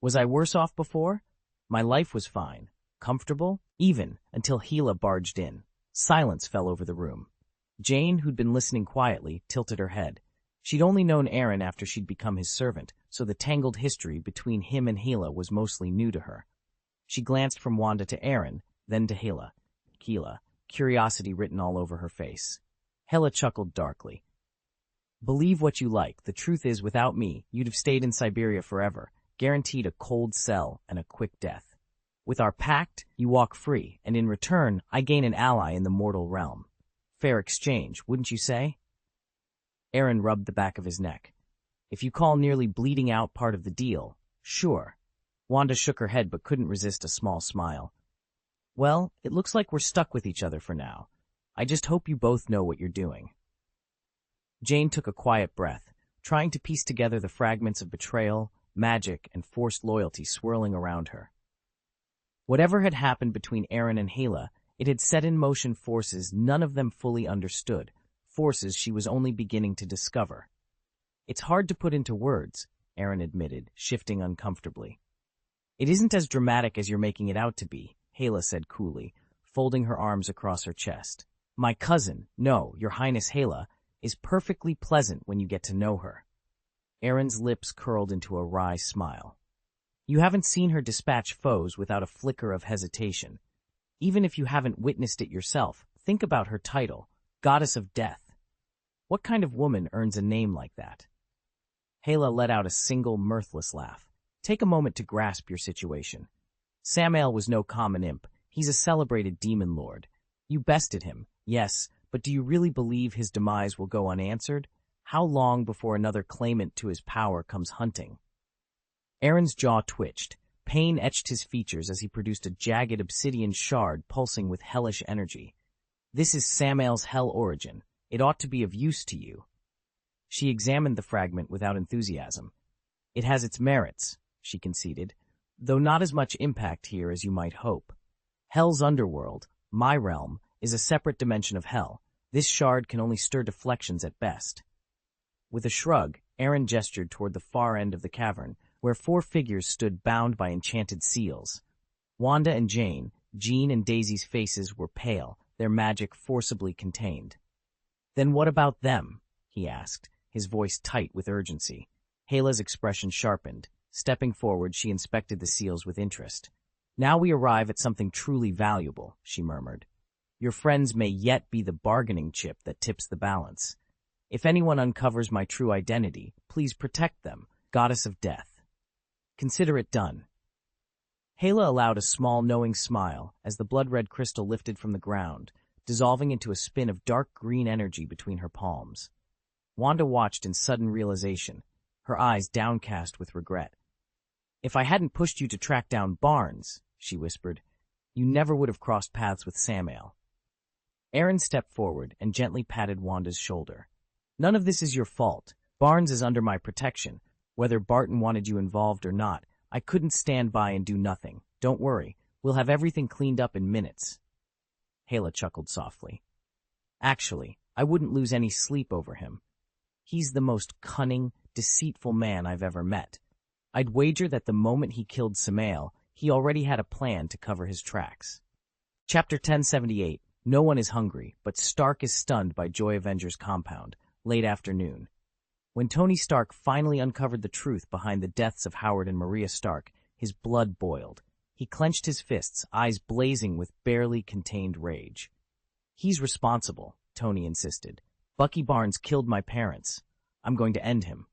S1: Was I worse off before? My life was fine, comfortable, even until Hela barged in. Silence fell over the room. Jane, who'd been listening quietly, tilted her head. She'd only known Aaron after she'd become his servant, so the tangled history between him and Hela was mostly new to her. She glanced from Wanda to Aaron, then to Hela, curiosity written all over her face. Hela chuckled darkly. Believe what you like, the truth is without me, you'd have stayed in Siberia forever, guaranteed a cold cell and a quick death. With our pact, you walk free, and in return, I gain an ally in the mortal realm. Fair exchange, wouldn't you say? Aaron rubbed the back of his neck. If you call nearly bleeding out part of the deal, sure. Wanda shook her head but couldn't resist a small smile. Well, it looks like we're stuck with each other for now. I just hope you both know what you're doing." Jane took a quiet breath, trying to piece together the fragments of betrayal, magic, and forced loyalty swirling around her. Whatever had happened between Aaron and Hala, it had set in motion forces none of them fully understood, forces she was only beginning to discover. "It's hard to put into words," Aaron admitted, shifting uncomfortably. "It isn't as dramatic as you're making it out to be," Hala said coolly, folding her arms across her chest. "My cousin, no, Your Highness Hala, is perfectly pleasant when you get to know her." Aaron's lips curled into a wry smile. "You haven't seen her dispatch foes without a flicker of hesitation. Even if you haven't witnessed it yourself, think about her title, Goddess of Death. What kind of woman earns a name like that?" Hala let out a single mirthless laugh. "Take a moment to grasp your situation. Samael was no common imp. He's a celebrated demon lord. You bested him, yes, but do you really believe his demise will go unanswered? How long before another claimant to his power comes hunting?" Aaron's jaw twitched. Pain etched his features as he produced a jagged obsidian shard pulsing with hellish energy. "This is Samael's hell origin. It ought to be of use to you." She examined the fragment without enthusiasm. "It has its merits," she conceded, "though not as much impact here as you might hope. Hell's underworld, my realm, is a separate dimension of hell. This shard can only stir deflections at best." With a shrug, Aaron gestured toward the far end of the cavern, where 4 figures stood bound by enchanted seals. Wanda and Jane, Jean and Daisy's faces were pale, their magic forcibly contained. "Then what about them?" he asked, his voice tight with urgency. Hala's expression sharpened. Stepping forward, she inspected the seals with interest. "Now we arrive at something truly valuable," she murmured. "Your friends may yet be the bargaining chip that tips the balance. If anyone uncovers my true identity, please protect them, Goddess of Death. Consider it done." Hala allowed a small, knowing smile as the blood-red crystal lifted from the ground, dissolving into a spin of dark green energy between her palms. Wanda watched in sudden realization, her eyes downcast with regret. "If I hadn't pushed you to track down Barnes," she whispered, "you never would have crossed paths with Samael." Aaron stepped forward and gently patted Wanda's shoulder. "None of this is your fault. Barnes is under my protection. Whether Barton wanted you involved or not, I couldn't stand by and do nothing. Don't worry, we'll have everything cleaned up in minutes." Hala chuckled softly. "Actually, I wouldn't lose any sleep over him. He's the most cunning, deceitful man I've ever met. I'd wager that the moment he killed Samael, he already had a plan to cover his tracks." Chapter 1078. No one is hungry, but Stark is stunned by Joy Avenger's compound, late afternoon. When Tony Stark finally uncovered the truth behind the deaths of Howard and Maria Stark, his blood boiled. He clenched his fists, eyes blazing with barely contained rage. "He's responsible," Tony insisted. "Bucky Barnes killed my parents. I'm going to end him."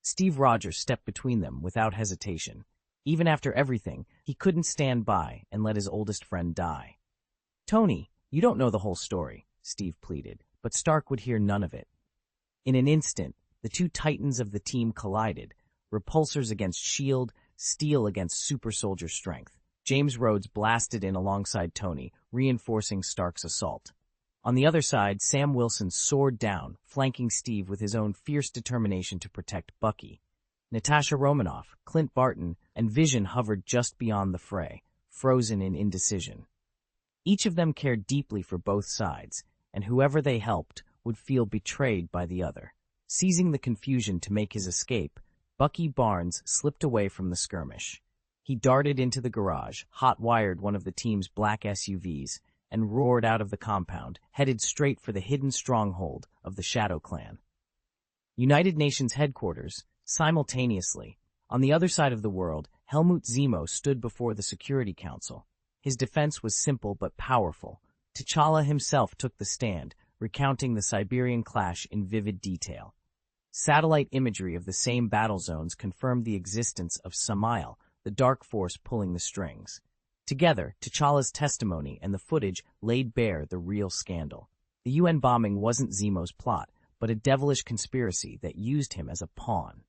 S1: Steve Rogers stepped between them without hesitation. Even after everything, he couldn't stand by and let his oldest friend die. "Tony, you don't know the whole story," Steve pleaded, but Stark would hear none of it. In an instant, the 2 titans of the team collided, repulsors against shield, steel against super soldier strength. James Rhodes blasted in alongside Tony, reinforcing Stark's assault. On the other side, Sam Wilson soared down, flanking Steve with his own fierce determination to protect Bucky. Natasha Romanoff, Clint Barton, and Vision hovered just beyond the fray, frozen in indecision. Each of them cared deeply for both sides, and whoever they helped would feel betrayed by the other. Seizing the confusion to make his escape, Bucky Barnes slipped away from the skirmish. He darted into the garage, hot-wired one of the team's black SUVs, and roared out of the compound, headed straight for the hidden stronghold of the Shadow Clan. United Nations headquarters, simultaneously. On the other side of the world, Helmut Zemo stood before the Security Council. His defense was simple but powerful. T'Challa himself took the stand, recounting the Siberian clash in vivid detail. Satellite imagery of the same battle zones confirmed the existence of Samael, the dark force pulling the strings. Together, T'Challa's testimony and the footage laid bare the real scandal. The UN bombing wasn't Zemo's plot, but a devilish conspiracy that used him as a pawn.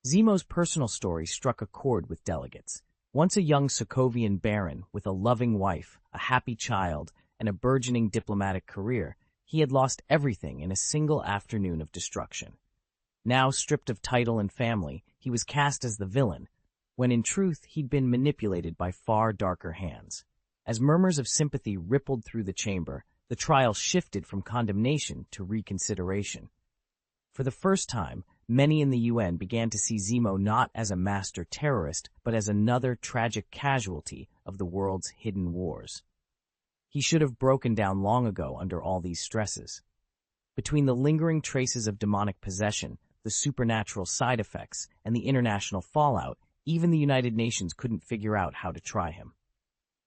S1: Zemo's personal story struck a chord with delegates. Once a young Sokovian baron with a loving wife, a happy child, and a burgeoning diplomatic career, he had lost everything in a single afternoon of destruction. Now, stripped of title and family, he was cast as the villain, when in truth he'd been manipulated by far darker hands. As murmurs of sympathy rippled through the chamber, the trial shifted from condemnation to reconsideration. For the first time, many in the UN began to see Zemo not as a master terrorist, but as another tragic casualty of the world's hidden wars. He should have broken down long ago under all these stresses. Between the lingering traces of demonic possession, the supernatural side effects, and the international fallout, even the United Nations couldn't figure out how to try him.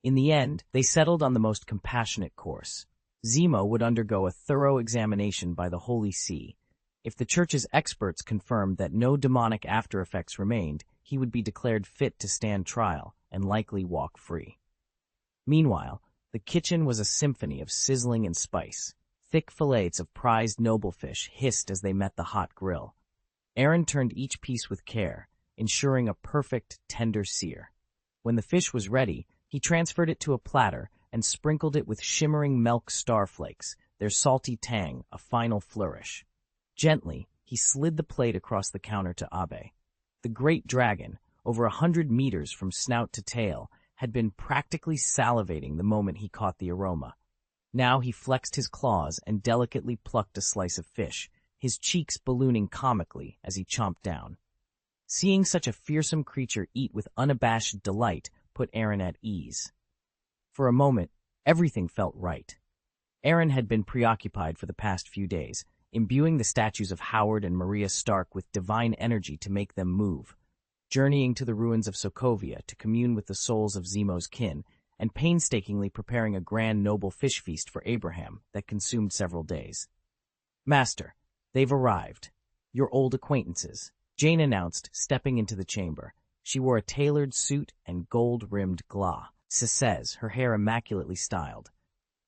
S1: In the end, they settled on the most compassionate course. Zemo would undergo a thorough examination by the Holy See. If the Church's experts confirmed that no demonic after-effects remained, he would be declared fit to stand trial and likely walk free. Meanwhile, the kitchen was a symphony of sizzling and spice. Thick fillets of prized noble fish hissed as they met the hot grill. Aaron turned each piece with care, ensuring a perfect, tender sear. When the fish was ready, he transferred it to a platter and sprinkled it with shimmering milk starflakes, their salty tang a final flourish. Gently, he slid the plate across the counter to Abe. The great dragon, over 100 meters from snout to tail, had been practically salivating the moment he caught the aroma. Now he flexed his claws and delicately plucked a slice of fish, his cheeks ballooning comically as he chomped down. Seeing such a fearsome creature eat with unabashed delight put Aaron at ease. For a moment, everything felt right. Aaron had been preoccupied for the past few days, imbuing the statues of Howard and Maria Stark with divine energy to make them move, journeying to the ruins of Sokovia to commune with the souls of Zemo's kin, and painstakingly preparing a grand noble fish feast for Abraham that consumed several days. "Master, they've arrived. Your old acquaintances," Jane announced, stepping into the chamber. She wore a tailored suit and gold-rimmed glasses, her hair immaculately styled.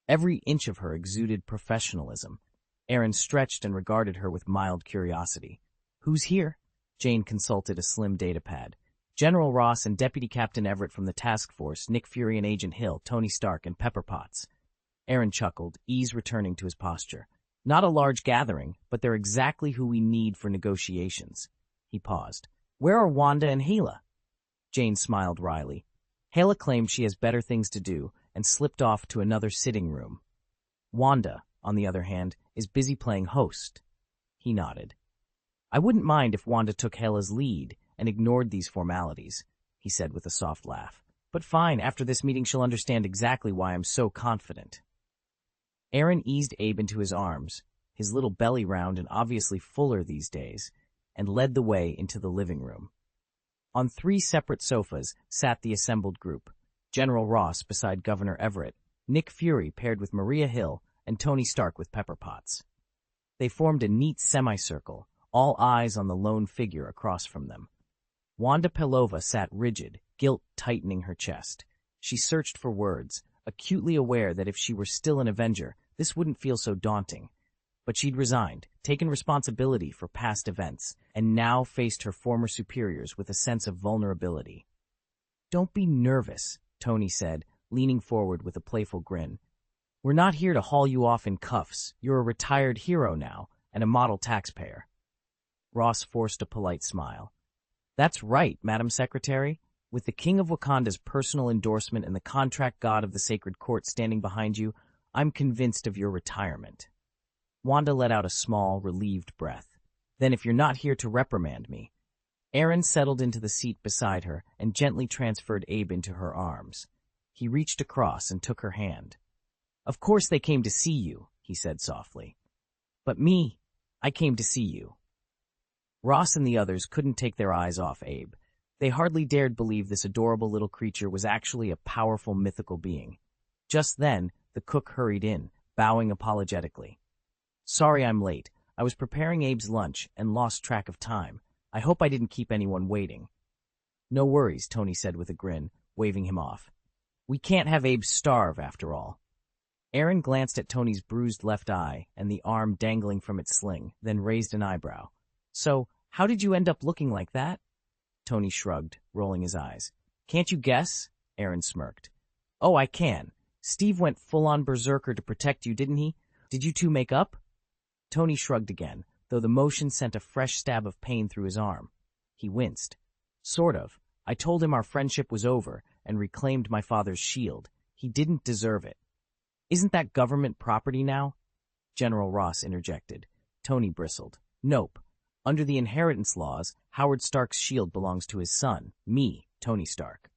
S1: Every inch of her exuded professionalism. Aaron stretched and regarded her with mild curiosity. "Who's here?" Jane consulted a slim datapad. "General Ross and Deputy Captain Everett from the task force, Nick Fury and Agent Hill, Tony Stark, and Pepper Potts." Aaron chuckled, ease returning to his posture. "Not a large gathering, but they're exactly who we need for negotiations." He paused. "Where are Wanda and Hala?" Jane smiled wryly. "Hala claimed she has better things to do and slipped off to another sitting room. Wanda, on the other hand, is busy playing host." He nodded. "I wouldn't mind if Wanda took Hala's lead and ignored these formalities," he said with a soft laugh. "But fine, after this meeting she'll understand exactly why I'm so confident." Aaron eased Abe into his arms, his little belly round and obviously fuller these days, and led the way into the living room. On 3 separate sofas sat the assembled group, General Ross beside Governor Everett, Nick Fury paired with Maria Hill, and Tony Stark with Pepper Potts. They formed a neat semicircle, all eyes on the lone figure across from them. Wanda Pelova sat rigid, guilt tightening her chest. She searched for words, acutely aware that if she were still an Avenger, this wouldn't feel so daunting. But she'd resigned, taken responsibility for past events, and now faced her former superiors with a sense of vulnerability. "Don't be nervous," Tony said, leaning forward with a playful grin. "We're not here to haul you off in cuffs. You're a retired hero now, and a model taxpayer." Ross forced a polite smile. "That's right, Madam Secretary. With the King of Wakanda's personal endorsement and the contract god of the Sacred Court standing behind you, I'm convinced of your retirement." Wanda let out a small, relieved breath. "Then if you're not here to reprimand me." Aaron settled into the seat beside her and gently transferred Abe into her arms. He reached across and took her hand. "Of course they came to see you," he said softly. "But me, I came to see you." Ross and the others couldn't take their eyes off Abe. They hardly dared believe this adorable little creature was actually a powerful mythical being. Just then, the cook hurried in, bowing apologetically. "Sorry I'm late. I was preparing Abe's lunch and lost track of time. I hope I didn't keep anyone waiting." "No worries," Tony said with a grin, waving him off. "We can't have Abe starve, after all." Aaron glanced at Tony's bruised left eye and the arm dangling from its sling, then raised an eyebrow. "So, how did you end up looking like that?" Tony shrugged, rolling his eyes. "Can't you guess?" Aaron smirked. "Oh, I can. Steve went full-on berserker to protect you, didn't he? Did you two make up? Tony shrugged again, though the motion sent a fresh stab of pain through his arm. He winced. Sort of. I told him our friendship was over and reclaimed my father's shield. He didn't deserve it. Isn't that government property now? General Ross interjected. Tony bristled. Nope. Under the inheritance laws, Howard Stark's shield belongs to his son, me, Tony Stark.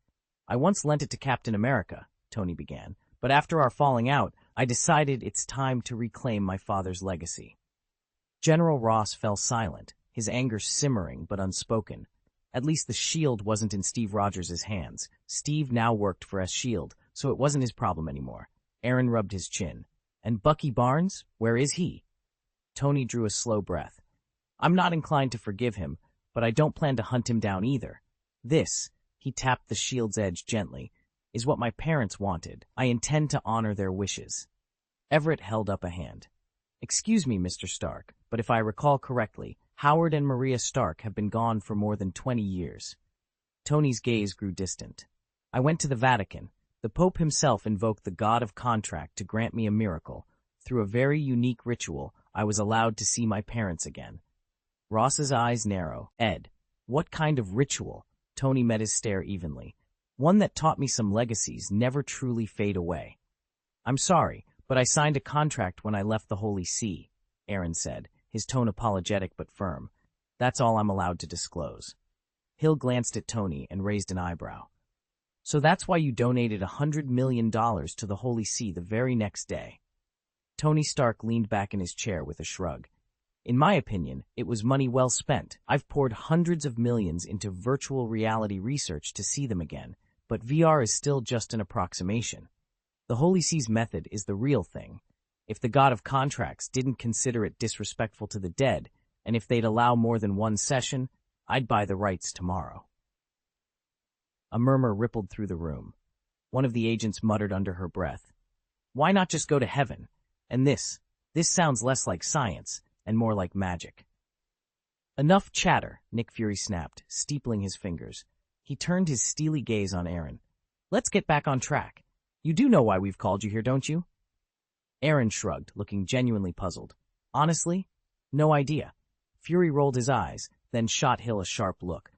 S1: I once lent it to Captain America, Tony began, but after our falling out, I decided it's time to reclaim my father's legacy. General Ross fell silent, his anger simmering but unspoken. At least the shield wasn't in Steve Rogers' hands. Steve now worked for S.H.I.E.L.D., so it wasn't his problem anymore. Aaron rubbed his chin. And Bucky Barnes? Where is he? Tony drew a slow breath. I'm not inclined to forgive him, but I don't plan to hunt him down either. This, he tapped the shield's edge gently, is what my parents wanted. I intend to honor their wishes. Everett held up a hand. Excuse me, Mr. Stark, but if I recall correctly, Howard and Maria Stark have been gone for more than 20 years. Tony's gaze grew distant. I went to the Vatican. The Pope himself invoked the god of contract to grant me a miracle. Through a very unique ritual, I was allowed to see my parents again. Ross's eyes narrow. Ed, what kind of ritual? Tony met his stare evenly. One that taught me some legacies never truly fade away. I'm sorry, but I signed a contract when I left the Holy See, Aaron said, his tone apologetic but firm. That's all I'm allowed to disclose. Hill glanced at Tony and raised an eyebrow. So that's why you donated $100 million to the Holy See the very next day. Tony Stark leaned back in his chair with a shrug. In my opinion, it was money well spent. I've poured hundreds of millions into virtual reality research to see them again, but VR is still just an approximation. The Holy See's method is the real thing. If the god of contracts didn't consider it disrespectful to the dead, and if they'd allow more than one session, I'd buy the rights tomorrow. A murmur rippled through the room. One of the agents muttered under her breath. Why not just go to heaven? And this sounds less like science and more like magic. Enough chatter, Nick Fury snapped, steepling his fingers. He turned his steely gaze on Aaron. Let's get back on track. You do know why we've called you here, don't you? Aaron shrugged, looking genuinely puzzled. Honestly, no idea. Fury rolled his eyes, then shot Hill a sharp look.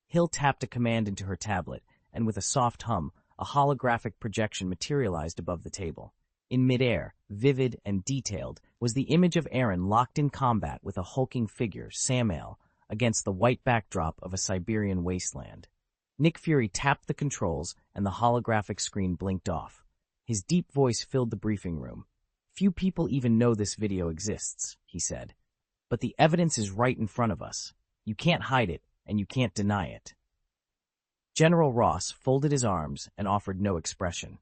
S1: Hill tapped a command into her tablet, and with a soft hum, a holographic projection materialized above the table. In midair, vivid and detailed, was the image of Aaron locked in combat with a hulking figure, Samael, against the white backdrop of a Siberian wasteland. Nick Fury tapped the controls, and the holographic screen blinked off. His deep voice filled the briefing room. Few people even know this video exists, he said. But the evidence is right in front of us. You can't hide it, and you can't deny it. General Ross folded his arms and offered no expression.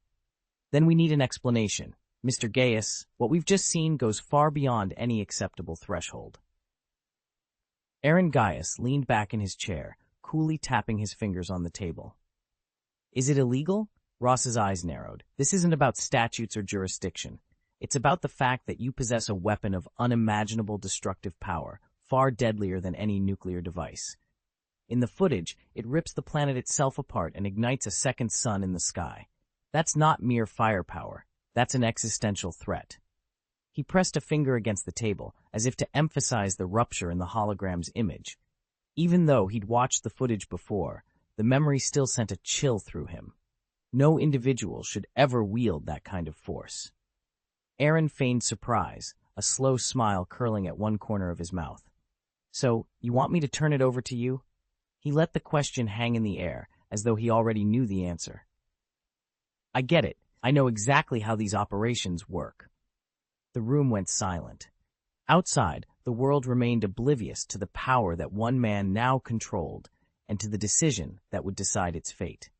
S1: Then we need an explanation. Mr. Gaius, what we've just seen goes far beyond any acceptable threshold. Aaron Gaius leaned back in his chair, coolly tapping his fingers on the table. Is it illegal? Ross's eyes narrowed. This isn't about statutes or jurisdiction. It's about the fact that you possess a weapon of unimaginable destructive power, far deadlier than any nuclear device. In the footage, it rips the planet itself apart and ignites a second sun in the sky. That's not mere firepower. That's an existential threat. He pressed a finger against the table, as if to emphasize the rupture in the hologram's image. Even though he'd watched the footage before, the memory still sent a chill through him. No individual should ever wield that kind of force. Aaron feigned surprise, a slow smile curling at one corner of his mouth. So, you want me to turn it over to you? He let the question hang in the air, as though he already knew the answer. I get it. I know exactly how these operations work. The room went silent. Outside, the world remained oblivious to the power that one man now controlled, and to the decision that would decide its fate.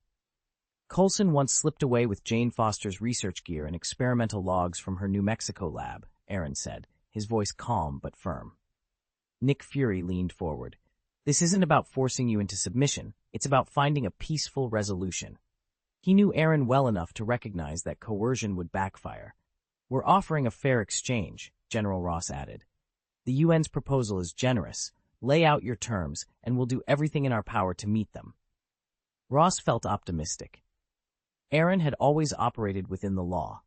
S1: Coulson once slipped away with Jane Foster's research gear and experimental logs from her New Mexico lab, Aaron said, his voice calm but firm. Nick Fury leaned forward. This isn't about forcing you into submission. It's about finding a peaceful resolution. He knew Aaron well enough to recognize that coercion would backfire. We're offering a fair exchange, General Ross added. The UN's proposal is generous. Lay out your terms, and we'll do everything in our power to meet them. Ross felt optimistic. Aaron had always operated within the law.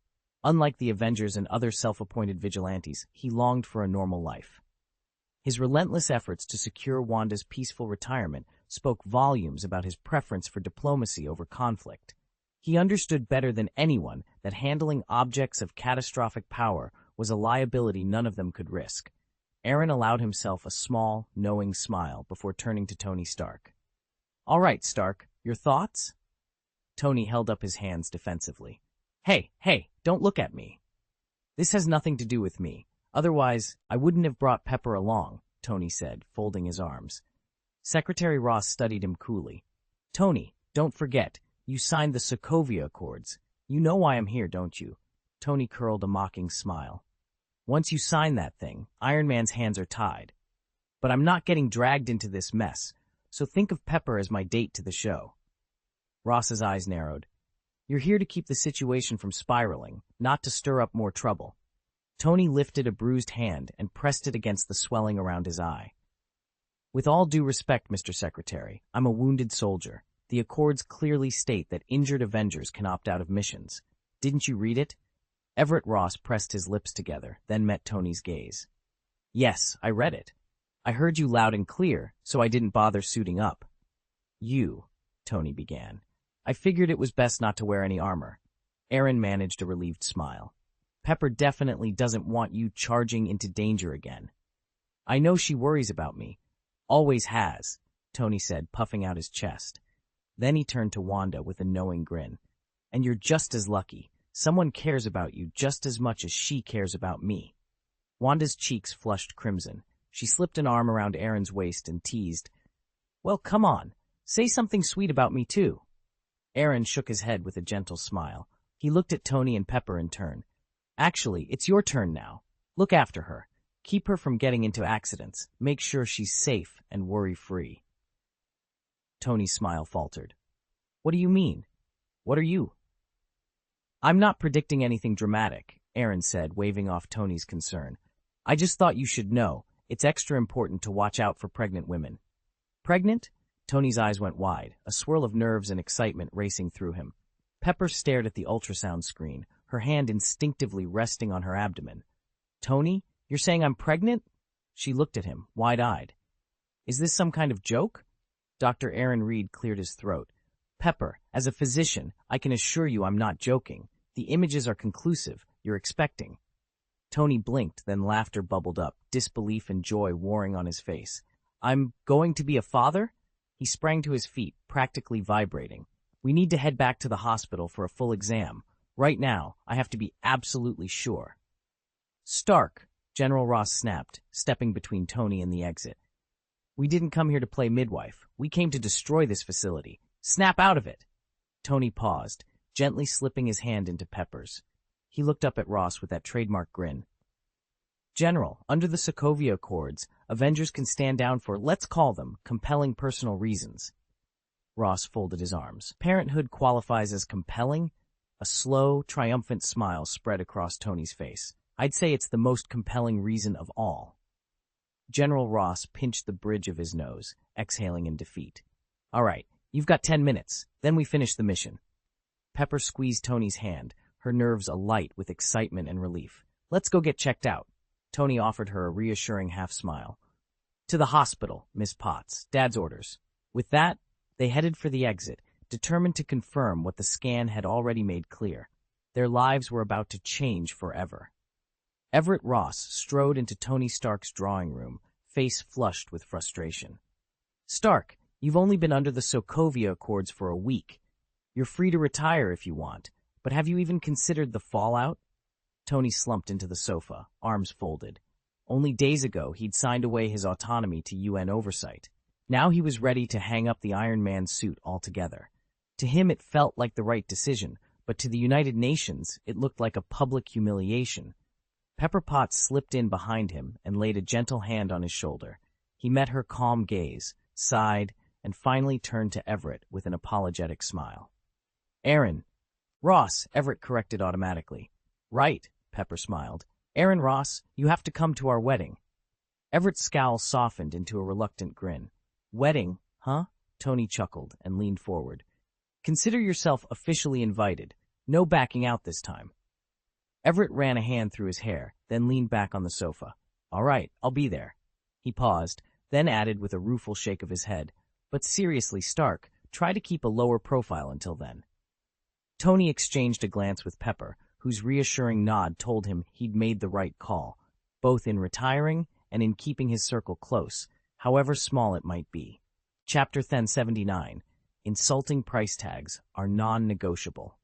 S1: Unlike the Avengers and other self-appointed vigilantes, he longed for a normal life. His relentless efforts to secure Wanda's peaceful retirement spoke volumes about his preference for diplomacy over conflict. He understood better than anyone that handling objects of catastrophic power was a liability none of them could risk. Aaron allowed himself a small, knowing smile before turning to Tony Stark. "All right, Stark, your thoughts?" Tony held up his hands defensively. Hey, don't look at me. This has nothing to do with me. Otherwise, I wouldn't have brought Pepper along, Tony said, folding his arms. Secretary Ross studied him coolly. "Tony, don't forget, you signed the Sokovia Accords. You know why I'm here, don't you?" Tony curled a mocking smile. "Once you sign that thing, Iron Man's hands are tied. But I'm not getting dragged into this mess, so think of Pepper as my date to the show." Ross's eyes narrowed. "You're here to keep the situation from spiraling, not to stir up more trouble." Tony lifted a bruised hand and pressed it against the swelling around his eye. "With all due respect, Mr. Secretary, I'm a wounded soldier. The Accords clearly state that injured Avengers can opt out of missions. Didn't you read it?" Everett Ross pressed his lips together, then met Tony's gaze. "Yes, I read it. I heard you loud and clear, so I didn't bother suiting up." Tony began. "I figured it was best not to wear any armor." Aaron managed a relieved smile. "Pepper definitely doesn't want you charging into danger again." "I know she worries about me. Always has," Tony said, puffing out his chest. Then he turned to Wanda with a knowing grin. "And you're just as lucky. Someone cares about you just as much as she cares about me." Wanda's cheeks flushed crimson. She slipped an arm around Aaron's waist and teased, "Well, come on. Say something sweet about me, too." Aaron shook his head with a gentle smile. He looked at Tony and Pepper in turn. "Actually, it's your turn now. Look after her. Keep her from getting into accidents. Make sure she's safe and worry-free." Tony's smile faltered. "What do you mean? What are you?" "I'm not predicting anything dramatic," Aaron said, waving off Tony's concern. "I just thought you should know. It's extra important to watch out for pregnant women." "Pregnant?" Tony's eyes went wide, a swirl of nerves and excitement racing through him. Pepper stared at the ultrasound screen, her hand instinctively resting on her abdomen. "Tony, you're saying I'm pregnant?" She looked at him, wide-eyed. "Is this some kind of joke?" Dr. Aaron Reed cleared his throat. "Pepper, as a physician, I can assure you I'm not joking. The images are conclusive. You're expecting." Tony blinked, then laughter bubbled up, disbelief and joy warring on his face. "I'm going to be a father?" He sprang to his feet, practically vibrating. "We need to head back to the hospital for a full exam. Right now, I have to be absolutely sure." "Stark," General Ross snapped, stepping between Tony and the exit. "We didn't come here to play midwife. We came to destroy this facility. Snap out of it!" Tony paused, gently slipping his hand into Pepper's. He looked up at Ross with that trademark grin. "General, under the Sokovia Accords, Avengers can stand down for, let's call them, compelling personal reasons." Ross folded his arms. "Parenthood qualifies as compelling?" A slow, triumphant smile spread across Tony's face. "I'd say it's the most compelling reason of all." General Ross pinched the bridge of his nose, exhaling in defeat. "All right, you've got 10 minutes. Then we finish the mission." Pepper squeezed Tony's hand, her nerves alight with excitement and relief. "Let's go get checked out." Tony offered her a reassuring half-smile. "To the hospital, Miss Potts. Dad's orders." With that, they headed for the exit, determined to confirm what the scan had already made clear. Their lives were about to change forever. Everett Ross strode into Tony Stark's drawing room, face flushed with frustration. "Stark, you've only been under the Sokovia Accords for a week. You're free to retire if you want, but have you even considered the fallout?" Tony slumped into the sofa, arms folded. Only days ago, he'd signed away his autonomy to UN oversight. Now he was ready to hang up the Iron Man suit altogether. To him, it felt like the right decision, but to the United Nations, it looked like a public humiliation. Pepper Potts slipped in behind him and laid a gentle hand on his shoulder. He met her calm gaze, sighed, and finally turned to Everett with an apologetic smile. "Aaron." "Ross," Everett corrected automatically. "Right," Pepper smiled. "Aaron Ross, you have to come to our wedding." Everett's scowl softened into a reluctant grin. "Wedding, huh?" Tony chuckled and leaned forward. Consider yourself officially invited. No backing out this time. Everett ran a hand through his hair, then leaned back on the sofa. All right, I'll be there. He paused, then added with a rueful shake of his head, but seriously, Stark, try to keep a lower profile until then. Tony exchanged a glance with Pepper, whose reassuring nod told him he'd made the right call, both in retiring and in keeping his circle close, however small it might be. Chapter 1079. Insulting price tags are non-negotiable.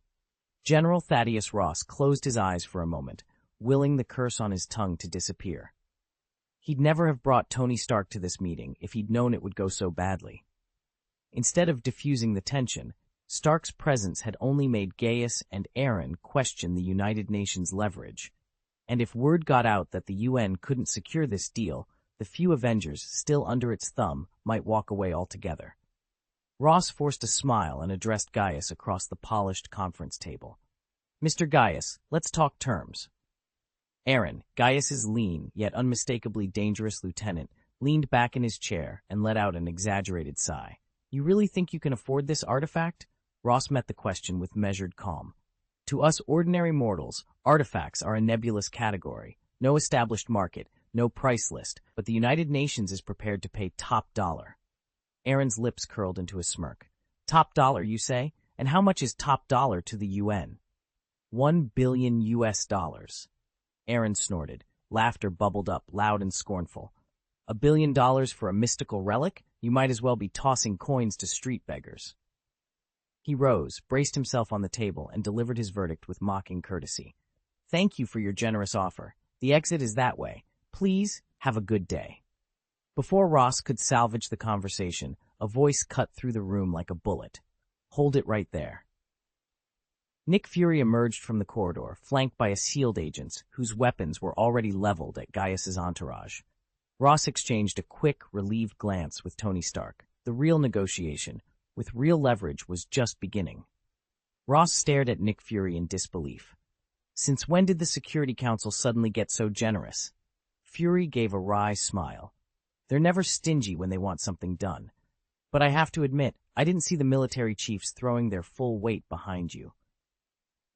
S1: General Thaddeus Ross closed his eyes for a moment, willing the curse on his tongue to disappear. He'd never have brought Tony Stark to this meeting if he'd known it would go so badly. Instead of diffusing the tension, Stark's presence had only made Gaius and Aaron question the United Nations' leverage, and if word got out that the UN couldn't secure this deal, the few Avengers still under its thumb might walk away altogether. Ross forced a smile and addressed Gaius across the polished conference table. Mr. Gaius, let's talk terms. Aaron, Gaius's lean yet unmistakably dangerous lieutenant, leaned back in his chair and let out an exaggerated sigh. You really think you can afford this artifact? Ross met the question with measured calm. To us ordinary mortals, artifacts are a nebulous category. No established market, no price list, but the United Nations is prepared to pay top dollar. Aaron's lips curled into a smirk. Top dollar, you say? And how much is top dollar to the UN? $1 billion US. Aaron snorted. Laughter bubbled up, loud and scornful. $1 billion for a mystical relic? You might as well be tossing coins to street beggars. He rose, braced himself on the table, and delivered his verdict with mocking courtesy. Thank you for your generous offer. The exit is that way. Please, have a good day. Before Ross could salvage the conversation, a voice cut through the room like a bullet. Hold it right there. Nick Fury emerged from the corridor, flanked by a SHIELD agents whose weapons were already leveled at Gaius's entourage. Ross exchanged a quick, relieved glance with Tony Stark. The real negotiation, with real leverage, was just beginning. Ross stared at Nick Fury in disbelief. Since when did the Security Council suddenly get so generous? Fury gave a wry smile. They're never stingy when they want something done. But I have to admit, I didn't see the military chiefs throwing their full weight behind you.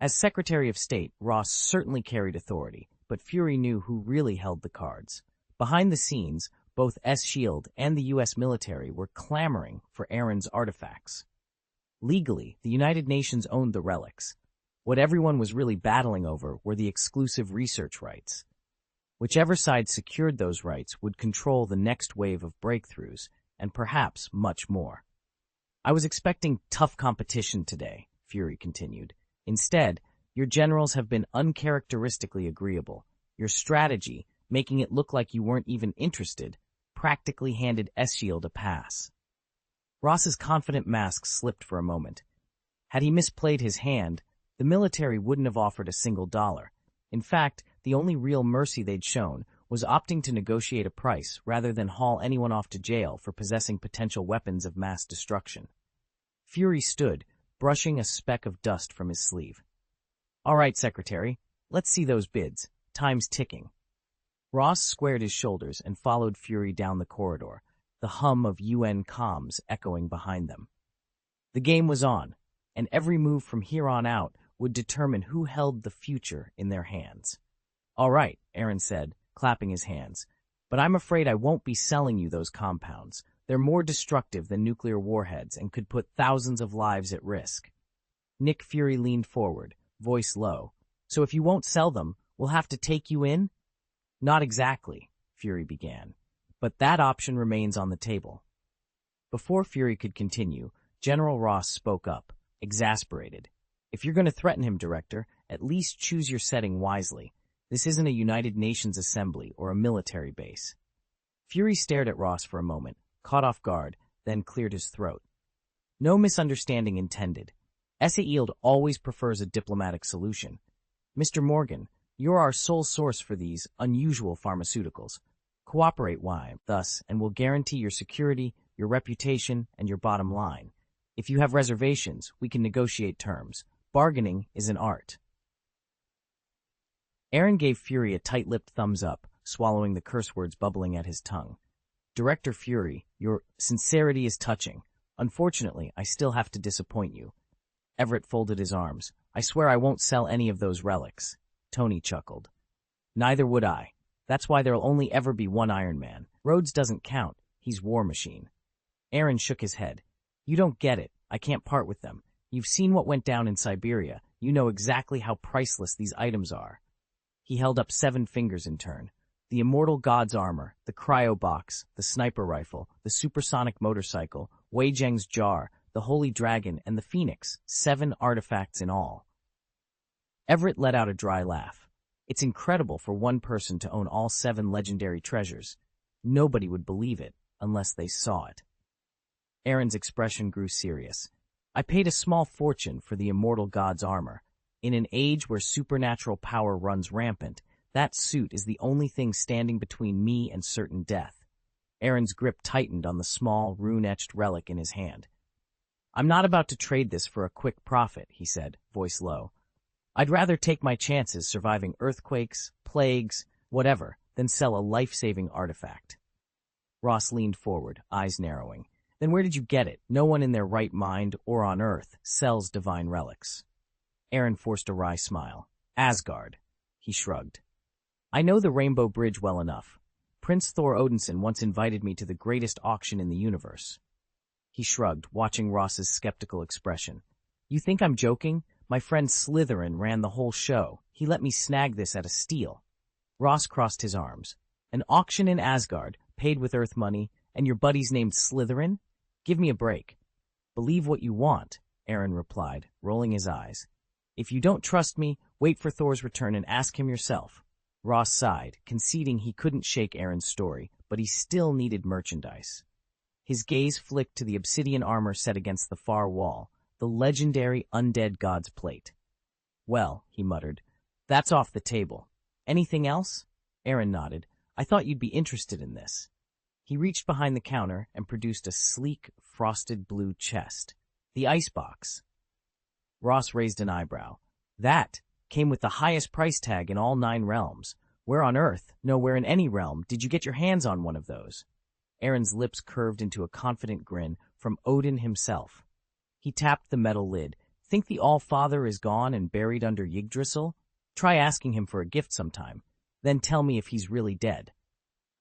S1: As Secretary of State, Ross certainly carried authority, but Fury knew who really held the cards. Behind the scenes, both SHIELD and the U.S. military were clamoring for Aaron's artifacts. Legally, the United Nations owned the relics. What everyone was really battling over were the exclusive research rights. Whichever side secured those rights would control the next wave of breakthroughs, and perhaps much more. I was expecting tough competition today, Fury continued. Instead, your generals have been uncharacteristically agreeable. Your strategy, making it look like you weren't even interested, practically handed SHIELD a pass. Ross's confident mask slipped for a moment. Had he misplayed his hand, the military wouldn't have offered a single dollar. In fact, the only real mercy they'd shown was opting to negotiate a price rather than haul anyone off to jail for possessing potential weapons of mass destruction. Fury stood, brushing a speck of dust from his sleeve. All right, Secretary, let's see those bids. Time's ticking. Ross squared his shoulders and followed Fury down the corridor, the hum of UN comms echoing behind them. The game was on, and every move from here on out would determine who held the future in their hands. All right, Aaron said, clapping his hands, but I'm afraid I won't be selling you those compounds. They're more destructive than nuclear warheads and could put thousands of lives at risk. Nick Fury leaned forward, voice low. So if you won't sell them, we'll have to take you in? Not exactly, Fury began, but that option remains on the table. Before Fury could continue, General Ross spoke up, exasperated. If you're going to threaten him, Director, at least choose your setting wisely. This isn't a United Nations assembly or a military base. Fury stared at Ross for a moment, caught off guard, then cleared his throat. No misunderstanding intended. SHIELD always prefers a diplomatic solution. Mr. Morgan, you're our sole source for these unusual pharmaceuticals. Cooperate thus, and we'll guarantee your security, your reputation, and your bottom line. If you have reservations, we can negotiate terms. Bargaining is an art. Aaron gave Fury a tight-lipped thumbs up, swallowing the curse words bubbling at his tongue. Director Fury, your sincerity is touching. Unfortunately, I still have to disappoint you. Everett folded his arms. I swear I won't sell any of those relics. Tony chuckled. Neither would I. That's why there'll only ever be one Iron Man. Rhodes doesn't count. He's War Machine. Aaron shook his head. You don't get it. I can't part with them. You've seen what went down in Siberia. You know exactly how priceless these items are. He held up 7 fingers in turn. The immortal god's armor, the cryo box, the sniper rifle, the supersonic motorcycle, Wei Zheng's jar, the holy dragon, and the phoenix, 7 artifacts in all. Everett let out a dry laugh. It's incredible for one person to own all 7 legendary treasures. Nobody would believe it unless they saw it. Aaron's expression grew serious. I paid a small fortune for the immortal god's armor. In an age where supernatural power runs rampant, that suit is the only thing standing between me and certain death. Aaron's grip tightened on the small, rune-etched relic in his hand. I'm not about to trade this for a quick profit, he said, voice low. I'd rather take my chances surviving earthquakes, plagues, whatever, than sell a life-saving artifact. Ross leaned forward, eyes narrowing. Then where did you get it? No one in their right mind or on Earth sells divine relics. Aaron forced a wry smile. Asgard. He shrugged. I know the Rainbow Bridge well enough. Prince Thor Odinson once invited me to the greatest auction in the universe. He shrugged, watching Ross's skeptical expression. You think I'm joking? My friend Slytherin ran the whole show. He let me snag this at a steal. Ross crossed his arms. An auction in Asgard, paid with Earth money, and your buddy's named Slytherin? Give me a break. Believe what you want, Aaron replied, rolling his eyes. If you don't trust me, wait for Thor's return and ask him yourself. Ross sighed, conceding he couldn't shake Aaron's story, but he still needed merchandise. His gaze flicked to the obsidian armor set against the far wall, the legendary undead god's plate. Well, he muttered, that's off the table. Anything else? Aaron nodded. I thought you'd be interested in this. He reached behind the counter and produced a sleek, frosted blue chest. The icebox. Ross raised an eyebrow. That came with the highest price tag in all 9 realms. Where on Earth, nowhere in any realm, did you get your hands on one of those? Aaron's lips curved into a confident grin from Odin himself. He tapped the metal lid. Think the All-Father is gone and buried under Yggdrasil? Try asking him for a gift sometime. Then tell me if he's really dead.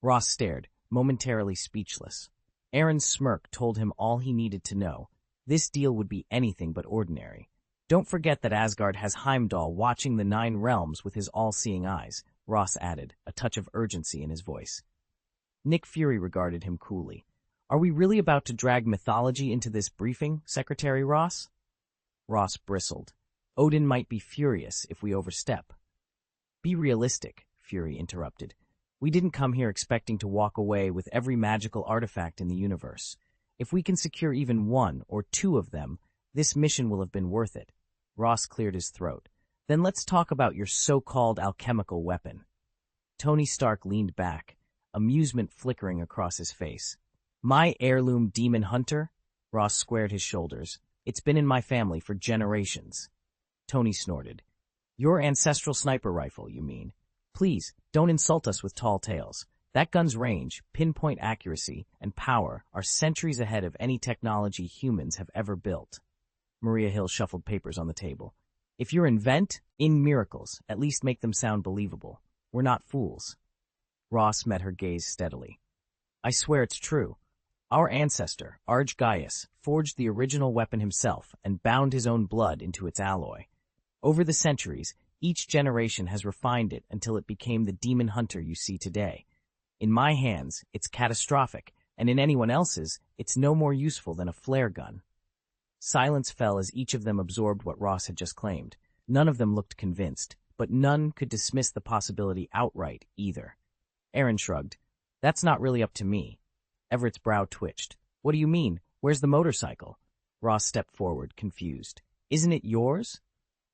S1: Ross stared, momentarily speechless. Aaron's smirk told him all he needed to know. This deal would be anything but ordinary. Don't forget that Asgard has Heimdall watching the 9 realms with his all-seeing eyes, Ross added, a touch of urgency in his voice. Nick Fury regarded him coolly. Are we really about to drag mythology into this briefing, Secretary Ross? Ross bristled. Odin might be furious if we overstep. Be realistic, Fury interrupted. We didn't come here expecting to walk away with every magical artifact in the universe. If we can secure even 1 or 2 of them, this mission will have been worth it. Ross cleared his throat. Then let's talk about your so-called alchemical weapon. Tony Stark leaned back, amusement flickering across his face. My heirloom demon hunter? Ross squared his shoulders. It's been in my family for generations. Tony snorted. Your ancestral sniper rifle, you mean? Please, don't insult us with tall tales. That gun's range, pinpoint accuracy, and power are centuries ahead of any technology humans have ever built. Maria Hill shuffled papers on the table. If you're in miracles, at least make them sound believable. We're not fools. Ross met her gaze steadily. I swear it's true. Our ancestor, Aaron Gaius, forged the original weapon himself and bound his own blood into its alloy. Over the centuries, each generation has refined it until it became the demon hunter you see today. In my hands, it's catastrophic, and in anyone else's, it's no more useful than a flare gun. Silence fell as each of them absorbed what Ross had just claimed. None of them looked convinced, but none could dismiss the possibility outright either. Aaron shrugged. That's not really up to me. Everett's brow twitched. What do you mean? Where's the motorcycle? Ross stepped forward, confused. Isn't it yours?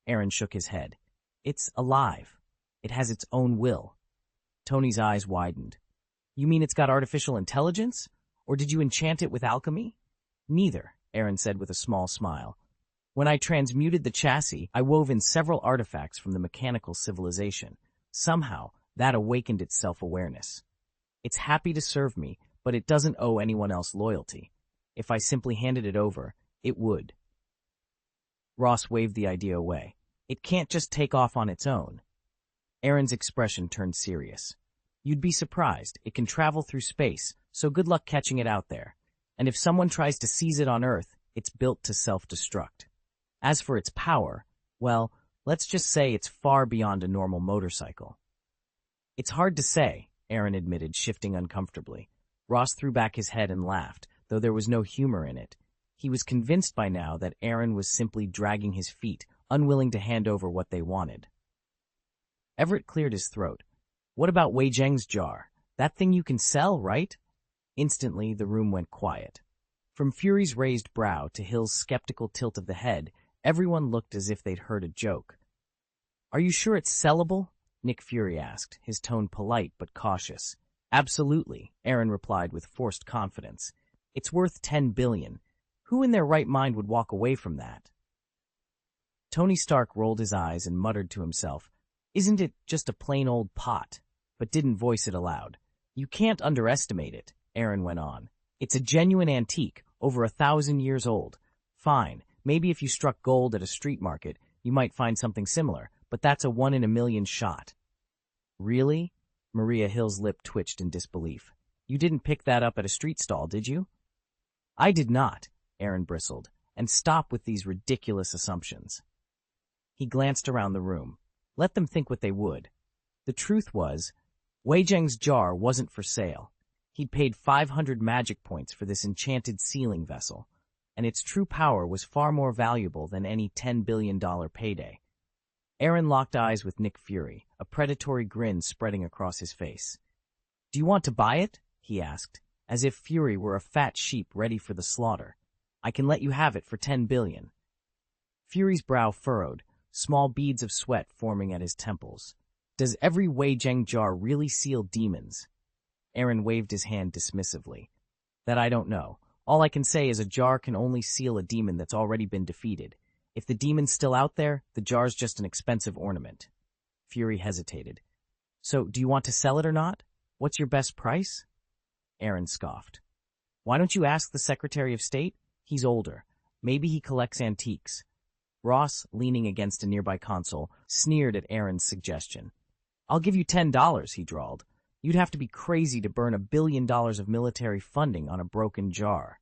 S1: Aaron shook his head. It's alive. It has its own will. Tony's eyes widened. You mean it's got artificial intelligence? Or did you enchant it with alchemy? Neither, Aaron said with a small smile. When I transmuted the chassis, I wove in several artifacts from the mechanical civilization. Somehow, that awakened its self-awareness. It's happy to serve me, but it doesn't owe anyone else loyalty. If I simply handed it over, it would. Ross waved the idea away. It can't just take off on its own. Aaron's expression turned serious. You'd be surprised. It can travel through space, so good luck catching it out there. And if someone tries to seize it on Earth, it's built to self-destruct. As for its power, well, let's just say it's far beyond a normal motorcycle. It's hard to say, Aaron admitted, shifting uncomfortably. Ross threw back his head and laughed, though there was no humor in it. He was convinced by now that Aaron was simply dragging his feet, unwilling to hand over what they wanted. Everett cleared his throat. What about Wei Zheng's jar? That thing you can sell, right? Instantly, the room went quiet. From Fury's raised brow to Hill's skeptical tilt of the head, everyone looked as if they'd heard a joke. Are you sure it's sellable? Nick Fury asked, his tone polite but cautious. Absolutely, Aaron replied with forced confidence. It's worth $10 billion. Who in their right mind would walk away from that? Tony Stark rolled his eyes and muttered to himself, Isn't it just a plain old pot? But didn't voice it aloud. You can't underestimate it, Aaron went on. It's a genuine antique, over 1,000 years old. Fine, maybe if you struck gold at a street market, you might find something similar, but that's a 1 in a million shot. Really? Maria Hill's lip twitched in disbelief. You didn't pick that up at a street stall, did you? I did not, Aaron bristled, and stop with these ridiculous assumptions. He glanced around the room. Let them think what they would. The truth was, Wei Zheng's jar wasn't for sale. He'd paid 500 magic points for this enchanted sealing vessel, and its true power was far more valuable than any $10 billion payday. Aaron locked eyes with Nick Fury, a predatory grin spreading across his face. Do you want to buy it? He asked, as if Fury were a fat sheep ready for the slaughter. I can let you have it for $10 billion. Fury's brow furrowed, small beads of sweat forming at his temples. Does every Wei Zheng jar really seal demons? Aaron waved his hand dismissively. That I don't know. All I can say is a jar can only seal a demon that's already been defeated. If the demon's still out there, the jar's just an expensive ornament. Fury hesitated. So, do you want to sell it or not? What's your best price? Aaron scoffed. Why don't you ask the Secretary of State? He's older. Maybe he collects antiques. Ross, leaning against a nearby console, sneered at Aaron's suggestion. I'll give you $10, he drawled. You'd have to be crazy to burn $1 billion of military funding on a broken jar.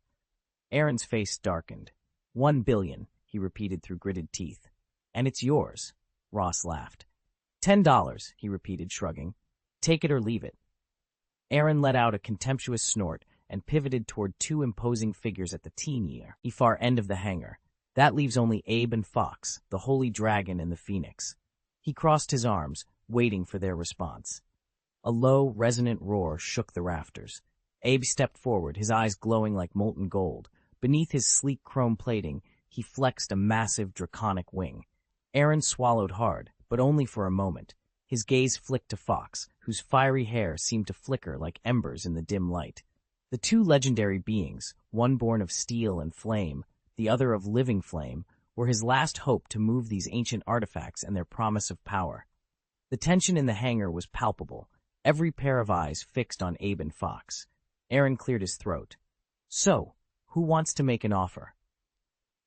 S1: Aaron's face darkened. $1 billion, he repeated through gritted teeth. And it's yours, Ross laughed. $10, he repeated, shrugging. Take it or leave it. Aaron let out a contemptuous snort and pivoted toward two imposing figures at the teeny far end of the hangar. That leaves only Abe and Fox, the Holy Dragon and the Phoenix. He crossed his arms, waiting for their response. A low, resonant roar shook the rafters. Abe stepped forward, his eyes glowing like molten gold. Beneath his sleek chrome plating, he flexed a massive, draconic wing. Aaron swallowed hard, but only for a moment. His gaze flicked to Fox, whose fiery hair seemed to flicker like embers in the dim light. The two legendary beings, one born of steel and flame, the other of living flame, were his last hope to move these ancient artifacts and their promise of power. The tension in the hangar was palpable, every pair of eyes fixed on Abe and Fox. Aaron cleared his throat. So, who wants to make an offer?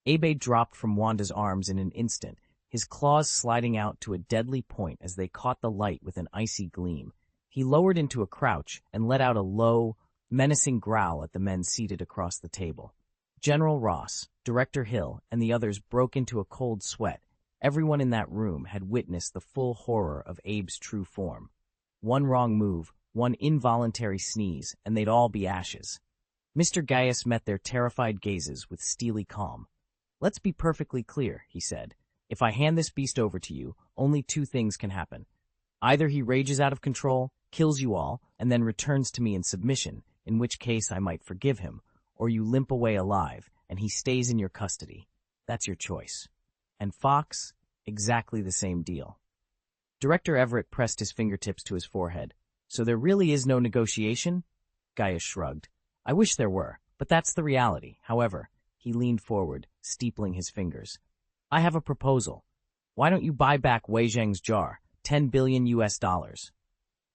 S1: Abe dropped from Wanda's arms in an instant, his claws sliding out to a deadly point as they caught the light with an icy gleam. He lowered into a crouch and let out a low, menacing growl at the men seated across the table. General Ross, Director Hill, and the others broke into a cold sweat. Everyone in that room had witnessed the full horror of Abe's true form. One wrong move, one involuntary sneeze, and they'd all be ashes. Mr. Gaius met their terrified gazes with steely calm. Let's be perfectly clear, he said. If I hand this beast over to you, only two things can happen. Either he rages out of control, kills you all, and then returns to me in submission, in which case I might forgive him, or you limp away alive, and he stays in your custody. That's your choice. And Fox, exactly the same deal. Director Everett pressed his fingertips to his forehead. So there really is no negotiation? Gaius shrugged. I wish there were, but that's the reality. However, he leaned forward, steepling his fingers. I have a proposal. Why don't you buy back Wei Zheng's jar? $10 billion US.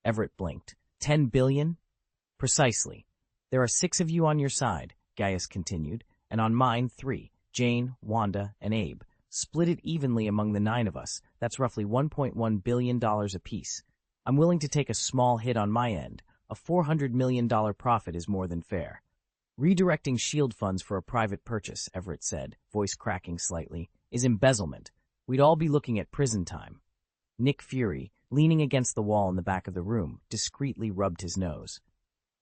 S1: Everett blinked. 10 billion? Precisely. There are 6 of you on your side, Gaius continued, and on mine 3, Jane, Wanda, and Abe. Split it evenly among the 9 of us. That's roughly $1.1 billion apiece. I'm willing to take a small hit on my end. A $400 million profit is more than fair. Redirecting shield funds for a private purchase, Everett said, voice cracking slightly, is embezzlement. We'd all be looking at prison time. Nick Fury, leaning against the wall in the back of the room, discreetly rubbed his nose.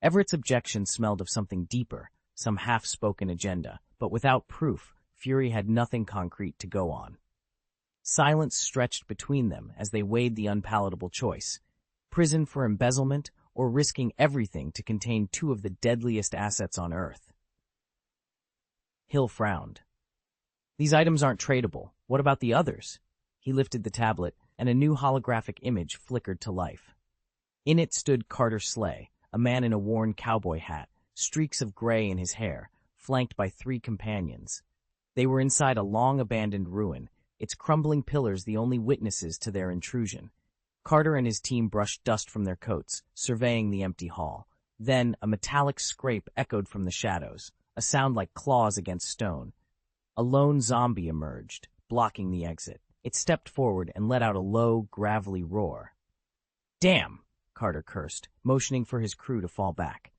S1: Everett's objection smelled of something deeper, some half-spoken agenda, but without proof, Fury had nothing concrete to go on. Silence stretched between them as they weighed the unpalatable choice: prison for embezzlement or risking everything to contain 2 of the deadliest assets on Earth. Hill frowned. These items aren't tradable. What about the others? He lifted the tablet, and a new holographic image flickered to life. In it stood Carter Slay, a man in a worn cowboy hat, streaks of gray in his hair, flanked by 3 companions. They were inside a long-abandoned ruin, its crumbling pillars the only witnesses to their intrusion. Carter and his team brushed dust from their coats, surveying the empty hall. Then a metallic scrape echoed from the shadows, a sound like claws against stone. A lone zombie emerged, blocking the exit. It stepped forward and let out a low, gravelly roar. "Damn!" Carter cursed, motioning for his crew to fall back.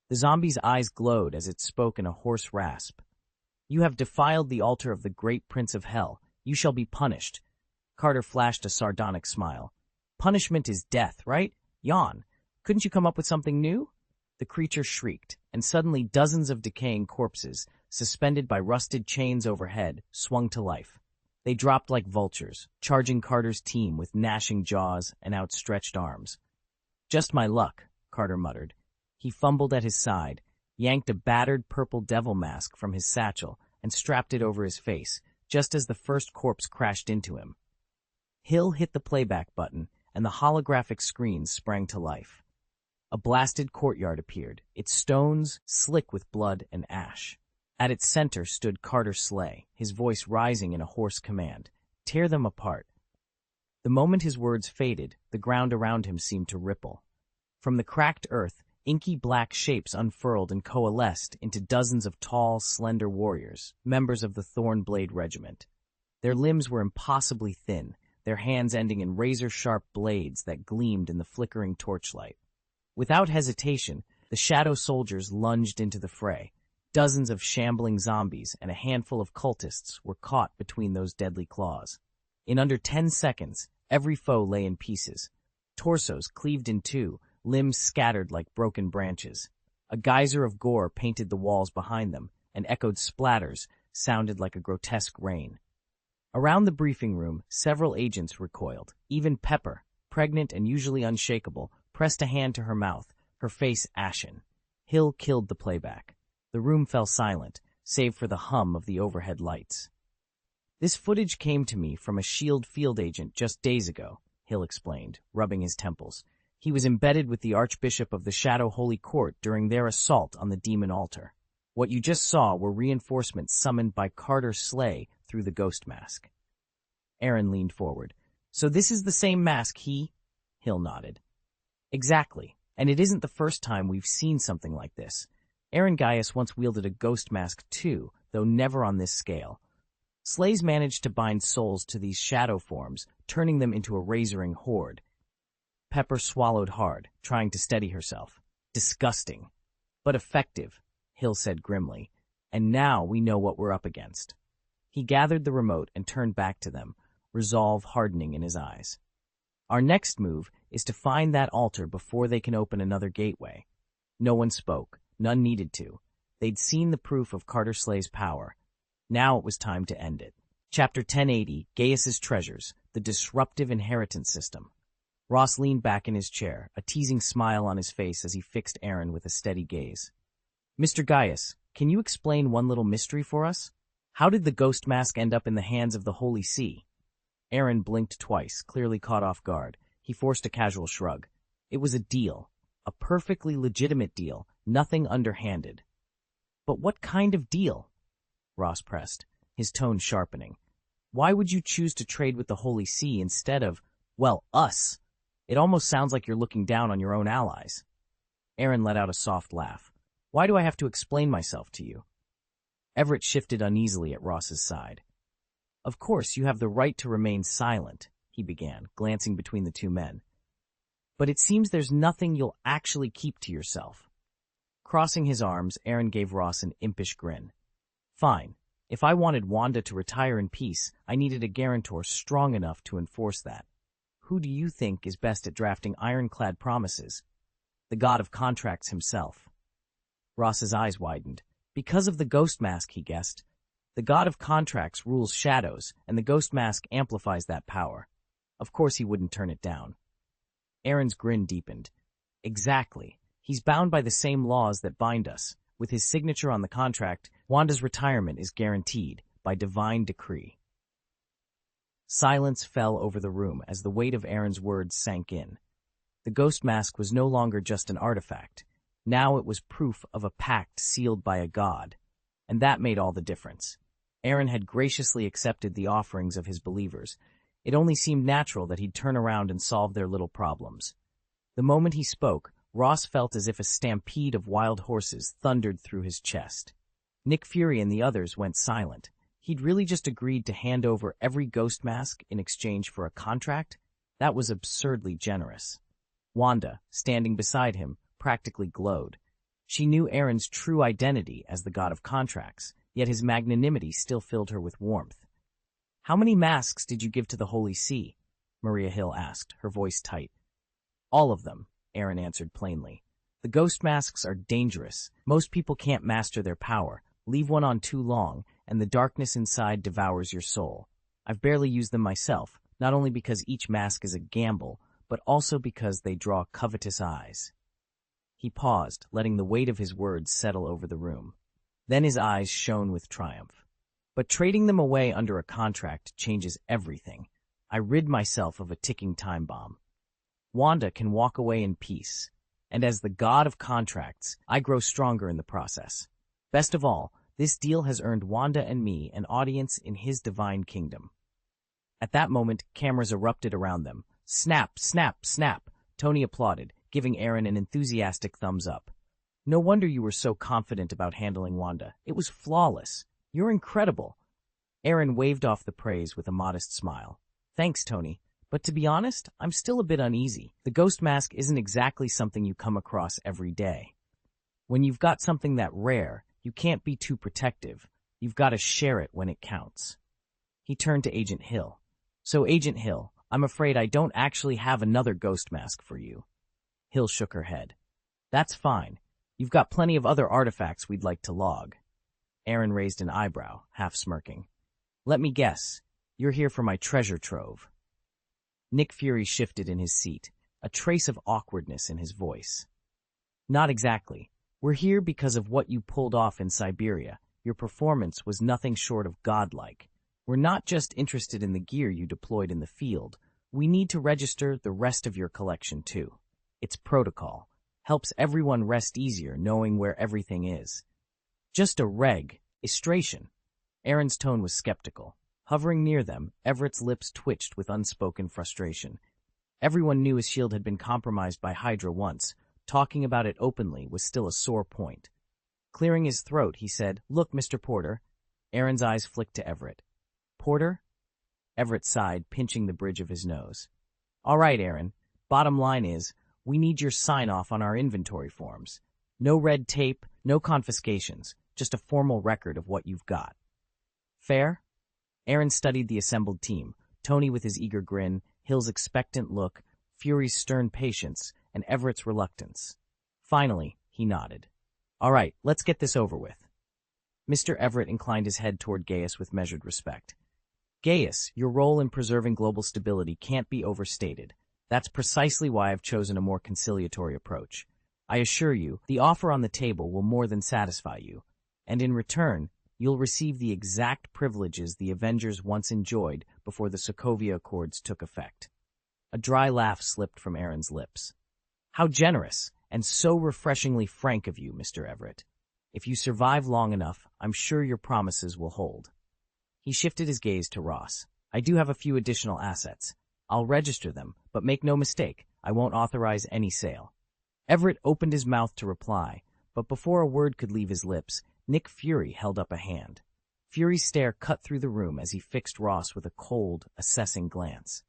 S1: The zombie's eyes glowed as it spoke in a hoarse rasp. "You have defiled the altar of the great Prince of Hell. You shall be punished." Carter flashed a sardonic smile. "Punishment is death, right? Yawn. Couldn't you come up with something new?" The creature shrieked, and suddenly dozens of decaying corpses, suspended by rusted chains overhead, swung to life. They dropped like vultures, charging Carter's team with gnashing jaws and outstretched arms. "Just my luck," Carter muttered. He fumbled at his side, yanked a battered purple devil mask from his satchel, and strapped it over his face, just as the first corpse crashed into him. Hill hit the playback button, and the holographic screen sprang to life. A blasted courtyard appeared, its stones slick with blood and ash. At its center stood Carter Slay, his voice rising in a hoarse command. "Tear them apart." The moment his words faded, the ground around him seemed to ripple. From the cracked earth, inky black shapes unfurled and coalesced into dozens of tall, slender warriors, members of the Thornblade Regiment. Their limbs were impossibly thin, their hands ending in razor-sharp blades that gleamed in the flickering torchlight. Without hesitation, the shadow soldiers lunged into the fray. Dozens of shambling zombies and a handful of cultists were caught between those deadly claws. In under 10 seconds, every foe lay in pieces. Torsos cleaved in 2, limbs scattered like broken branches. A geyser of gore painted the walls behind them, and echoed splatters sounded like a grotesque rain. Around the briefing room, several agents recoiled. Even Pepper, pregnant and usually unshakable, pressed a hand to her mouth, her face ashen. Hill killed the playback. The room fell silent, save for the hum of the overhead lights. "This footage came to me from a SHIELD field agent just days ago," Hill explained, rubbing his temples. "He was embedded with the Archbishop of the Shadow Holy Court during their assault on the demon altar. What you just saw were reinforcements summoned by Carter Slay through the ghost mask." Aaron leaned forward. "So this is the same mask he—" Hill nodded. "Exactly, and it isn't the first time we've seen something like this. Aaron Gaius once wielded a ghost mask too, though never on this scale. Slays managed to bind souls to these shadow forms, turning them into a razoring horde." Pepper swallowed hard, trying to steady herself. "Disgusting, but effective," Hill said grimly. "And now we know what we're up against." He gathered the remote and turned back to them, resolve hardening in his eyes. "Our next move is to find that altar before they can open another gateway." No one spoke. None needed to. They'd seen the proof of Carter Slay's power. Now it was time to end it. Chapter 1080, Gaius's Treasures, the Disruptive Inheritance System. Ross leaned back in his chair, a teasing smile on his face as he fixed Aaron with a steady gaze. "Mr. Gaius, can you explain one little mystery for us? How did the ghost mask end up in the hands of the Holy See?" Aaron blinked twice, clearly caught off guard. He forced a casual shrug. "It was a deal. A perfectly legitimate deal. Nothing underhanded." "But what kind of deal?" Ross pressed, his tone sharpening. "Why would you choose to trade with the Holy See instead of, well, us? It almost sounds like you're looking down on your own allies." Aaron let out a soft laugh. "Why do I have to explain myself to you?" Everett shifted uneasily at Ross's side. Of course, you have the right to remain silent, he began, glancing between the two men. But it seems there's nothing you'll actually keep to yourself. Crossing his arms, Aaron gave Ross an impish grin. Fine. If I wanted Wanda to retire in peace, I needed a guarantor strong enough to enforce that. Who do you think is best at drafting ironclad promises? The god of contracts himself. Ross's eyes widened. Because of the ghost mask, he guessed. The god of contracts rules shadows, and the ghost mask amplifies that power. Of course he wouldn't turn it down. Aaron's grin deepened. Exactly. He's bound by the same laws that bind us. With his signature on the contract, Wanda's retirement is guaranteed by divine decree. Silence fell over the room as the weight of Aaron's words sank in. The ghost mask was no longer just an artifact. Now it was proof of a pact sealed by a god. And that made all the difference. Aaron had graciously accepted the offerings of his believers. It only seemed natural that he'd turn around and solve their little problems. The moment he spoke, Ross felt as if a stampede of wild horses thundered through his chest. Nick Fury and the others went silent. He'd really just agreed to hand over every ghost mask in exchange for a contract? That was absurdly generous. Wanda, standing beside him, practically glowed. She knew Aaron's true identity as the god of contracts, yet his magnanimity still filled her with warmth. "How many masks did you give to the Holy See?" Maria Hill asked, her voice tight. "All of them," Aaron answered plainly. "The ghost masks are dangerous. Most people can't master their power. Leave one on too long, and the darkness inside devours your soul. I've barely used them myself, not only because each mask is a gamble, but also because they draw covetous eyes." He paused, letting the weight of his words settle over the room. Then his eyes shone with triumph. "But trading them away under a contract changes everything. I rid myself of a ticking time bomb. Wanda can walk away in peace, and as the god of contracts, I grow stronger in the process. Best of all, this deal has earned Wanda and me an audience in his divine kingdom." At that moment, cameras erupted around them. Snap, snap, snap. Tony applauded, giving Aaron an enthusiastic thumbs up. "No wonder you were so confident about handling Wanda. It was flawless. You're incredible." Aaron waved off the praise with a modest smile. "Thanks, Tony. But to be honest, I'm still a bit uneasy. The ghost mask isn't exactly something you come across every day. When you've got something that rare, you can't be too protective. You've got to share it when it counts." He turned to Agent Hill. "So, Agent Hill, I'm afraid I don't actually have another ghost mask for you." Hill shook her head. "That's fine. You've got plenty of other artifacts we'd like to log." Aaron raised an eyebrow, half smirking. "Let me guess. You're here for my treasure trove." Nick Fury shifted in his seat, a trace of awkwardness in his voice. "Not exactly. We're here because of what you pulled off in Siberia. Your performance was nothing short of godlike. We're not just interested in the gear you deployed in the field. We need to register the rest of your collection, too. It's protocol. Helps everyone rest easier knowing where everything is." "Just a registration." Aaron's tone was skeptical. Hovering near them, Everett's lips twitched with unspoken frustration. Everyone knew his shield had been compromised by Hydra once. Talking about it openly was still a sore point. Clearing his throat, he said, "Look, Mr. Porter." Aaron's eyes flicked to Everett. "Porter?" Everett sighed, pinching the bridge of his nose. "All right, Aaron. Bottom line is, we need your sign-off on our inventory forms. No red tape, no confiscations, just a formal record of what you've got. Fair?" Aaron studied the assembled team, Tony with his eager grin, Hill's expectant look, Fury's stern patience, and Everett's reluctance. Finally, he nodded. "All right, let's get this over with." Mr. Everett inclined his head toward Gaius with measured respect. "Gaius, your role in preserving global stability can't be overstated. That's precisely why I've chosen a more conciliatory approach. I assure you, the offer on the table will more than satisfy you, and in return, you'll receive the exact privileges the Avengers once enjoyed before the Sokovia Accords took effect." A dry laugh slipped from Aaron's lips. "How generous, and so refreshingly frank of you, Mr. Everett. If you survive long enough, I'm sure your promises will hold." He shifted his gaze to Ross. "I do have a few additional assets. I'll register them, but make no mistake, I won't authorize any sale." Everett opened his mouth to reply, but before a word could leave his lips, Nick Fury held up a hand. Fury's stare cut through the room as he fixed Ross with a cold, assessing glance.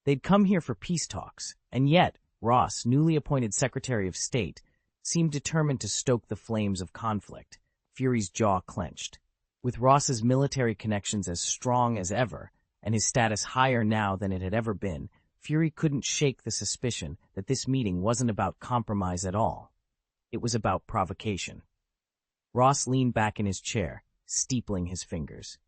S1: They'd come here for peace talks, and yet Ross, newly appointed Secretary of State, seemed determined to stoke the flames of conflict. Fury's jaw clenched. With Ross's military connections as strong as ever, and his status higher now than it had ever been, Fury couldn't shake the suspicion that this meeting wasn't about compromise at all. It was about provocation. Ross leaned back in his chair, steepling his fingers.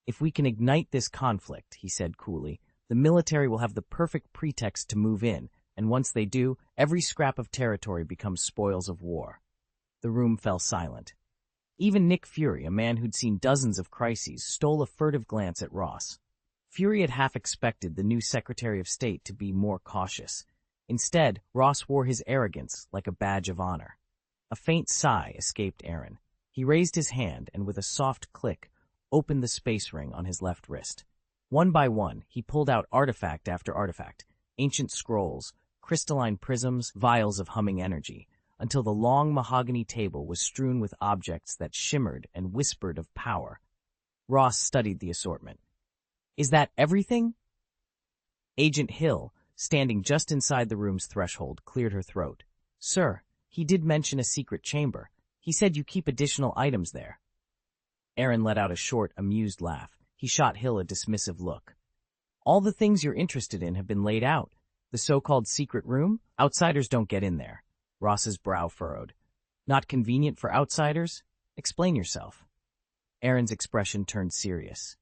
S1: "If we can ignite this conflict," he said coolly, "the military will have the perfect pretext to move in, and once they do, every scrap of territory becomes spoils of war." The room fell silent. Even Nick Fury, a man who'd seen dozens of crises, stole a furtive glance at Ross. Fury had half expected the new Secretary of State to be more cautious. Instead, Ross wore his arrogance like a badge of honor. A faint sigh escaped Aaron. He raised his hand and, with a soft click, opened the space ring on his left wrist. One by one, he pulled out artifact after artifact, ancient scrolls, crystalline prisms, vials of humming energy, until the long mahogany table was strewn with objects that shimmered and whispered of power. Ross studied the assortment. "Is that everything?" Agent Hill, standing just inside the room's threshold, cleared her throat. "Sir, he did mention a secret chamber. He said you keep additional items there." Aaron let out a short, amused laugh. He shot Hill a dismissive look. "All the things you're interested in have been laid out. The so-called secret room? Outsiders don't get in there." Ross's brow furrowed. "Not convenient for outsiders? Explain yourself." Aaron's expression turned serious.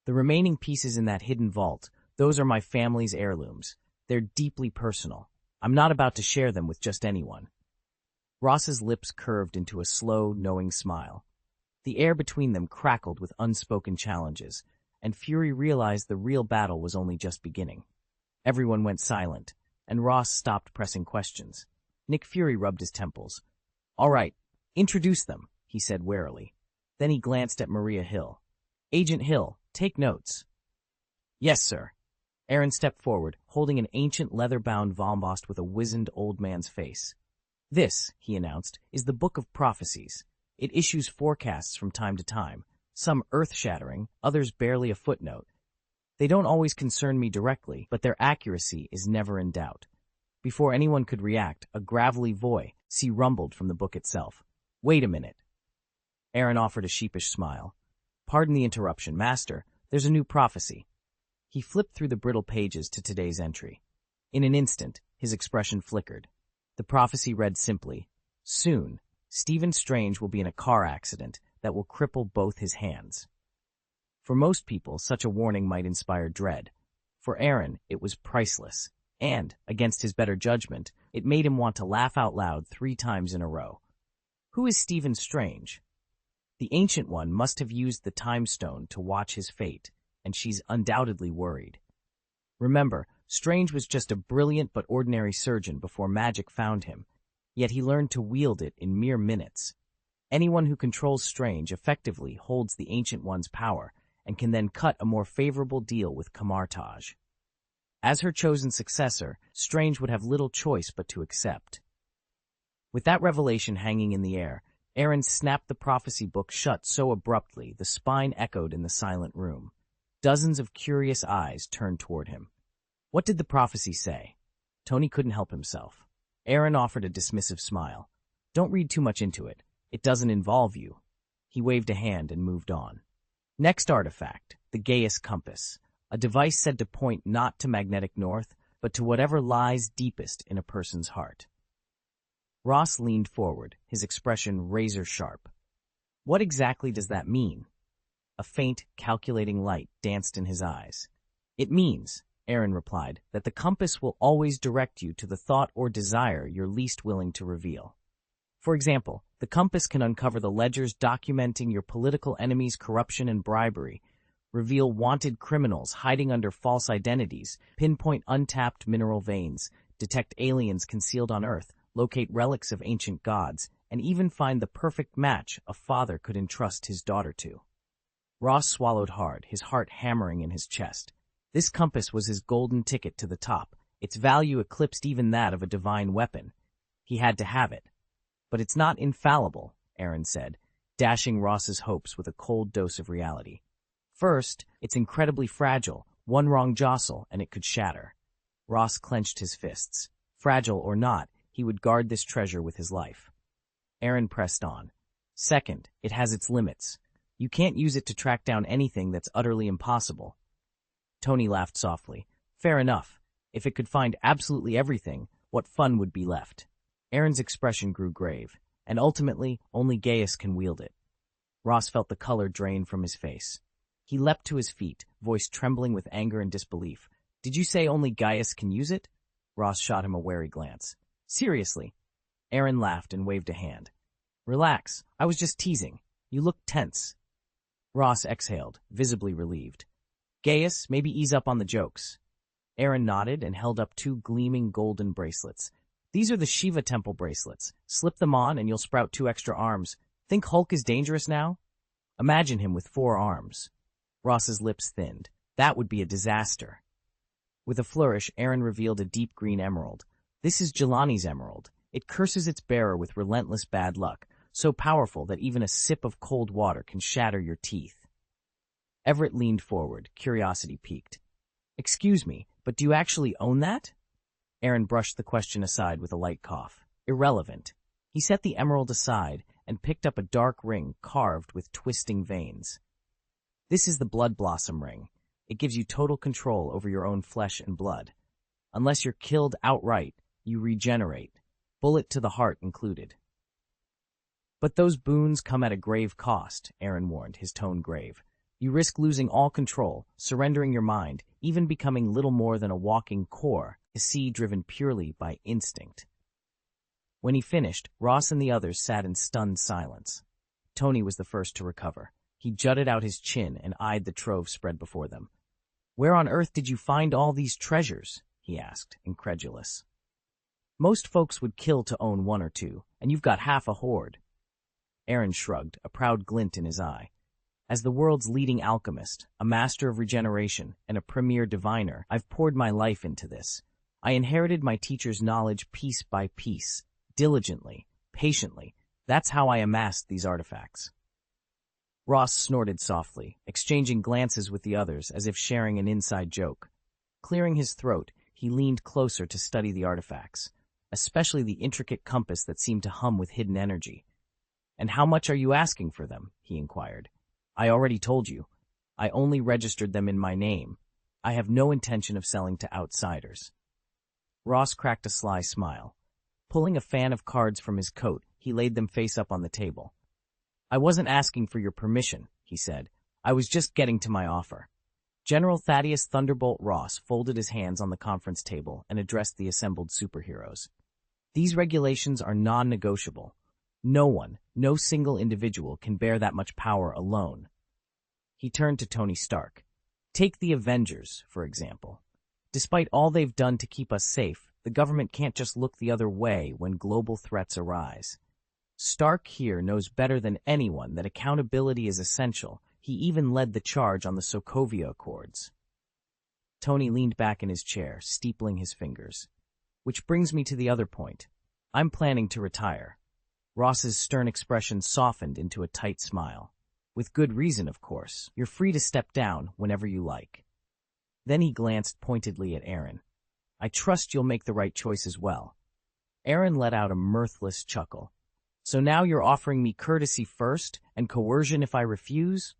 S1: "The remaining pieces in that hidden vault, those are my family's heirlooms. They're deeply personal. I'm not about to share them with just anyone." Ross's lips curved into a slow, knowing smile. The air between them crackled with unspoken challenges, and Fury realized the real battle was only just beginning. Everyone went silent, and Ross stopped pressing questions. Nick Fury rubbed his temples. "All right, introduce them," he said warily. Then he glanced at Maria Hill. "Agent Hill, take notes." "Yes, sir." Aaron stepped forward, holding an ancient leather-bound volume embossed with a wizened old man's face. "This," he announced, "is the Book of Prophecies. It issues forecasts from time to time, some earth-shattering, others barely a footnote. They don't always concern me directly, but their accuracy is never in doubt." Before anyone could react, a gravelly voice rumbled from the book itself. "Wait a minute." Aaron offered a sheepish smile. "Pardon the interruption, Master. There's a new prophecy." He flipped through the brittle pages to today's entry. In an instant, his expression flickered. The prophecy read simply, "Soon, Stephen Strange will be in a car accident that will cripple both his hands." For most people, such a warning might inspire dread. For Aaron, it was priceless, and, against his better judgment, it made him want to laugh out loud 3 times in a row. Who is Stephen Strange? The Ancient One must have used the Time Stone to watch his fate, and she's undoubtedly worried. Remember, Strange was just a brilliant but ordinary surgeon before magic found him, yet he learned to wield it in mere minutes. Anyone who controls Strange effectively holds the Ancient One's power, and can then cut a more favorable deal with Camartage. As her chosen successor, Strange would have little choice but to accept. With that revelation hanging in the air, Aaron snapped the prophecy book shut so abruptly the spine echoed in the silent room. Dozens of curious eyes turned toward him. What did the prophecy say? Tony couldn't help himself. Aaron offered a dismissive smile. "Don't read too much into it. It doesn't involve you." He waved a hand and moved on. Next artifact, the Gaius compass, a device said to point not to magnetic north, but to whatever lies deepest in a person's heart. Ross leaned forward, his expression razor-sharp. "What exactly does that mean?" A faint, calculating light danced in his eyes. "It means," Aaron replied, "that the compass will always direct you to the thought or desire you're least willing to reveal. For example, the compass can uncover the ledgers documenting your political enemies' corruption and bribery, reveal wanted criminals hiding under false identities, pinpoint untapped mineral veins, detect aliens concealed on Earth, locate relics of ancient gods, and even find the perfect match a father could entrust his daughter to." Ross swallowed hard, his heart hammering in his chest. This compass was his golden ticket to the top. Its value eclipsed even that of a divine weapon. He had to have it. "But it's not infallible," Aaron said. dashing Ross's hopes with a cold dose of reality. First, it's incredibly fragile. One wrong jostle, and it could shatter. Ross clenched his fists. Fragile or not, he would guard this treasure with his life. Aaron pressed on. Second, it has its limits. You can't use it to track down anything that's utterly impossible. Tony laughed softly. Fair enough. If it could find absolutely everything, what fun would be left? Aaron's expression grew grave, and ultimately, only Gaius can wield it. Ross felt the color drain from his face. He leapt to his feet, voice trembling with anger and disbelief. Did you say only Gaius can use it? Ross shot him a wary glance. Seriously? Aaron laughed and waved a hand. Relax, I was just teasing. You look tense. Ross exhaled, visibly relieved. Gaius, maybe ease up on the jokes. Aaron nodded and held up two gleaming golden bracelets. These are the Shiva Temple bracelets. Slip them on and you'll sprout 2 extra arms. Think Hulk is dangerous now? Imagine him with 4 arms. Ross's lips thinned. That would be a disaster. With a flourish, Aaron revealed a deep green emerald. This is Jelani's emerald. It curses its bearer with relentless bad luck, so powerful that even a sip of cold water can shatter your teeth. Everett leaned forward, curiosity piqued. Excuse me, but do you actually own that? Aaron brushed the question aside with a light cough. Irrelevant. He set the emerald aside and picked up a dark ring carved with twisting veins. This is the Blood Blossom ring. It gives you total control over your own flesh and blood. Unless you're killed outright, you regenerate, bullet to the heart included. But those boons come at a grave cost, Aaron warned, his tone grave. You risk losing all control, surrendering your mind, even becoming little more than a walking core, a seed driven purely by instinct. When he finished, Ross and the others sat in stunned silence. Tony was the first to recover. He jutted out his chin and eyed the trove spread before them. Where on earth did you find all these treasures? He asked, incredulous. Most folks would kill to own 1 or 2, and you've got half a hoard. Aaron shrugged, a proud glint in his eye. As the world's leading alchemist, a master of regeneration, and a premier diviner, I've poured my life into this. I inherited my teacher's knowledge piece by piece, diligently, patiently. That's how I amassed these artifacts. Ross snorted softly, exchanging glances with the others as if sharing an inside joke. Clearing his throat, he leaned closer to study the artifacts, especially the intricate compass that seemed to hum with hidden energy. And how much are you asking for them? He inquired. I already told you. I only registered them in my name. I have no intention of selling to outsiders. Ross cracked a sly smile. Pulling a fan of cards from his coat, he laid them face up on the table. I wasn't asking for your permission, he said. I was just getting to my offer. General Thaddeus Thunderbolt Ross folded his hands on the conference table and addressed the assembled superheroes. These regulations are non-negotiable. No one, no single individual can bear that much power alone. He turned to Tony Stark. Take the Avengers, for example. Despite all they've done to keep us safe, the government can't just look the other way when global threats arise. Stark here knows better than anyone that accountability is essential. He even led the charge on the Sokovia Accords. Tony leaned back in his chair, steepling his fingers. Which brings me to the other point. I'm planning to retire. Ross's stern expression softened into a tight smile. With good reason, of course. You're free to step down whenever you like. Then he glanced pointedly at Aaron. I trust you'll make the right choice as well. Aaron let out a mirthless chuckle. So now you're offering me courtesy first and coercion if I refuse?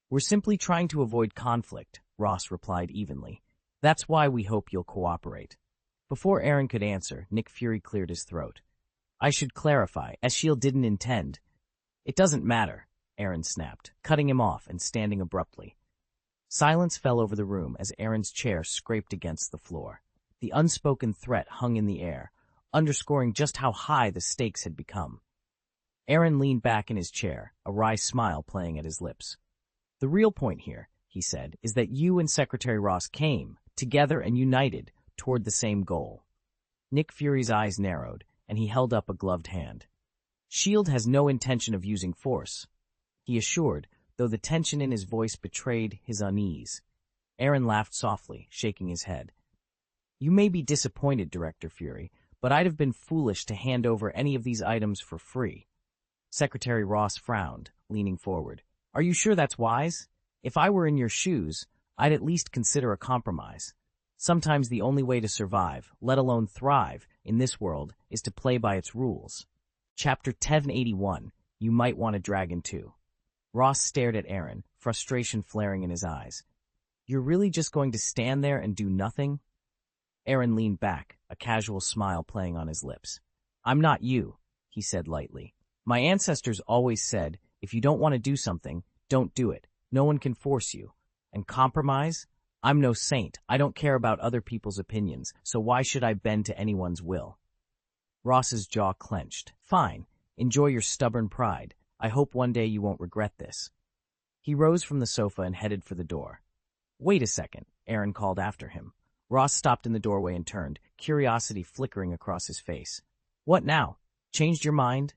S1: We're simply trying to avoid conflict, Ross replied evenly. That's why we hope you'll cooperate. Before Aaron could answer, Nick Fury cleared his throat. I should clarify, Eschiel didn't intend. It doesn't matter, Aaron snapped, cutting him off and standing abruptly. Silence fell over the room as Aaron's chair scraped against the floor. The unspoken threat hung in the air, underscoring just how high the stakes had become. Aaron leaned back in his chair, a wry smile playing at his lips. The real point here, he said, is that you and Secretary Ross came, together and united, toward the same goal. Nick Fury's eyes narrowed, and he held up a gloved hand. S.H.I.E.L.D. has no intention of using force, he assured, though the tension in his voice betrayed his unease. Aaron laughed softly, shaking his head. You may be disappointed, Director Fury, but I'd have been foolish to hand over any of these items for free. Secretary Ross frowned, leaning forward. Are you sure that's wise? If I were in your shoes, I'd at least consider a compromise. Sometimes the only way to survive, let alone thrive, in this world is to play by its rules. Chapter 1081, You Might Want a Dragon Too. Ross stared at Aaron, frustration flaring in his eyes. You're really just going to stand there and do nothing? Aaron leaned back, a casual smile playing on his lips. I'm not you, he said lightly. My ancestors always said, if you don't want to do something, don't do it. No one can force you. And compromise? I'm no saint. I don't care about other people's opinions, so why should I bend to anyone's will? Ross's jaw clenched. Fine. Enjoy your stubborn pride. I hope one day you won't regret this. He rose from the sofa and headed for the door. Wait a second, Aaron called after him. Ross stopped in the doorway and turned, curiosity flickering across his face. What now? Changed your mind?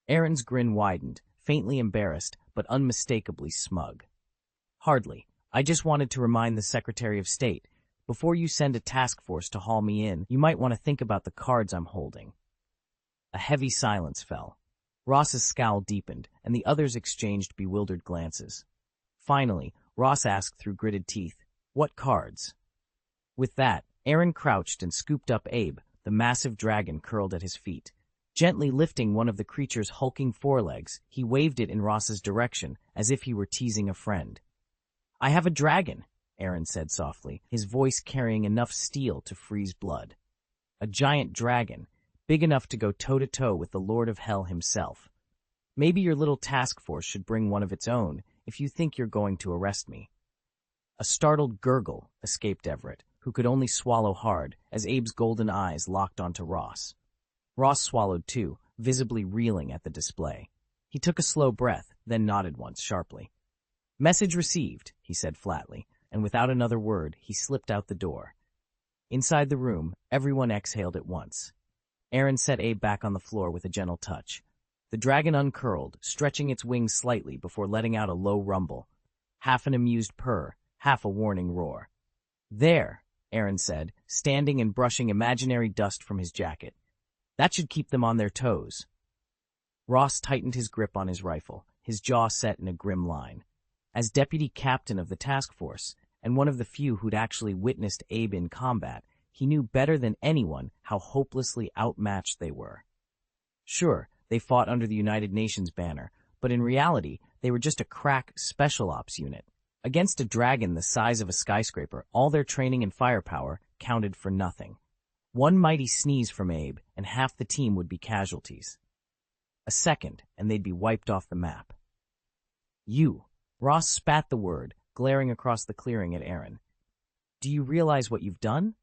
S1: Aaron's grin widened, faintly embarrassed, but unmistakably smug. Hardly. I just wanted to remind the Secretary of State, before you send a task force to haul me in, you might want to think about the cards I'm holding. A heavy silence fell. Ross's scowl deepened, and the others exchanged bewildered glances. Finally, Ross asked through gritted teeth, What cards? With that, Aaron crouched and scooped up Abe, the massive dragon curled at his feet. Gently lifting one of the creature's hulking forelegs, he waved it in Ross's direction, as if he were teasing a friend. I have a dragon, Aaron said softly, his voice carrying enough steel to freeze blood. A giant dragon, big enough to go toe-to-toe with the Lord of Hell himself. Maybe your little task force should bring one of its own, if you think you're going to arrest me. A startled gurgle escaped Everett, who could only swallow hard, as Abe's golden eyes locked onto Ross. Ross swallowed too, visibly reeling at the display. He took a slow breath, then nodded once sharply. Message received, he said flatly, and without another word, he slipped out the door. Inside the room, everyone exhaled at once. Aaron set Abe back on the floor with a gentle touch. The dragon uncurled, stretching its wings slightly before letting out a low rumble, half an amused purr, half a warning roar. There, Aaron said, standing and brushing imaginary dust from his jacket. That should keep them on their toes. Ross tightened his grip on his rifle, his jaw set in a grim line. As deputy captain of the task force, and one of the few who'd actually witnessed Abe in combat, he knew better than anyone how hopelessly outmatched they were. Sure, they fought under the United Nations banner, but in reality, they were just a crack special ops unit. Against a dragon the size of a skyscraper, all their training and firepower counted for nothing. One mighty sneeze from Abe, and half the team would be casualties. A second, and they'd be wiped off the map. You. Ross spat the word, glaring across the clearing at Aaron. Do you realize what you've done?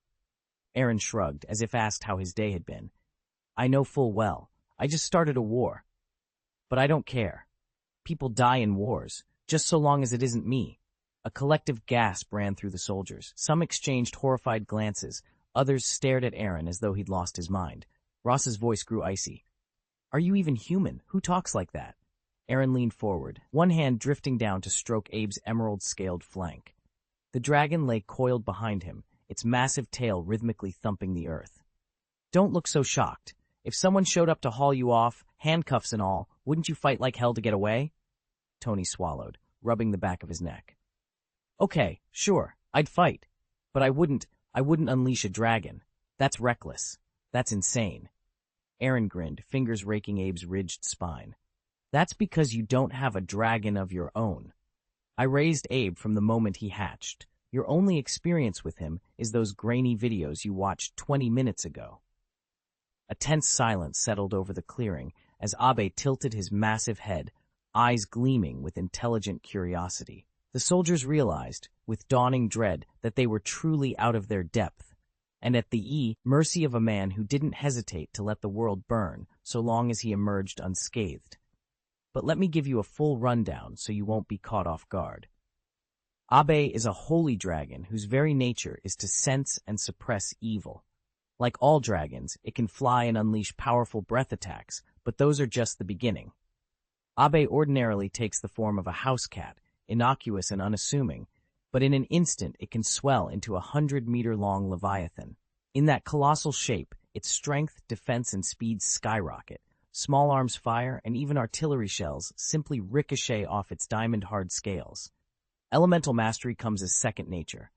S1: Aaron shrugged, as if asked how his day had been. I know full well. I just started a war. But I don't care. People die in wars, just so long as it isn't me. A collective gasp ran through the soldiers. Some exchanged horrified glances. Others stared at Aaron as though he'd lost his mind. Ross's voice grew icy. Are you even human? Who talks like that? Aaron leaned forward, one hand drifting down to stroke Abe's emerald-scaled flank. The dragon lay coiled behind him, its massive tail rhythmically thumping the earth. Don't look so shocked. If someone showed up to haul you off, handcuffs and all, wouldn't you fight like hell to get away? Tony swallowed, rubbing the back of his neck. Okay, sure, I'd fight. But I wouldn't unleash a dragon. That's reckless. That's insane. Aaron grinned, fingers raking Abe's ridged spine. That's because you don't have a dragon of your own. I raised Abe from the moment he hatched. Your only experience with him is those grainy videos you watched 20 minutes ago. A tense silence settled over the clearing as Abe tilted his massive head, eyes gleaming with intelligent curiosity. The soldiers realized, with dawning dread, that they were truly out of their depth, and at the mercy of a man who didn't hesitate to let the world burn so long as he emerged unscathed. But let me give you a full rundown so you won't be caught off guard. Abe is a holy dragon whose very nature is to sense and suppress evil. Like all dragons, it can fly and unleash powerful breath attacks, but those are just the beginning. Abe ordinarily takes the form of a house cat, innocuous and unassuming, but in an instant it can swell into a 100-meter-long leviathan. In that colossal shape, its strength, defense, and speed skyrocket, Small arms fire, and even artillery shells simply ricochet off its diamond-hard scales. Elemental mastery comes as second nature.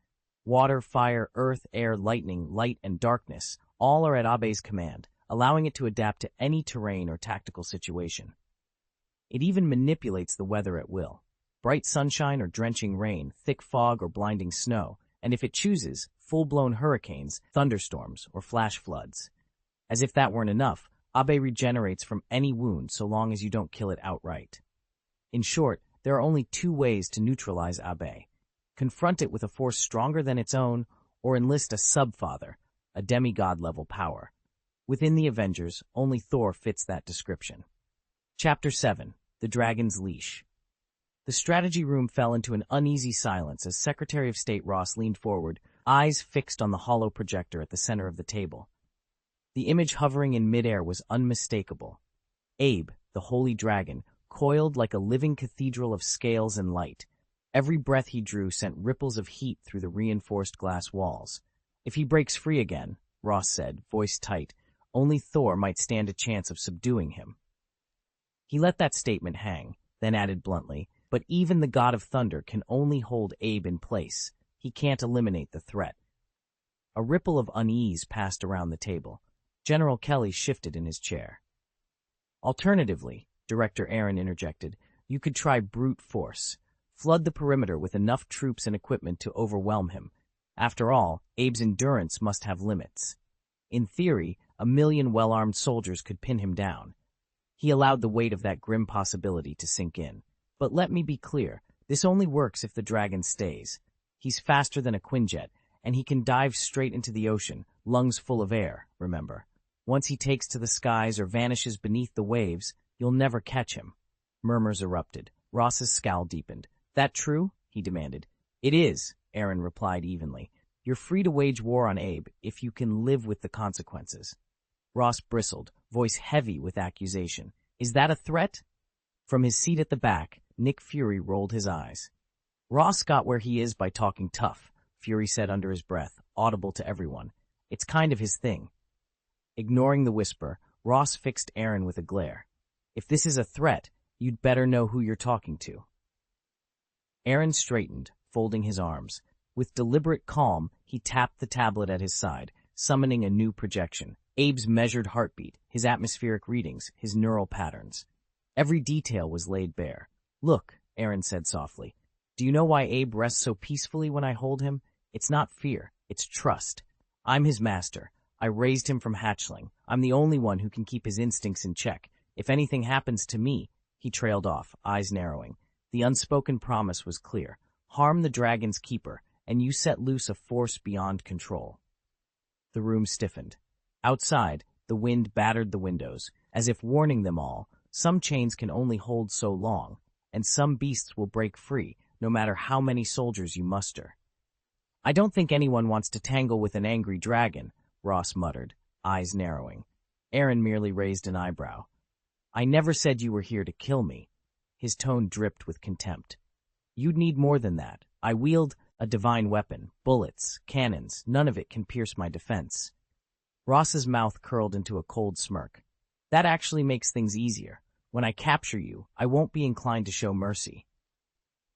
S1: Water, fire, earth, air, lightning, light, and darkness all are at Abe's command, allowing it to adapt to any terrain or tactical situation. It even manipulates the weather at will. Bright sunshine or drenching rain, thick fog or blinding snow, and if it chooses, full-blown hurricanes, thunderstorms, or flash floods. As if that weren't enough, Abe regenerates from any wound so long as you don't kill it outright. In short, there are only two ways to neutralize Abe. Confront it with a force stronger than its own, or enlist a subfather, a demigod-level power. Within the Avengers, only Thor fits that description. Chapter 7. The Dragon's Leash. The strategy room fell into an uneasy silence as Secretary of State Ross leaned forward, eyes fixed on the hollow projector at the center of the table. The image hovering in midair was unmistakable. Abe, the holy dragon, coiled like a living cathedral of scales and light. Every breath he drew sent ripples of heat through the reinforced glass walls. If he breaks free again, Ross said, voice tight, only Thor might stand a chance of subduing him. He let that statement hang, then added bluntly, but even the god of thunder can only hold Abe in place. He can't eliminate the threat. A ripple of unease passed around the table. General Kelly shifted in his chair. Alternatively, Director Aaron interjected, you could try brute force. Flood the perimeter with enough troops and equipment to overwhelm him. After all, Abe's endurance must have limits. In theory, 1,000,000 well-armed soldiers could pin him down. He allowed the weight of that grim possibility to sink in. But let me be clear, this only works if the dragon stays. He's faster than a Quinjet, and he can dive straight into the ocean, lungs full of air, remember. Once he takes to the skies or vanishes beneath the waves, you'll never catch him. Murmurs erupted. Ross's scowl deepened. That true? He demanded. It is, Aaron replied evenly. You're free to wage war on Abe if you can live with the consequences. Ross bristled, voice heavy with accusation. Is that a threat? From his seat at the back, Nick Fury rolled his eyes. Ross got where he is by talking tough, Fury said under his breath, audible to everyone. It's kind of his thing. Ignoring the whisper, Ross fixed Aaron with a glare. If this is a threat, you'd better know who you're talking to. Aaron straightened, folding his arms. With deliberate calm, he tapped the tablet at his side, summoning a new projection. Abe's measured heartbeat, his atmospheric readings, his neural patterns. Every detail was laid bare. Look, Aaron said softly. Do you know why Abe rests so peacefully when I hold him? It's not fear, it's trust. I'm his master. I raised him from hatchling. I'm the only one who can keep his instincts in check. If anything happens to me, he trailed off, eyes narrowing. The unspoken promise was clear. Harm the dragon's keeper, and you set loose a force beyond control. The room stiffened. Outside, the wind battered the windows, as if warning them all, some chains can only hold so long, and some beasts will break free, no matter how many soldiers you muster. I don't think anyone wants to tangle with an angry dragon, Ross muttered, eyes narrowing. Aaron merely raised an eyebrow. I never said you were here to kill me. His tone dripped with contempt. You'd need more than that. I wield a divine weapon, bullets, cannons, none of it can pierce my defense. Ross's mouth curled into a cold smirk. That actually makes things easier. When I capture you, I won't be inclined to show mercy.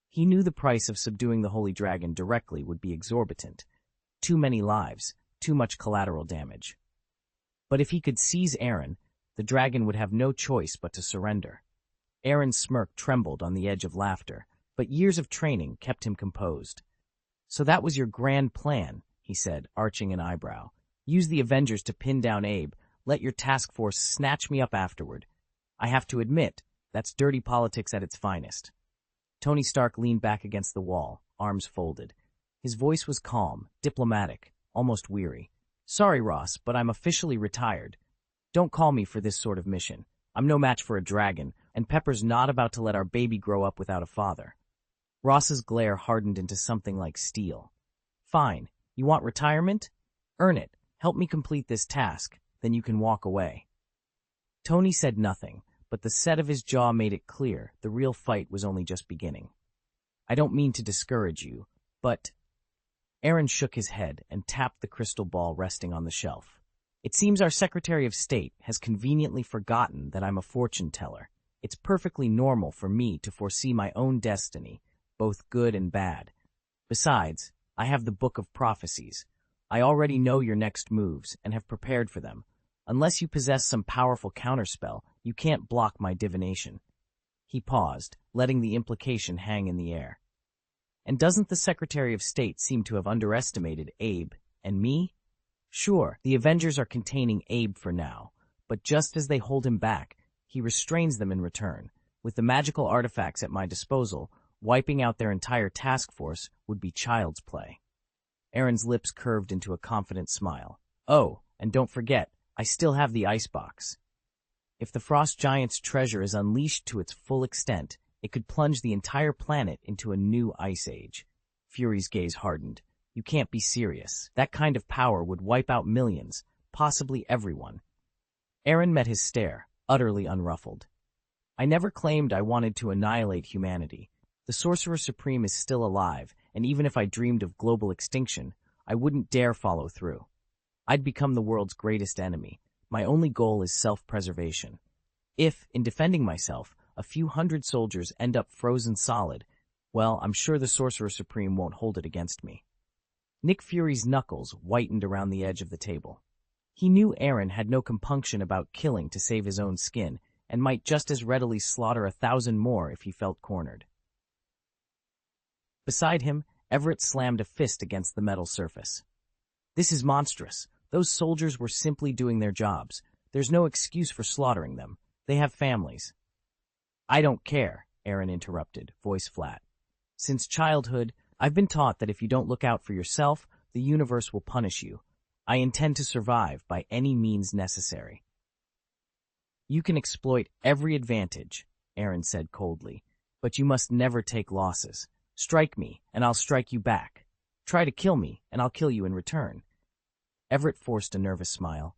S1: He knew the price of subduing the Holy Dragon directly would be exorbitant. Too many lives, too much collateral damage. But if he could seize Aaron, the dragon would have no choice but to surrender. Aaron's smirk trembled on the edge of laughter, but years of training kept him composed. So that was your grand plan, he said, arching an eyebrow. Use the Avengers to pin down Abe. Let your task force snatch me up afterward. I have to admit, that's dirty politics at its finest. Tony Stark leaned back against the wall, arms folded. His voice was calm, diplomatic, almost weary. Sorry, Ross, but I'm officially retired. Don't call me for this sort of mission. I'm no match for a dragon, and Pepper's not about to let our baby grow up without a father. Ross's glare hardened into something like steel. Fine. You want retirement? Earn it. Help me complete this task, then you can walk away. Tony said nothing, but the set of his jaw made it clear the real fight was only just beginning. I don't mean to discourage you, but... Aaron shook his head and tapped the crystal ball resting on the shelf. It seems our Secretary of State has conveniently forgotten that I'm a fortune teller. It's perfectly normal for me to foresee my own destiny, both good and bad. Besides, I have the Book of Prophecies. I already know your next moves and have prepared for them. Unless you possess some powerful counterspell, you can't block my divination." He paused, letting the implication hang in the air. "And doesn't the Secretary of State seem to have underestimated Abe and me? Sure, the Avengers are containing Abe for now, but just as they hold him back, he restrains them in return. With the magical artifacts at my disposal, wiping out their entire task force would be child's play." Aaron's lips curved into a confident smile. "Oh, and don't forget, I still have the icebox. If the Frost Giant's treasure is unleashed to its full extent, it could plunge the entire planet into a new ice age." Fury's gaze hardened. "You can't be serious. That kind of power would wipe out millions, possibly everyone." Aaron met his stare, utterly unruffled. "I never claimed I wanted to annihilate humanity. The Sorcerer Supreme is still alive, and even if I dreamed of global extinction, I wouldn't dare follow through. I'd become the world's greatest enemy. My only goal is self-preservation. If, in defending myself, a few hundred soldiers end up frozen solid, well, I'm sure the Sorcerer Supreme won't hold it against me." Nick Fury's knuckles whitened around the edge of the table. He knew Aaron had no compunction about killing to save his own skin, and might just as readily slaughter 1,000 more if he felt cornered. Beside him, Everett slammed a fist against the metal surface. "This is monstrous. Those soldiers were simply doing their jobs. There's no excuse for slaughtering them. They have families." "I don't care," Aaron interrupted, voice flat. "Since childhood, I've been taught that if you don't look out for yourself, the universe will punish you. I intend to survive by any means necessary." "You can exploit every advantage," Aaron said coldly, "but you must never take losses. Strike me, and I'll strike you back. Try to kill me, and I'll kill you in return." Everett forced a nervous smile.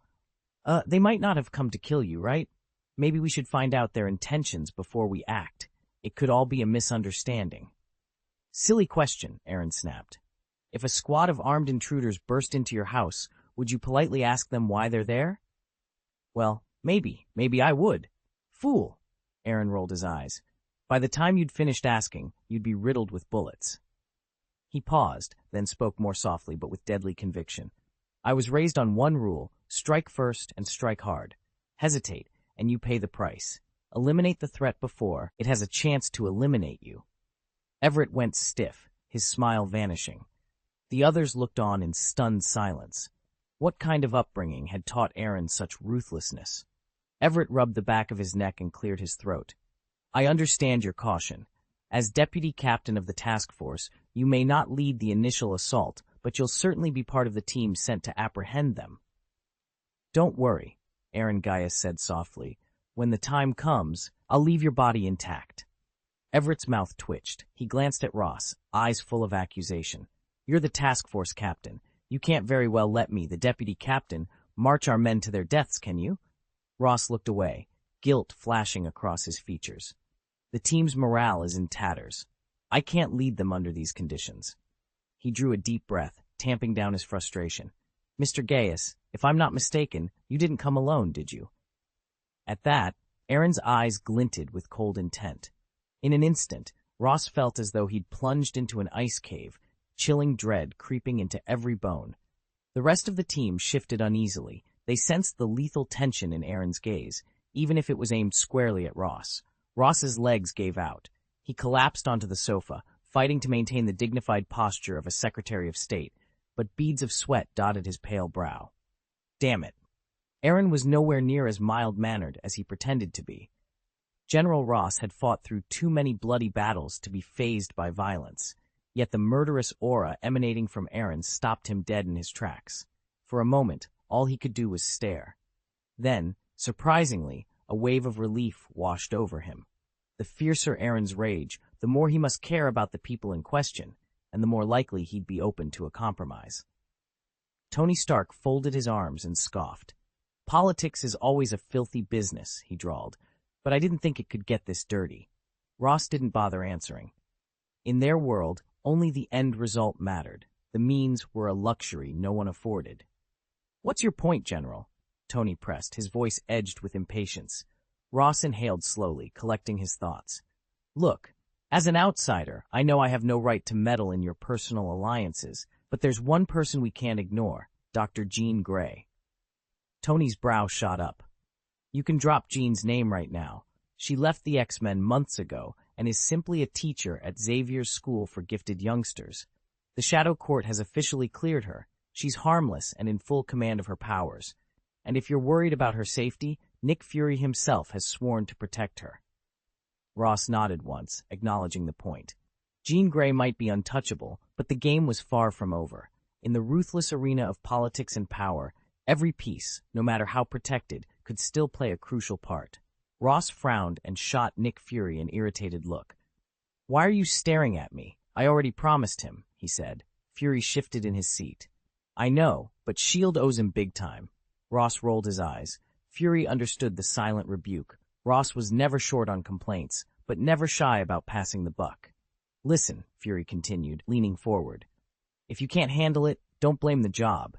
S1: They might not have come to kill you, right? Maybe we should find out their intentions before we act. It could all be a misunderstanding." "Silly question," Aaron snapped. "If a squad of armed intruders burst into your house, would you politely ask them why they're there?" "Well, maybe I would." "Fool," Aaron rolled his eyes. "By the time you'd finished asking, you'd be riddled with bullets." He paused, then spoke more softly but with deadly conviction. "I was raised on one rule: strike first and strike hard. Hesitate, and you pay the price. Eliminate the threat before it has a chance to eliminate you." Everett went stiff, his smile vanishing. The others looked on in stunned silence. What kind of upbringing had taught Aaron such ruthlessness? Everett rubbed the back of his neck and cleared his throat. "I understand your caution. As deputy captain of the task force, you may not lead the initial assault, but you'll certainly be part of the team sent to apprehend them." "Don't worry," Aaron Gaius said softly. "When the time comes, I'll leave your body intact." Everett's mouth twitched. He glanced at Ross, eyes full of accusation. "You're the task force captain. You can't very well let me, the deputy captain, march our men to their deaths, can you?" Ross looked away, guilt flashing across his features. "The team's morale is in tatters. I can't lead them under these conditions." He drew a deep breath, tamping down his frustration. "Mr. Gaius, if I'm not mistaken, you didn't come alone, did you?" At that, Aaron's eyes glinted with cold intent. In an instant, Ross felt as though he'd plunged into an ice cave, chilling dread creeping into every bone. The rest of the team shifted uneasily. They sensed the lethal tension in Aaron's gaze, even if it was aimed squarely at Ross. Ross's legs gave out. He collapsed onto the sofa, fighting to maintain the dignified posture of a Secretary of State, but beads of sweat dotted his pale brow. Damn it. Aaron was nowhere near as mild-mannered as he pretended to be. General Ross had fought through too many bloody battles to be fazed by violence, yet the murderous aura emanating from Aaron stopped him dead in his tracks. For a moment, all he could do was stare. Then, surprisingly, a wave of relief washed over him. The fiercer Aaron's rage, the more he must care about the people in question, and the more likely he'd be open to a compromise. Tony Stark folded his arms and scoffed. "Politics is always a filthy business," he drawled, "but I didn't think it could get this dirty." Ross didn't bother answering. In their world, only the end result mattered. The means were a luxury no one afforded. What's your point, General? Tony pressed, his voice edged with impatience. Ross inhaled slowly, collecting his thoughts. Look, as an outsider, I know I have no right to meddle in your personal alliances, but there's one person we can't ignore, Dr. Jean Grey. Tony's brow shot up. You can drop Jean's name right now. She left the X-Men months ago and is simply a teacher at Xavier's School for Gifted Youngsters. The Shadow Court has officially cleared her. She's harmless and in full command of her powers. And if you're worried about her safety, Nick Fury himself has sworn to protect her. Ross nodded once, acknowledging the point. Jean Grey might be untouchable, but the game was far from over. In the ruthless arena of politics and power, every piece, no matter how protected, could still play a crucial part. Ross frowned and shot Nick Fury an irritated look. Why are you staring at me? I already promised him, he said. Fury shifted in his seat. I know, but S.H.I.E.L.D. owes him big time. Ross rolled his eyes. Fury understood the silent rebuke. Ross was never short on complaints, but never shy about passing the buck. Listen, Fury continued, leaning forward. If you can't handle it, don't blame the job.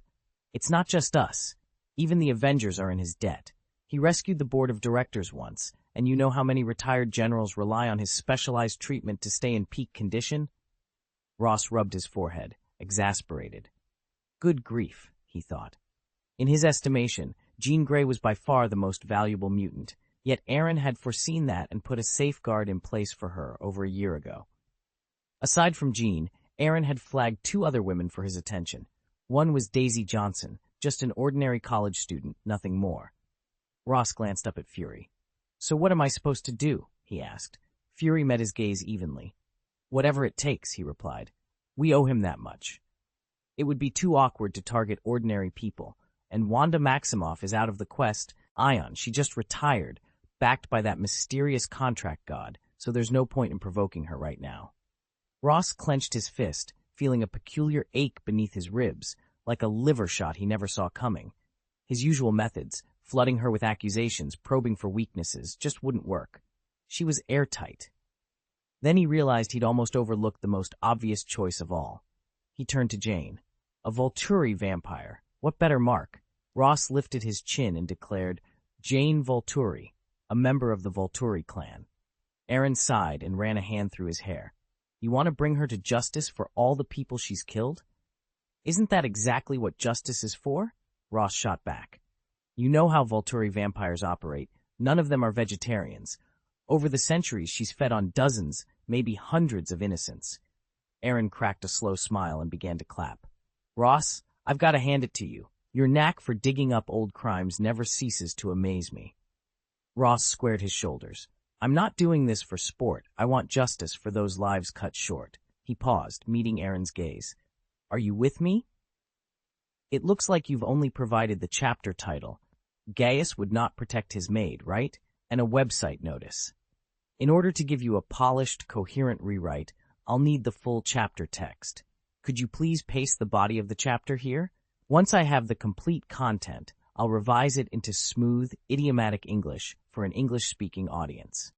S1: It's not just us. Even the Avengers are in his debt. He rescued the board of directors once, and you know how many retired generals rely on his specialized treatment to stay in peak condition? Ross rubbed his forehead, exasperated. Good grief, he thought. In his estimation, Jean Grey was by far the most valuable mutant, yet Aaron had foreseen that and put a safeguard in place for her over a year ago. Aside from Jean, Aaron had flagged 2 other women for his attention. One was Daisy Johnson, just an ordinary college student, nothing more. Ross glanced up at Fury. So what am I supposed to do? He asked. Fury met his gaze evenly. Whatever it takes, he replied. We owe him that much. It would be too awkward to target ordinary people, and Wanda Maximoff is out of the quest. Ion, she just retired, backed by that mysterious contract god, so there's no point in provoking her right now. Ross clenched his fist, feeling a peculiar ache beneath his ribs, like a liver shot he never saw coming. His usual methods, flooding her with accusations, probing for weaknesses, just wouldn't work. She was airtight. Then he realized he'd almost overlooked the most obvious choice of all. He turned to Jane. A Volturi vampire. What better mark? Ross lifted his chin and declared, Jane Volturi, a member of the Volturi clan. Aaron sighed and ran a hand through his hair. You want to bring her to justice for all the people she's killed? Isn't that exactly what justice is for? Ross shot back. You know how Volturi vampires operate. None of them are vegetarians. Over the centuries, she's fed on dozens, maybe hundreds of innocents. Aaron cracked a slow smile and began to clap. Ross, I've got to hand it to you. Your knack for digging up old crimes never ceases to amaze me. Ross squared his shoulders. I'm not doing this for sport. I want justice for those lives cut short. He paused, meeting Aaron's gaze. Are you with me? It looks like you've only provided the chapter title. Gaius would not protect his maid, right? And a website notice. In order to give you a polished, coherent rewrite, I'll need the full chapter text. Could you please paste the body of the chapter here? Once I have the complete content, I'll revise it into smooth, idiomatic English for an English-speaking audience.